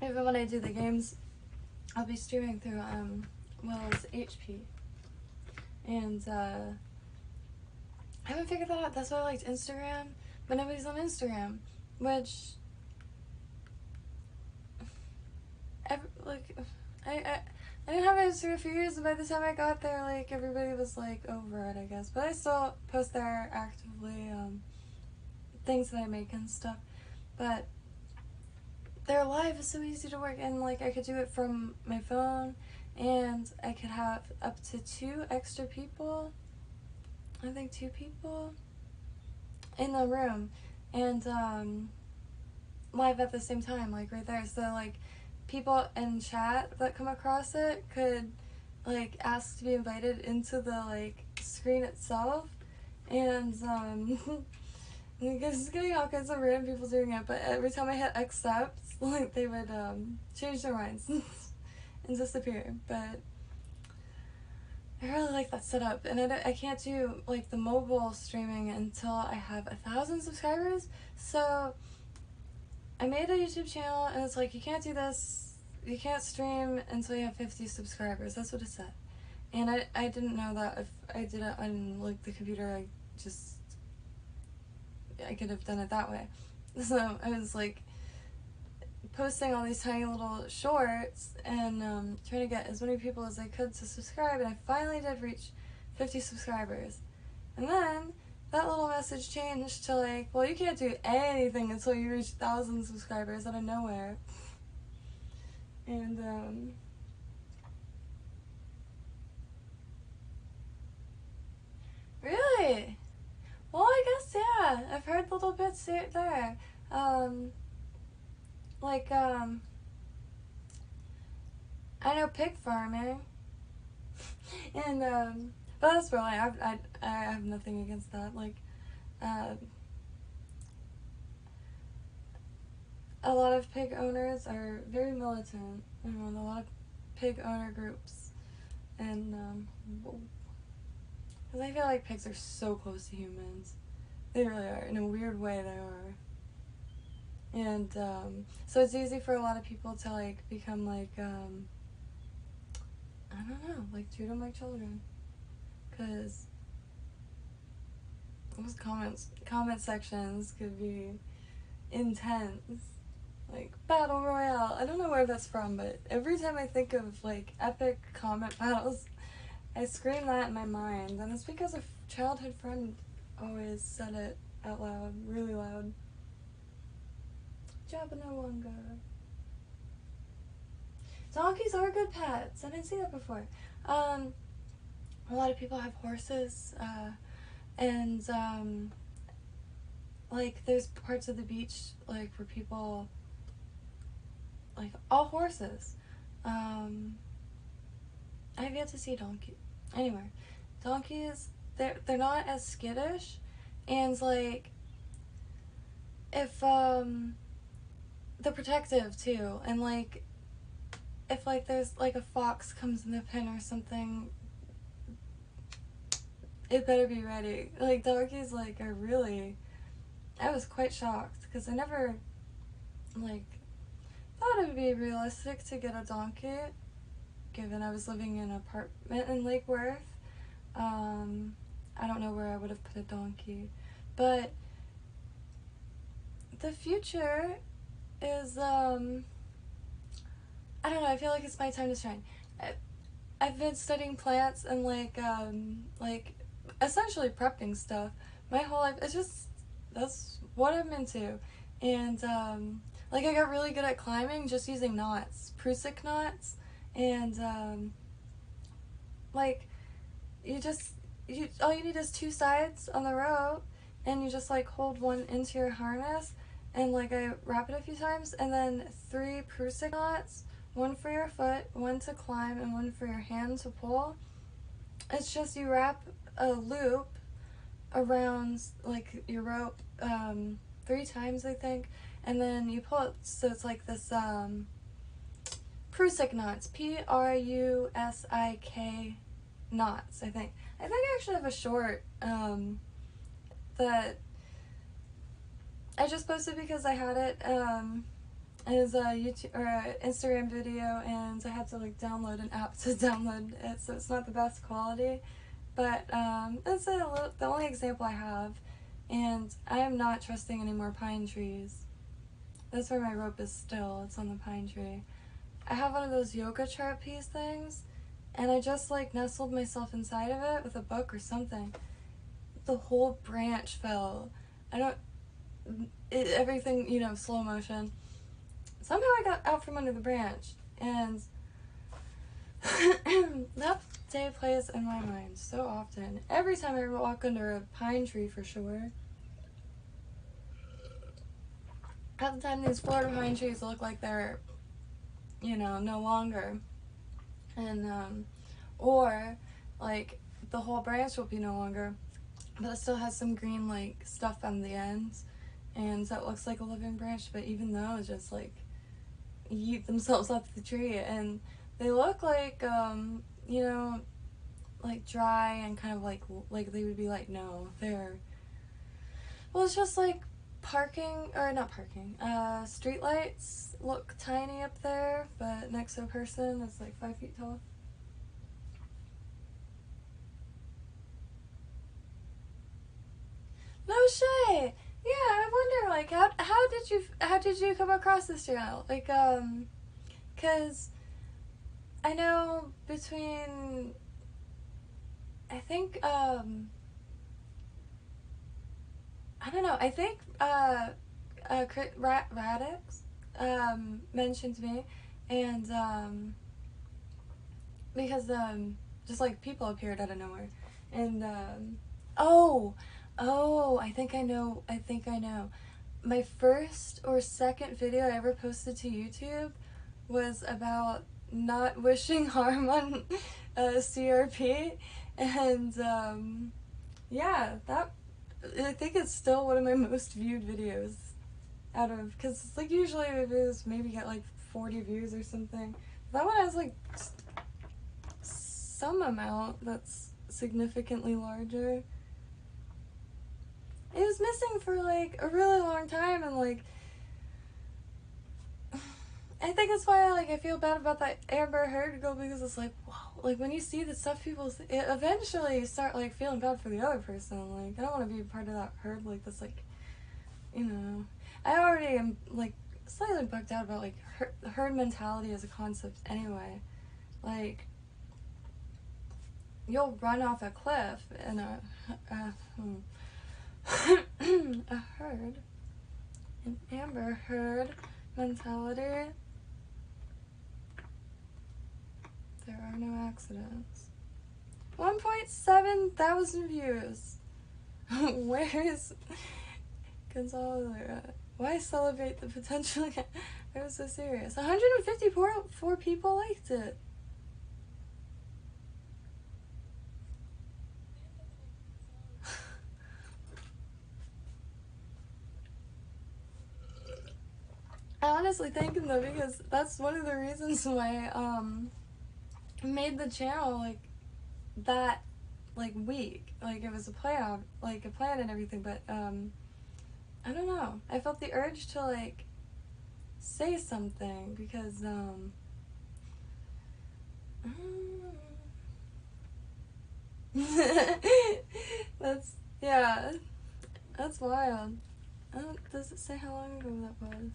Even when I do the games, I'll be streaming through Will's HP. And I haven't figured that out. That's why I liked Instagram, but nobody's on Instagram, which I didn't have Instagram for years, and by the time I got there, like everybody was like over it, I guess. But I still post there actively, things that I make and stuff. But their live is so easy to work, and like I could do it from my phone, and I could have up to 2 extra people. I think 2 people in the room, and live at the same time, like right there. So like people in chat that come across it could like ask to be invited into the like screen itself, and just getting all kinds of random people doing it. But every time I hit accept, like they would change their minds and disappear. But I really like that setup, and I can't do like the mobile streaming until I have 1,000 subscribers. So I made a YouTube channel, and it's like, you can't do this, you can't stream until you have 50 subscribers. That's what it said. And I didn't know that if I did it on like the computer, I could have done it that way. So I was like posting all these tiny little shorts and trying to get as many people as I could to subscribe, and I finally did reach 50 subscribers. And then that little message changed to like, well, you can't do anything until you reach 1,000 subscribers out of nowhere. And really? Well, I guess, yeah, I've heard little bits here there. Like, I know pig farming, and, but that's really, I have nothing against that. Like, a lot of pig owners are very militant, and a lot of pig owner groups, and, because I feel like pigs are so close to humans. They really are. In a weird way, they are. And, so it's easy for a lot of people to, like, become, like, I don't know, like, treat them like children. Because those comment sections could be intense. Like, battle royale. I don't know where that's from, but every time I think of, like, epic comment battles, I scream that in my mind. And it's because a childhood friend always said it out loud, really loud. Jabba-no-wanga. Donkeys are good pets. I didn't see that before. A lot of people have horses, and like there's parts of the beach like where people like all horses. I've yet to see a donkey anywhere. Donkeys, they're not as skittish, and like if they're protective too, and like if like there's like a fox comes in the pen or something, it better be ready. Like donkeys like are really, I was quite shocked because I never like thought it would be realistic to get a donkey given I was living in an apartment in Lake Worth. I don't know where I would have put a donkey, but the future is I don't know, I feel like it's my time to shine. I've been studying plants and like essentially prepping stuff my whole life. It's just, that's what I'm into. And like I got really good at climbing just using knots, Prusik knots, and like all you need is 2 sides on the rope, and you just like hold one into your harness, and like I wrap it a few times, and then 3 Prusik knots, 1 for your foot, 1 to climb, and 1 for your hand to pull. It's just you wrap a loop around like your rope 3 times I think, and then you pull it so it's like this Prusik knots, Prusik knots, I think. I actually have a short that I just posted because I had it as a YouTube or a Instagram video, and I had to like download an app to download it, so it's not the best quality. But that's the only example I have, and I am not trusting any more pine trees. That's where my rope is still. It's on the pine tree. I have one of those yoga trapeze things, and I just like nestled myself inside of it with a book or something. The whole branch fell. Everything, you know, slow motion. Somehow I got out from under the branch, and that day plays in my mind so often. Every time I walk under a pine tree, for sure. Half the time these Florida pine trees look like they're, you know, no longer. And, or, like, the whole branch will be no longer, but it still has some green, like, stuff on the ends, and that looks like a living branch, but even those just, like, yeet themselves off the tree, and they look like, you know, like, dry and kind of, like they would be, like, no, they're, well, it's just, like, street lights look tiny up there, but next to a person that's like 5 feet tall. No shade! Yeah, I wonder like how did you come across this channel? Like, cause I know between, I think, I don't know, I think, Radix, mentioned me, and, because, just, like, people appeared out of nowhere, and, I think I know, my first or second video I ever posted to YouTube was about not wishing harm on CRP, and yeah, that, I think it's still one of my most viewed videos out of, because it's like usually videos maybe get like 40 views or something. That one has like some amount that's significantly larger. It was missing for like a really long time, and like I think that's why I feel bad about that Amber Heard girl, because it's like, wow, like when you see the stuff people say, eventually you start like feeling bad for the other person. Like, I don't want to be a part of that herd, like this, like, you know, I already am like slightly bugged out about like herd mentality as a concept anyway. Like, you'll run off a cliff in a herd, an Amber Heard mentality. There are no accidents. 1.7 thousand views. Where's Gonzalo? Why celebrate the potential? I was so serious. 154 people liked it. I honestly thank him though, because that's one of the reasons why I made the channel like that, like week. Like, it was a plan, like a plan and everything, but I don't know. I felt the urge to like say something, because that's, yeah, that's wild. Does it say how long ago that was?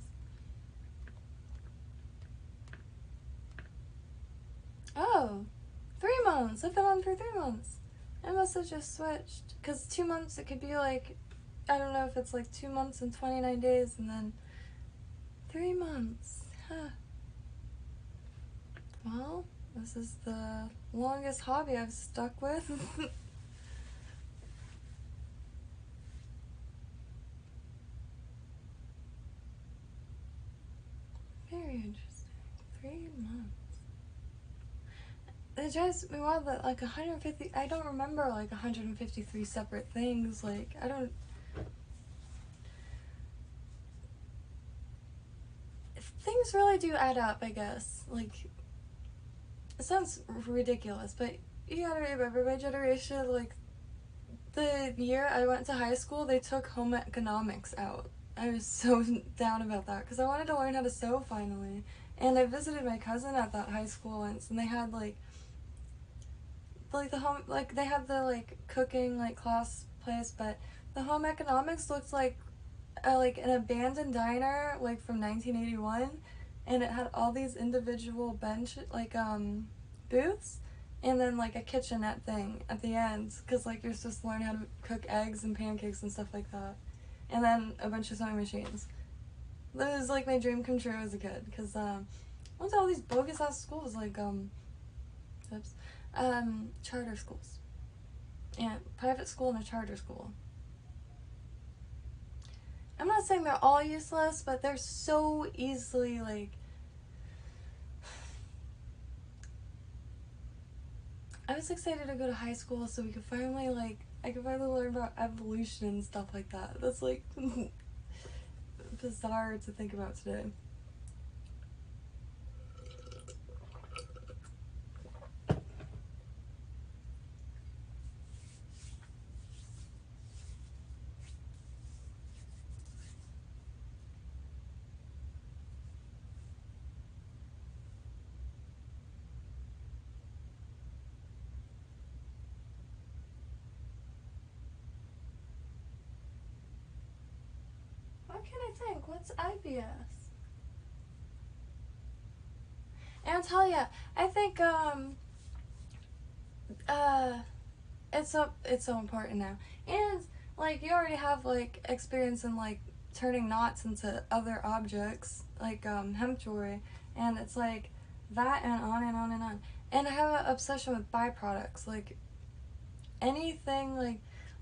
Oh, 3 months. I've been on for 3 months. I must have just switched, because 2 months, it could be like, I don't know if it's like 2 months and 29 days, and then 3 months. Huh. Well, this is the longest hobby I've stuck with. Very interesting. 3 months. It drives me wild that like 150, I don't remember like 153 separate things. Like, I don't, things really do add up, I guess. Like, it sounds ridiculous, but you gotta remember, my generation, like, the year I went to high school, they took home economics out. I was so down about that, because I wanted to learn how to sew finally. And I visited my cousin at that high school once, and they had like the home, like they had the like cooking like class place, but the home economics looked like an abandoned diner like from 1981, and it had all these individual bench booths, and then like a kitchenette thing at the end, because like you're supposed to learn how to cook eggs and pancakes and stuff like that, and then a bunch of sewing machines. That was like my dream come true as a kid, because I went to all these bogus ass schools, like charter schools. Yeah, private school and a charter school. I'm not saying they're all useless, but they're so easily like, I was excited to go to high school so we could finally like, I could finally learn about evolution and stuff like that. That's like bizarre to think about today. can I think? What's IBS? And I'll tell ya, I think it's so important now. And like you already have like experience in like turning knots into other objects, like hemp jewelry, and it's like that and on and on and on. And I have an obsession with byproducts, like anything, like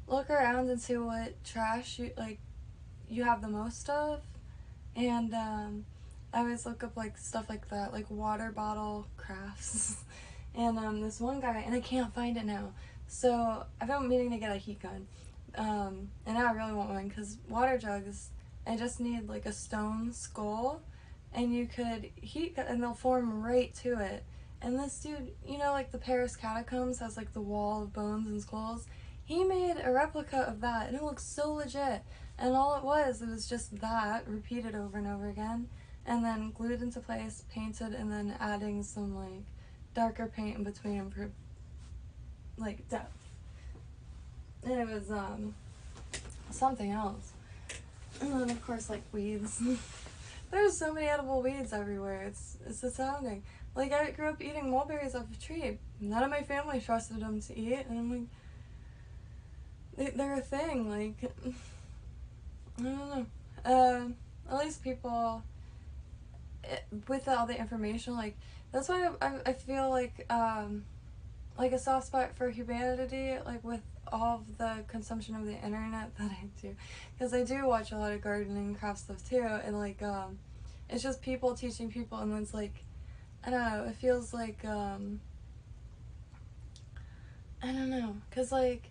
look around and see what trash you have the most of. And I always look up like stuff like that, like water bottle crafts. And this one guy, and I can't find it now, so I've been meaning to get a heat gun, and now I really want one, because water jugs, I just need like a stone skull, and you could heat gun, and they'll form right to it. And this dude, you know, like the Paris catacombs has like the wall of bones and skulls, he made a replica of that, and it looks so legit. And all it was just that repeated over and over again, and then glued into place, painted, and then adding some like darker paint in between them for like depth. And it was something else. And then of course like weeds. There's so many edible weeds everywhere. It's astounding. Like I grew up eating mulberries off a tree. None of my family trusted them to eat, and I'm like, they're a thing. Like I don't know. At least people, with all the information, like that's why I feel like a soft spot for humanity, like with all of the consumption of the internet that I do, because I do watch a lot of gardening and craft stuff too, and like it's just people teaching people, and it's like, I don't know, it feels like I don't know, because like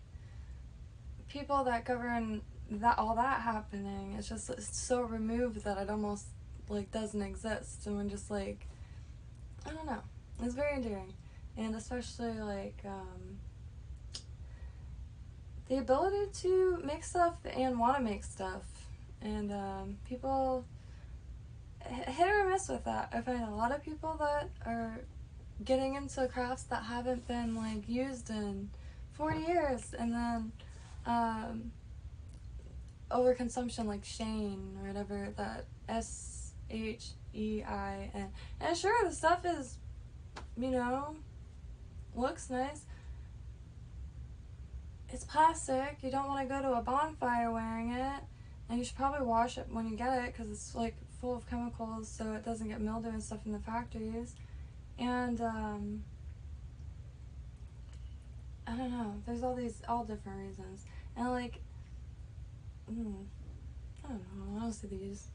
people that govern that, all that happening, it's so removed that it almost like doesn't exist, and we're just like, I don't know, it's very endearing. And especially like the ability to make stuff and want to make stuff, and people hit or miss with that. I find a lot of people that are getting into crafts that haven't been like used in 40 years, and then overconsumption, like Shane or whatever, that SHEIN. And sure, the stuff is, you know, looks nice. It's plastic. You don't want to go to a bonfire wearing it, and you should probably wash it when you get it, because it's like full of chemicals, so it doesn't get mildew and stuff in the factories. And I don't know, there's all different reasons. And like I don't know, what else do they use?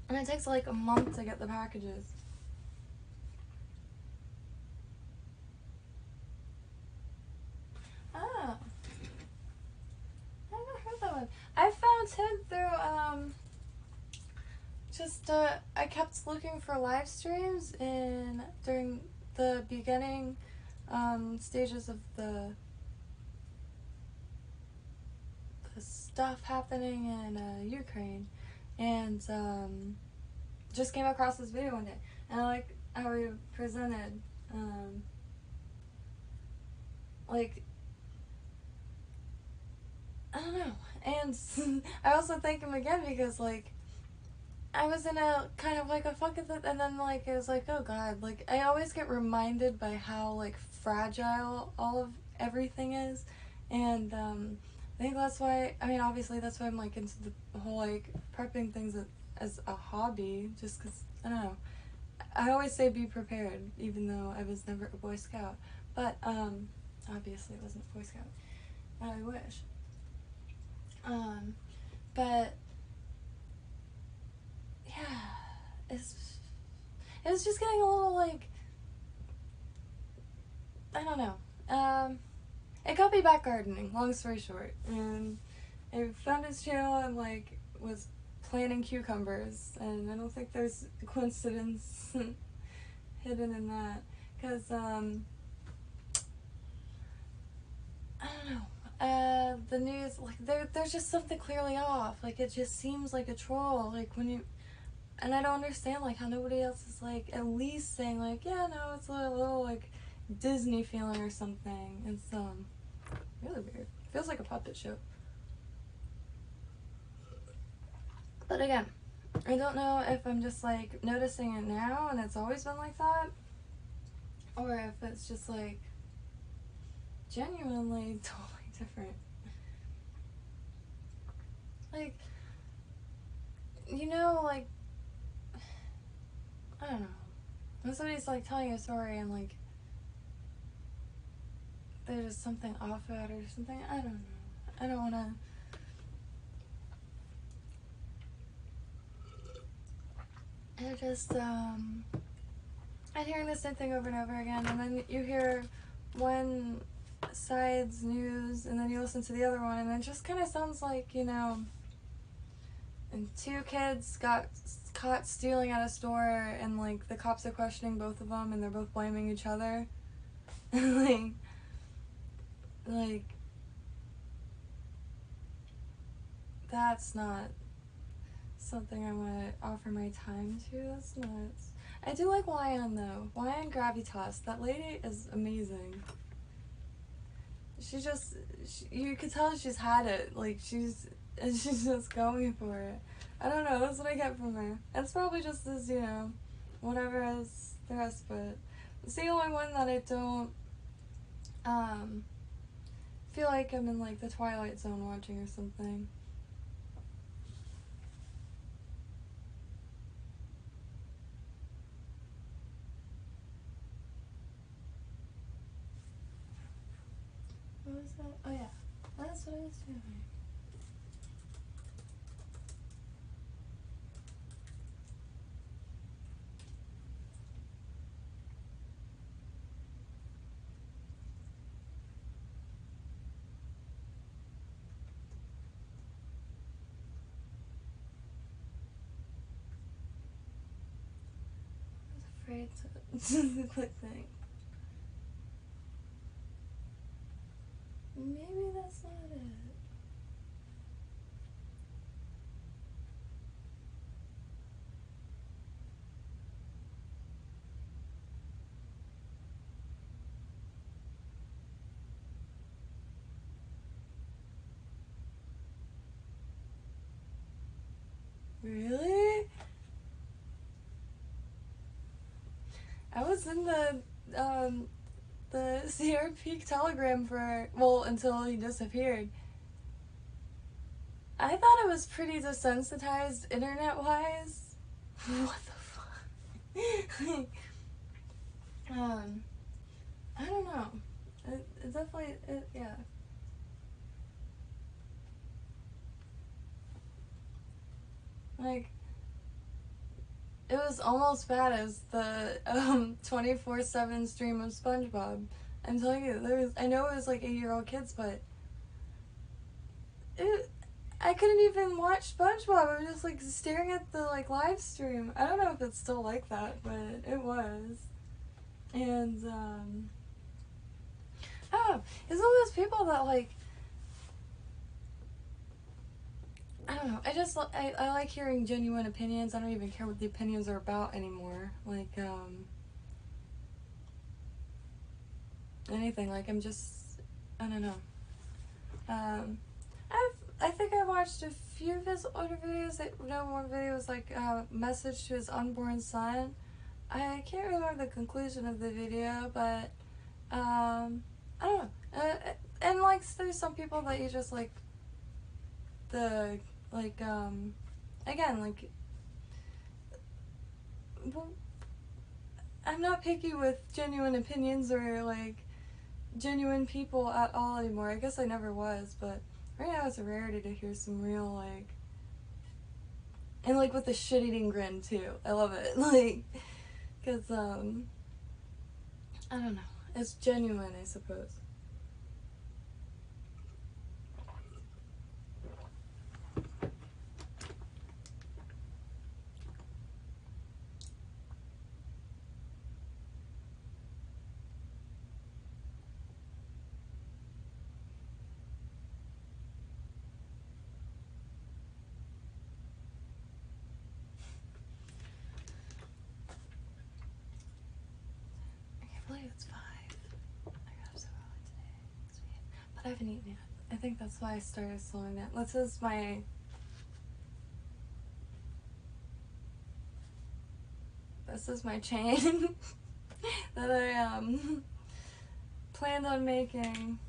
And it takes like a month to get the packages. Oh, I never heard that one. I found him through I kept looking for live streams during the beginning stages of the stuff happening in Ukraine, and just came across this video one day, and I like how he presented like, I don't know. And I also thank him again, because like I was in a kind of like a fuck it, and then like it was like, oh god, like I always get reminded by how like fragile all of everything is. And I think that's why, I mean obviously that's why I'm like into the whole like prepping things as a hobby, just because, I don't know, I always say be prepared, even though I was never a Boy Scout. But obviously I wasn't a Boy Scout. I wish. But yeah, it's just getting a little like, I don't know. It got me back gardening, long story short. And I found his channel and like was planting cucumbers, and I don't think there's coincidence hidden in that, because I don't know. The news, like there's just something clearly off. Like it just seems like a troll. Like when you, and I don't understand like how nobody else is like at least saying like, yeah, no, it's a little like Disney feeling or something. It's really weird. Feels like a puppet show. But again, I don't know if I'm just like noticing it now and it's always been like that, or if it's just like genuinely totally different. Like, you know, like, I don't know. When somebody's like telling a story and like there's just something off about it or something, I don't know. I don't wanna. I just, I'm hearing the same thing over and over again, and then you hear one side's news, and then you listen to the other one, and it just kind of sounds like, you know, and 2 kids got caught stealing at a store, and like the cops are questioning both of them, and they're both blaming each other. like that's not something I want to offer my time to. That's nuts. I do like Wyan though. Wyan Gravitas. That lady is amazing. You could tell she's had it. Like she's just going for it. I don't know. That's what I get from her. It's probably just as, you know, whatever as the rest. But it's the only one that I don't feel like I'm in like the Twilight Zone watching or something. What was that? Oh yeah, that's what I was doing. Afraid to click thing. Maybe that's not it. Really? I was in the Sierra Peak Telegram for, well, until he disappeared. I thought it was pretty desensitized internet-wise. What the fuck? I don't know. It definitely, yeah. Like, it was almost bad as the 24/7 stream of SpongeBob. I'm telling you, I know it was like 8-year-old kids, but I couldn't even watch SpongeBob. I was just like staring at the like live stream. I don't know if it's still like that, but it was. And oh, it's all those people that like, I don't know. I like hearing genuine opinions. I don't even care what the opinions are about anymore. Like anything. Like I'm just, I don't know. I think I watched a few of his older videos. One video was like a message to his unborn son. I can't remember the conclusion of the video, but I don't know. And like there's some people that you just like again, like, well, I'm not picky with genuine opinions or like genuine people at all anymore. I guess I never was, but right now it's a rarity to hear some real like, and like with the shit-eating grin too. I love it. Like, cause I don't know. It's genuine, I suppose. I can't believe it's 5. I got up so early today. It's weird. But I haven't eaten yet. I think that's why I started slowing down. This is my this is my chain that I planned on making.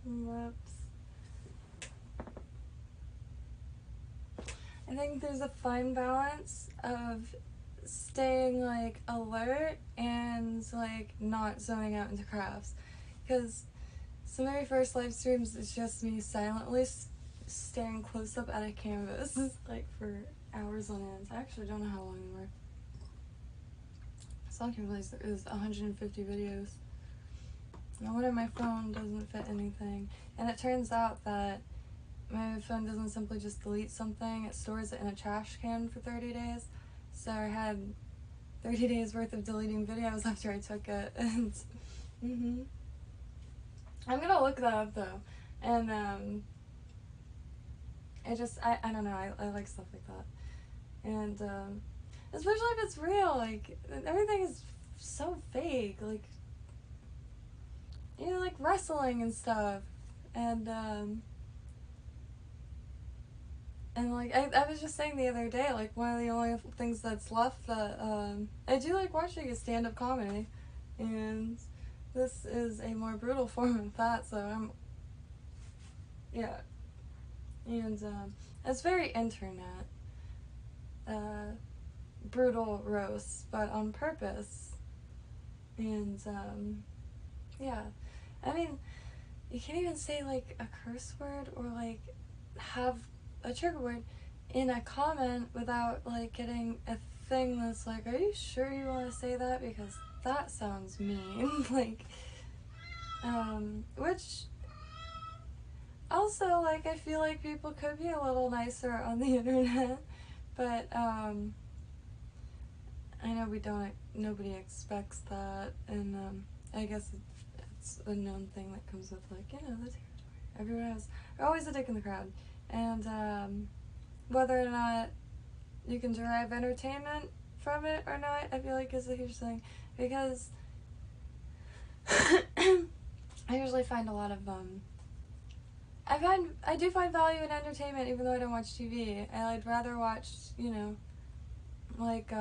Whoops. I think there's a fine balance of staying like alert and like not zoning out into crafts, because some of my first live streams is just me silently staring close up at a canvas like for hours on end. I actually don't know how long they were. So I can realize there is 150 videos. No wonder my phone doesn't fit anything. And it turns out that my phone doesn't simply just delete something, it stores it in a trash can for 30 days. So I had 30 days worth of deleting videos after I took it. And I'm gonna look that up though. And I don't know, I like stuff like that. And especially if it's real, like everything is so fake, like, you know, like wrestling and stuff. And like, I was just saying the other day, like, one of the only things that's left that, I do like watching is stand-up comedy, and this is a more brutal form of that, so yeah, and, it's very internet, brutal roast, but on purpose, and, yeah, I mean, you can't even say, like, a curse word, or, like, have a trigger word in a comment without like getting a thing that's like, are you sure you want to say that, because that sounds mean. Like, which also, like, I feel like people could be a little nicer on the internet, but I know nobody expects that, and I guess it's a known thing that comes with, like, you know, the territory. Everyone has always a dick in the crowd. And whether or not you can derive entertainment from it or not, I feel like is a huge thing, because I usually find a lot of I do find value in entertainment even though I don't watch TV. I'd rather watch, you know, like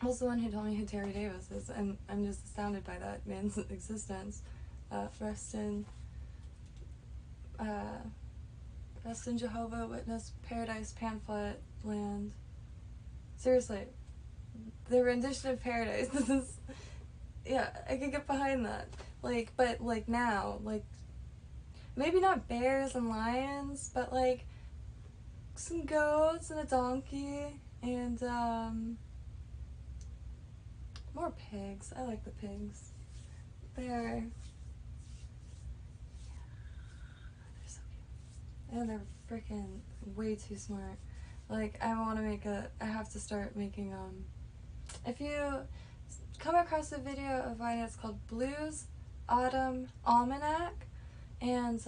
what's the one who told me who Terry Davis is, and I'm just astounded by that man's existence. Rest in Jehovah Witness Paradise Pamphlet Land. Seriously, the rendition of Paradise. This is, yeah, I could get behind that. Like, but like now, like, maybe not bears and lions, but like some goats and a donkey and more pigs. I like the pigs. They're so cute. And they're freaking way too smart. Like, I have to start making, if you come across a video of mine, it's called Blues Autumn Almanac, and,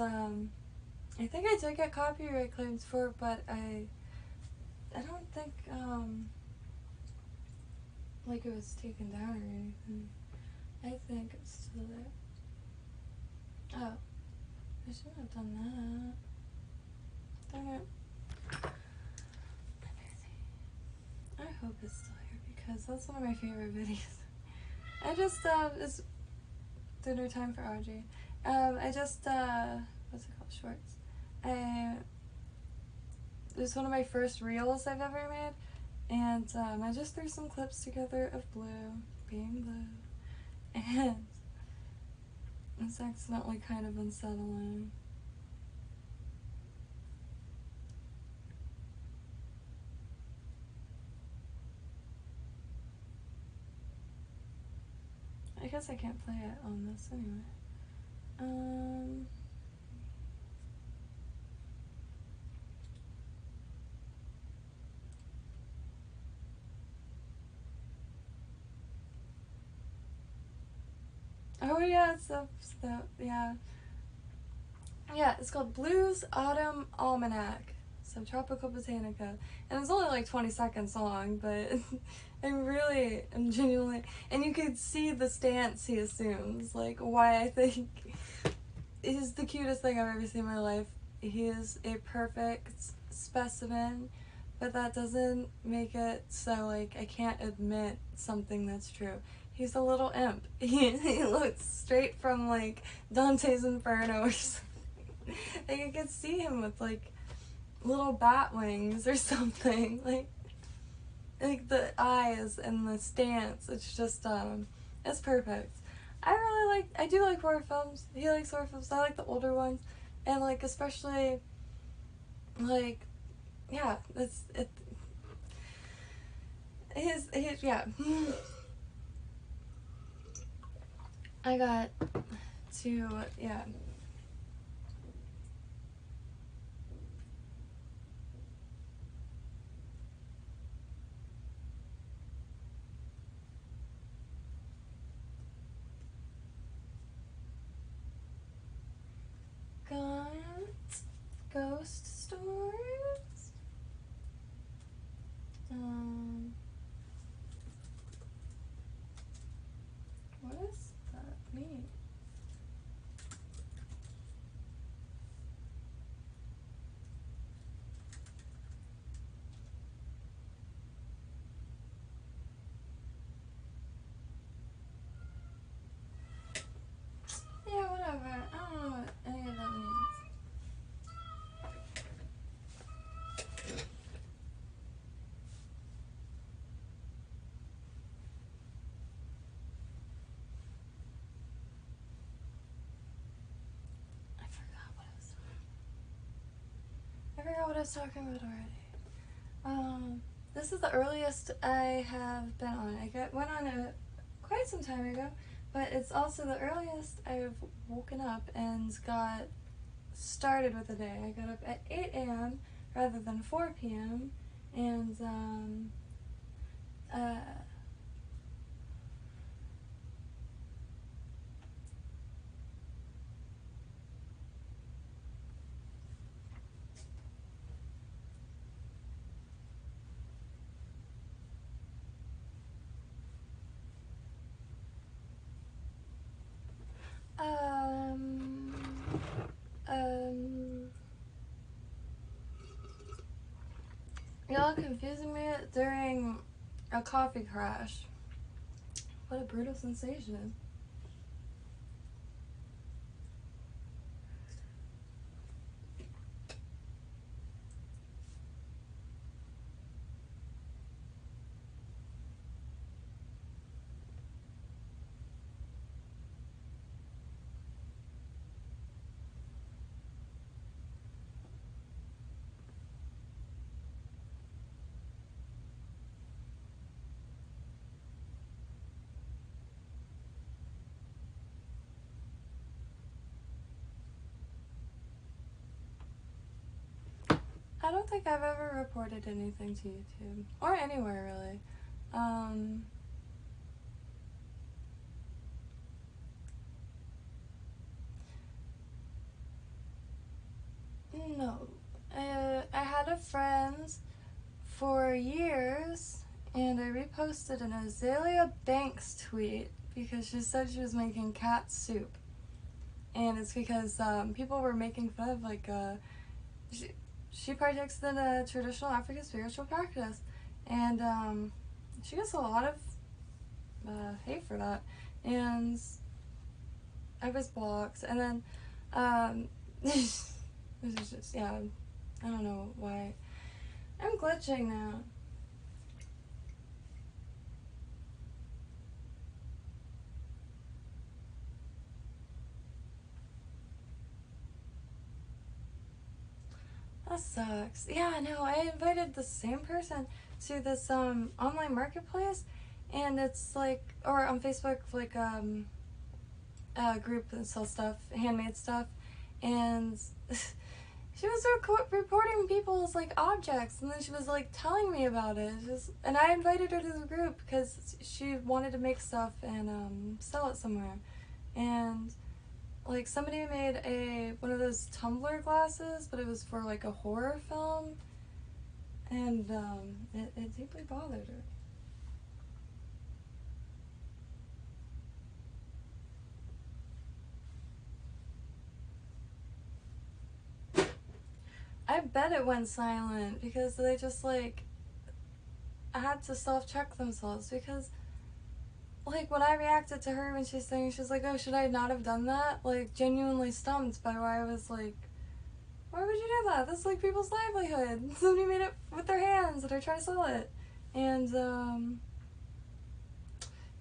I think I did get copyright claims for it, but I don't think, like, it was taken down or anything. I think it's still there. Oh, I shouldn't have done that. Darn it. I hope it's still here, because that's one of my favorite videos. I just, it's dinner time for Audrey. I just, what's it called? Shorts. It was one of my first reels I've ever made, and, I just threw some clips together of Blue being blue, and it's accidentally kind of unsettling. I guess I can't play it on this anyway. Oh yeah, yeah, it's called Blues Autumn Almanac. So Tropical Botanica. And it's only like 20 seconds long, but I'm genuinely, and you could see the stance he assumes, like why I think he's the cutest thing I've ever seen in my life. He is a perfect specimen but that doesn't make it so, like, I can't admit something that's true. He's a little imp. He looks straight from, like, Dante's Inferno or something. Like, I could see him with, like, little bat wings or something. Like the eyes and the stance. It's just, it's perfect. I do like horror films. He likes horror films. I like the older ones. And, like, especially, like, yeah, yeah. I got to, yeah. Got ghost stories. What does that mean? Yeah, whatever. I don't know what any of that means. I forgot what I was talking about already. This is the earliest I have been on. Went on it quite some time ago, but it's also the earliest I've woken up and got started with the day. I got up at 8 a.m. rather than 4 p.m. and uh, um, um, y'all confusing me during a coffee crash. What a brutal sensation. I don't think I've ever reported anything to YouTube, or anywhere really. No. I had a friend for years, and I reposted an Azalea Banks tweet because she said she was making cat soup. And it's because people were making fun of, like, she partakes in a traditional African spiritual practice, and she gets a lot of hate for that, and I was blocked, and then this is just, yeah, I don't know why. I'm glitching now. That sucks. Yeah, no, I invited the same person to this online marketplace, and it's like, or on Facebook, like a group that sells stuff, handmade stuff, and she was reporting people's, like, objects, and then she was, like, telling me about it. And I invited her to the group because she wanted to make stuff and sell it somewhere, and, like, somebody made one of those tumbler glasses, but it was for, like, a horror film, and it deeply bothered her. I I bet it went silent because they just like had to self-check themselves, because like when I reacted to her when she's saying, she's like, oh, should I not have done that? Like genuinely stumped by why I was like, why would you do that? That's like people's livelihood. Somebody made it with their hands and are trying to sell it. And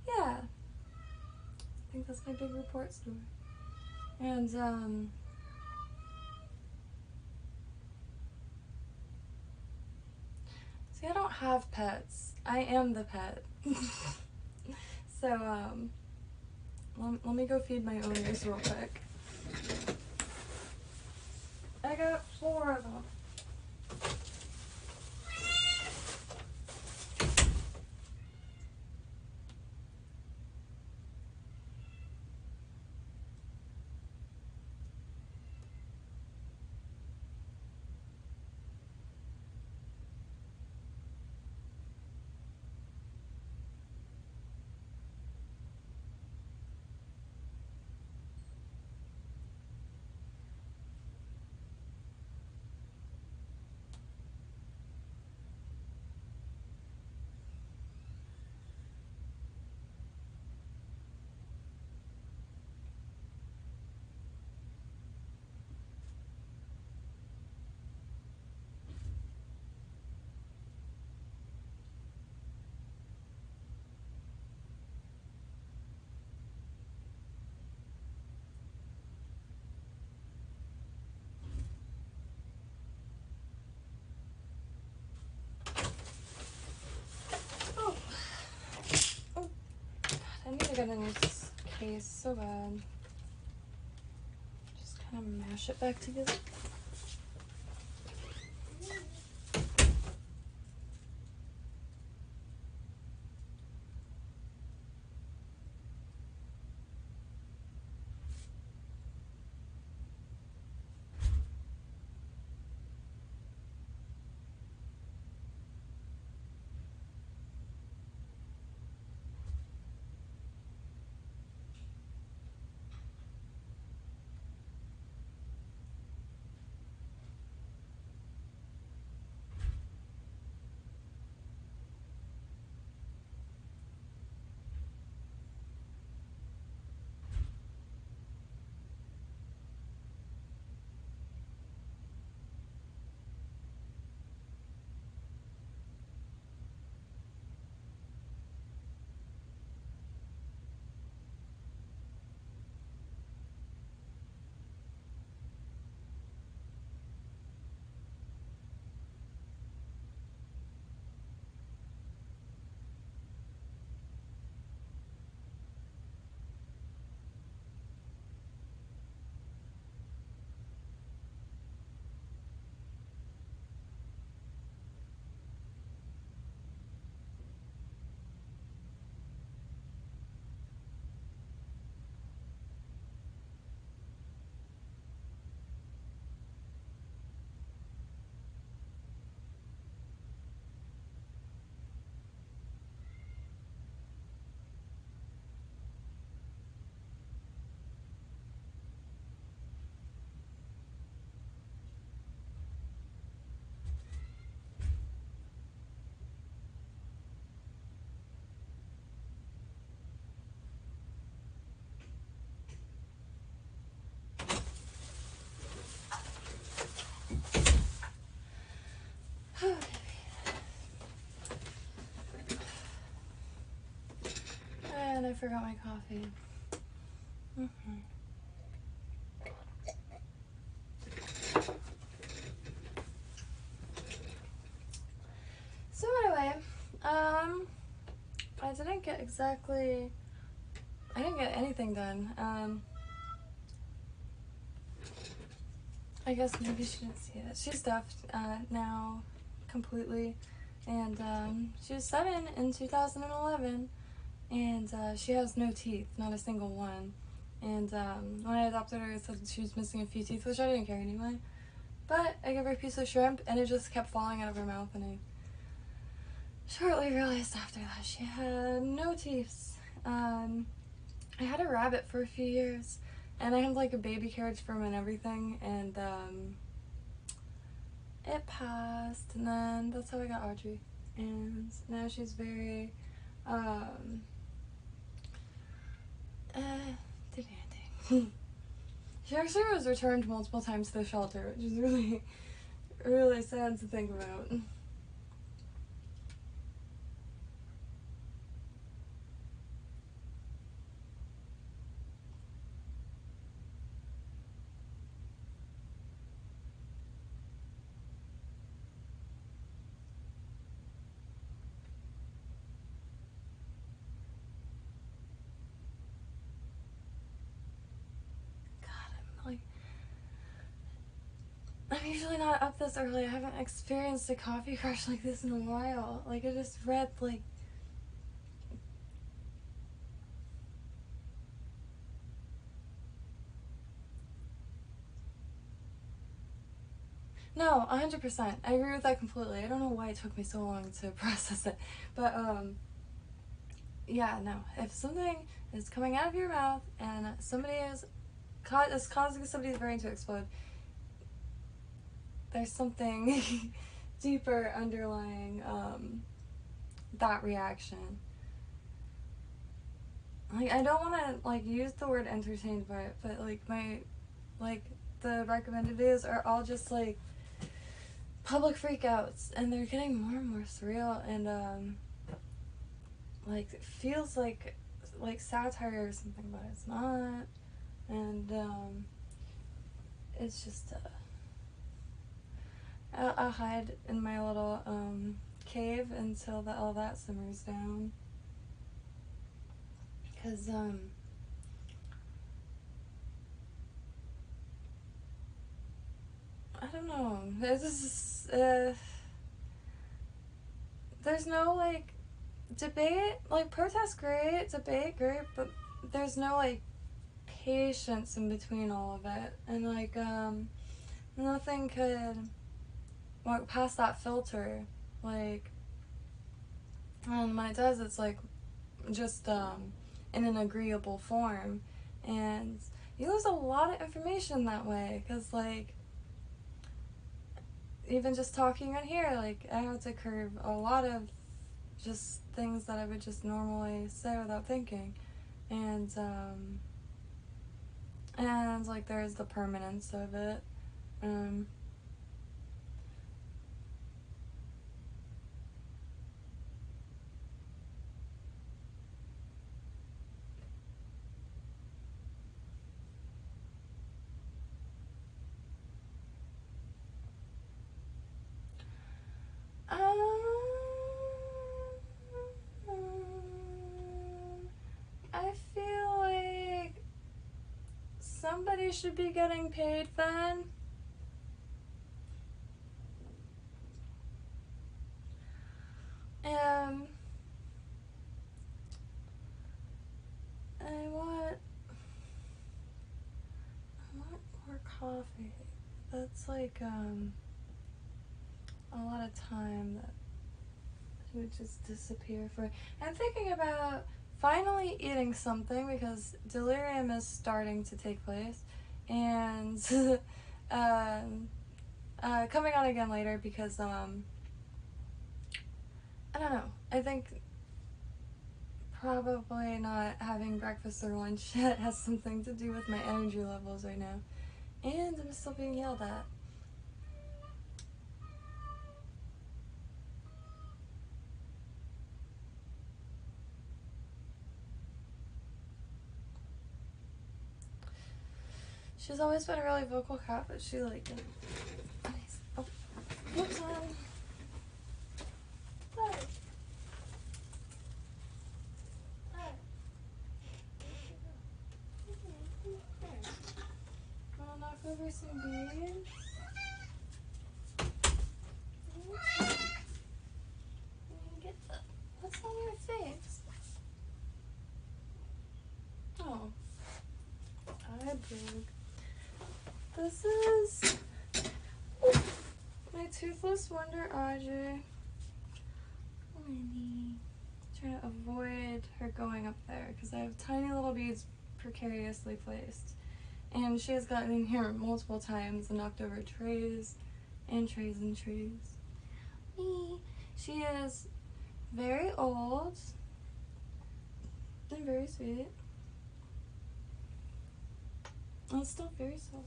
yeah, I think that's my big report story. And see, I don't have pets. I am the pet. So let me go feed my owners real quick. I got 4 of them. Oh, oh, God, I need to get a new case so bad. Just kind of mash it back together. And I forgot my coffee. So anyway, I didn't get anything done. I guess maybe she didn't see it. She's deaf now, completely, and she was 7 in 2011, and she has no teeth, not a single one. And when I adopted her, it said she was missing a few teeth, which I didn't care anyway. But I gave her a piece of shrimp, and it just kept falling out of her mouth, and I shortly realized after that she had no teeth. I had a rabbit for a few years, and I had like a baby carriage for him and everything, and it passed, and then that's how I got Audrey. And now she's very demanding. She actually was returned multiple times to the shelter, which is really, really sad to think about. I'm usually not up this early. I haven't experienced a coffee crush like this in a while. Like, I just read, like... No, 100%. I agree with that completely. I don't know why it took me so long to process it. But, yeah, no. If something is coming out of your mouth and somebody is causing somebody's brain to explode, there's something deeper underlying that reaction. Like, I don't want to, like, use the word entertained by it, but, like, the recommended videos are all just, like, public freakouts, and they're getting more and more surreal, and, like, it feels like satire or something, but it's not, and, it's just, I'll hide in my little, cave until all that simmers down, because, I don't know, there's no, like, debate, like, protest great, debate great, but there's no, like, patience in between all of it, and, like, nothing could walk past that filter, like, and when it does, it's, like, just, in an agreeable form, and you lose a lot of information that way, because, like, even just talking on here, like, I have to curb a lot of just things that I would just normally say without thinking, and like, there's the permanence of it, I feel like somebody should be getting paid then. I want more coffee. That's like a lot of time that would just disappear for. I'm thinking about finally eating something because delirium is starting to take place, and coming on again later because I don't know. I think probably not having breakfast or lunch yet has something to do with my energy levels right now, and I'm still being yelled at. She's always been a really vocal cat, but she like oh, whoops on. Wanna knock over some beads? Get the, what's on your face? Oh, I broke. This is my Toothless Wonder Audrey. Lenny. Trying to avoid her going up there because I have tiny little beads precariously placed. And she has gotten in here multiple times and knocked over trays and trees and trees. Me. She is very old and very sweet. And still very soft.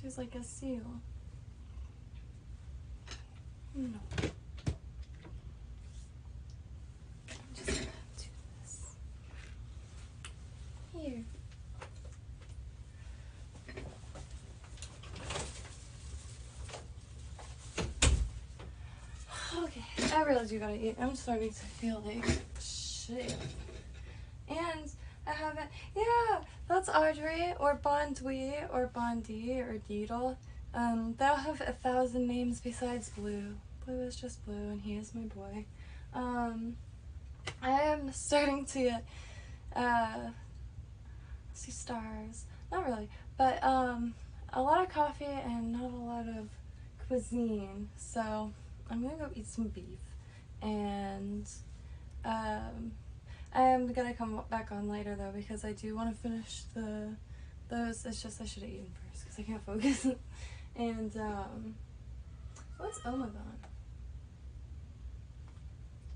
She's like a seal. No. I'm just gonna do this. Here. Okay, I really do gotta eat. I'm starting to feel like shit. And I haven't, yeah, that's Audrey, or Bondwi, or Bondi, or Deedle. They'll have 1,000 names besides Blue. Blue is just Blue, and he is my boy. I am starting to, see stars. Not really, but, a lot of coffee and not a lot of cuisine. So, I'm gonna go eat some beef. And, I am gonna come back on later though, because I do want to finish those. It's just I should have eaten first because I can't focus. And what's Omegon?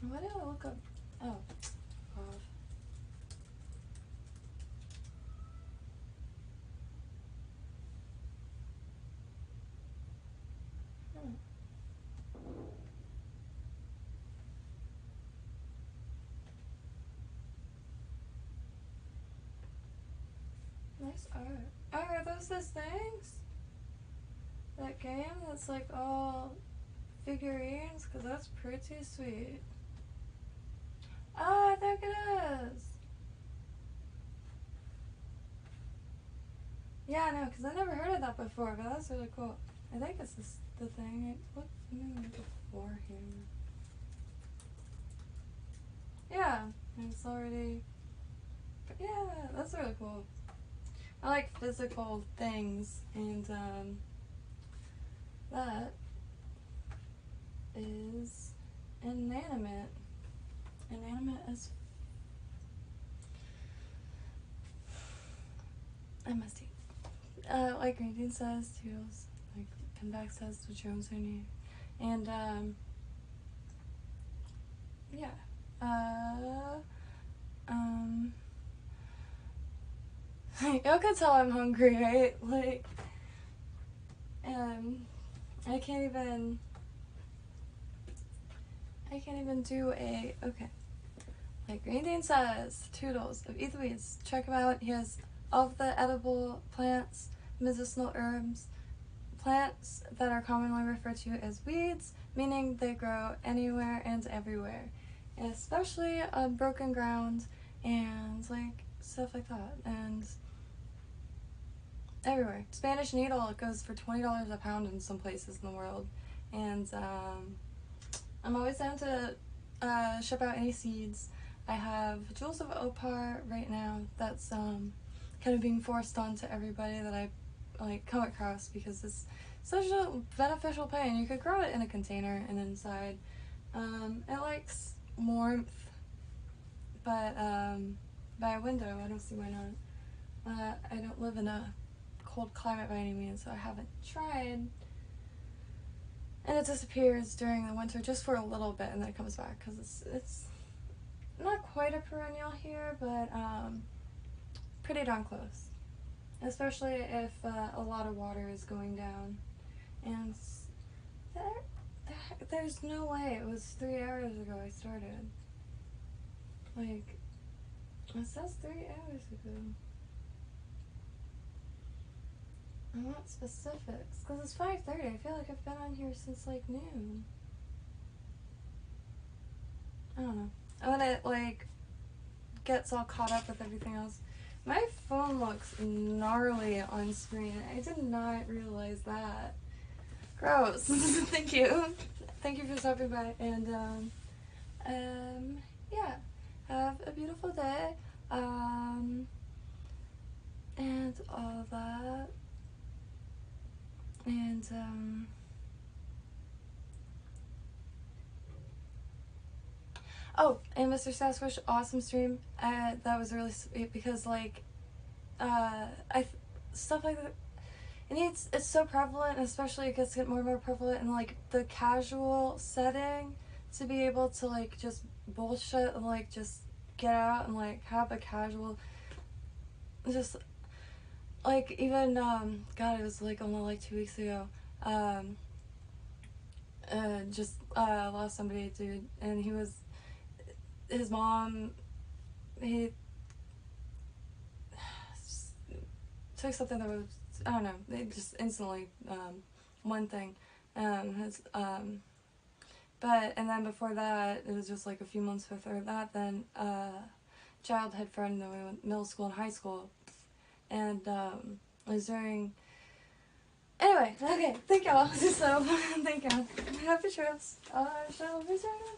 Why did I look up? Oh, God. Nice art. Oh, are those those things? That game that's like all figurines? Because that's pretty sweet. Oh, I think it is. Yeah, no, because I never heard of that before, but that's really cool. I think it's the thing. Look, before here. Yeah, and it's already. But yeah, that's really cool. I like physical things, and that is inanimate. Inanimate as. I must eat. Like Grandin says, Toodles. Like Pinback says, the Jones are near. And yeah. Y'all can tell I'm hungry, right? Like, I can't even do a, okay. Like Grandin says, Toodles of Eat the Weeds. Check him out. He has all of the edible plants, medicinal herbs, plants that are commonly referred to as weeds, meaning they grow anywhere and everywhere, especially on broken ground and like stuff like that, and everywhere. Spanish needle, it goes for $20 a pound in some places in the world, and I'm always down to ship out any seeds. I have Jewels of Opar right now that's kind of being forced onto everybody that I like come across, because it's such a beneficial plant. You could grow it in a container and inside. It likes warmth, but by a window, I don't see why not. I don't live in a cold climate by any means, so I haven't tried. And it disappears during the winter just for a little bit, and then it comes back, because it's not quite a perennial here, but pretty darn close. Especially if a lot of water is going down. And there's no way. It was 3 hours ago I started. Like, it says 3 hours ago. I want specifics, because it's 5:30. I feel like I've been on here since like noon. I don't know. And when it like gets all caught up with everything else. My phone looks gnarly on screen. I did not realize that. Gross. Thank you. Thank you for stopping by. And yeah. Have a beautiful day. And all that. And oh, and Mr. Sasquatch, awesome stream. That was really sweet, because like I stuff like that. it's so prevalent, especially it gets more and more prevalent in like the casual setting, to be able to like just bullshit and like just get out and like have a casual, just like even God, it was like only like 2 weeks ago. Just lost somebody, dude, and his mom, he took something that was, I don't know, it just instantly, one thing, his, but, and then before that, it was just like a few months before that, then, childhood friend that we went middle school and high school, and, it was during, anyway, okay, thank y'all, so, thank y'all, happy trips, I shall return.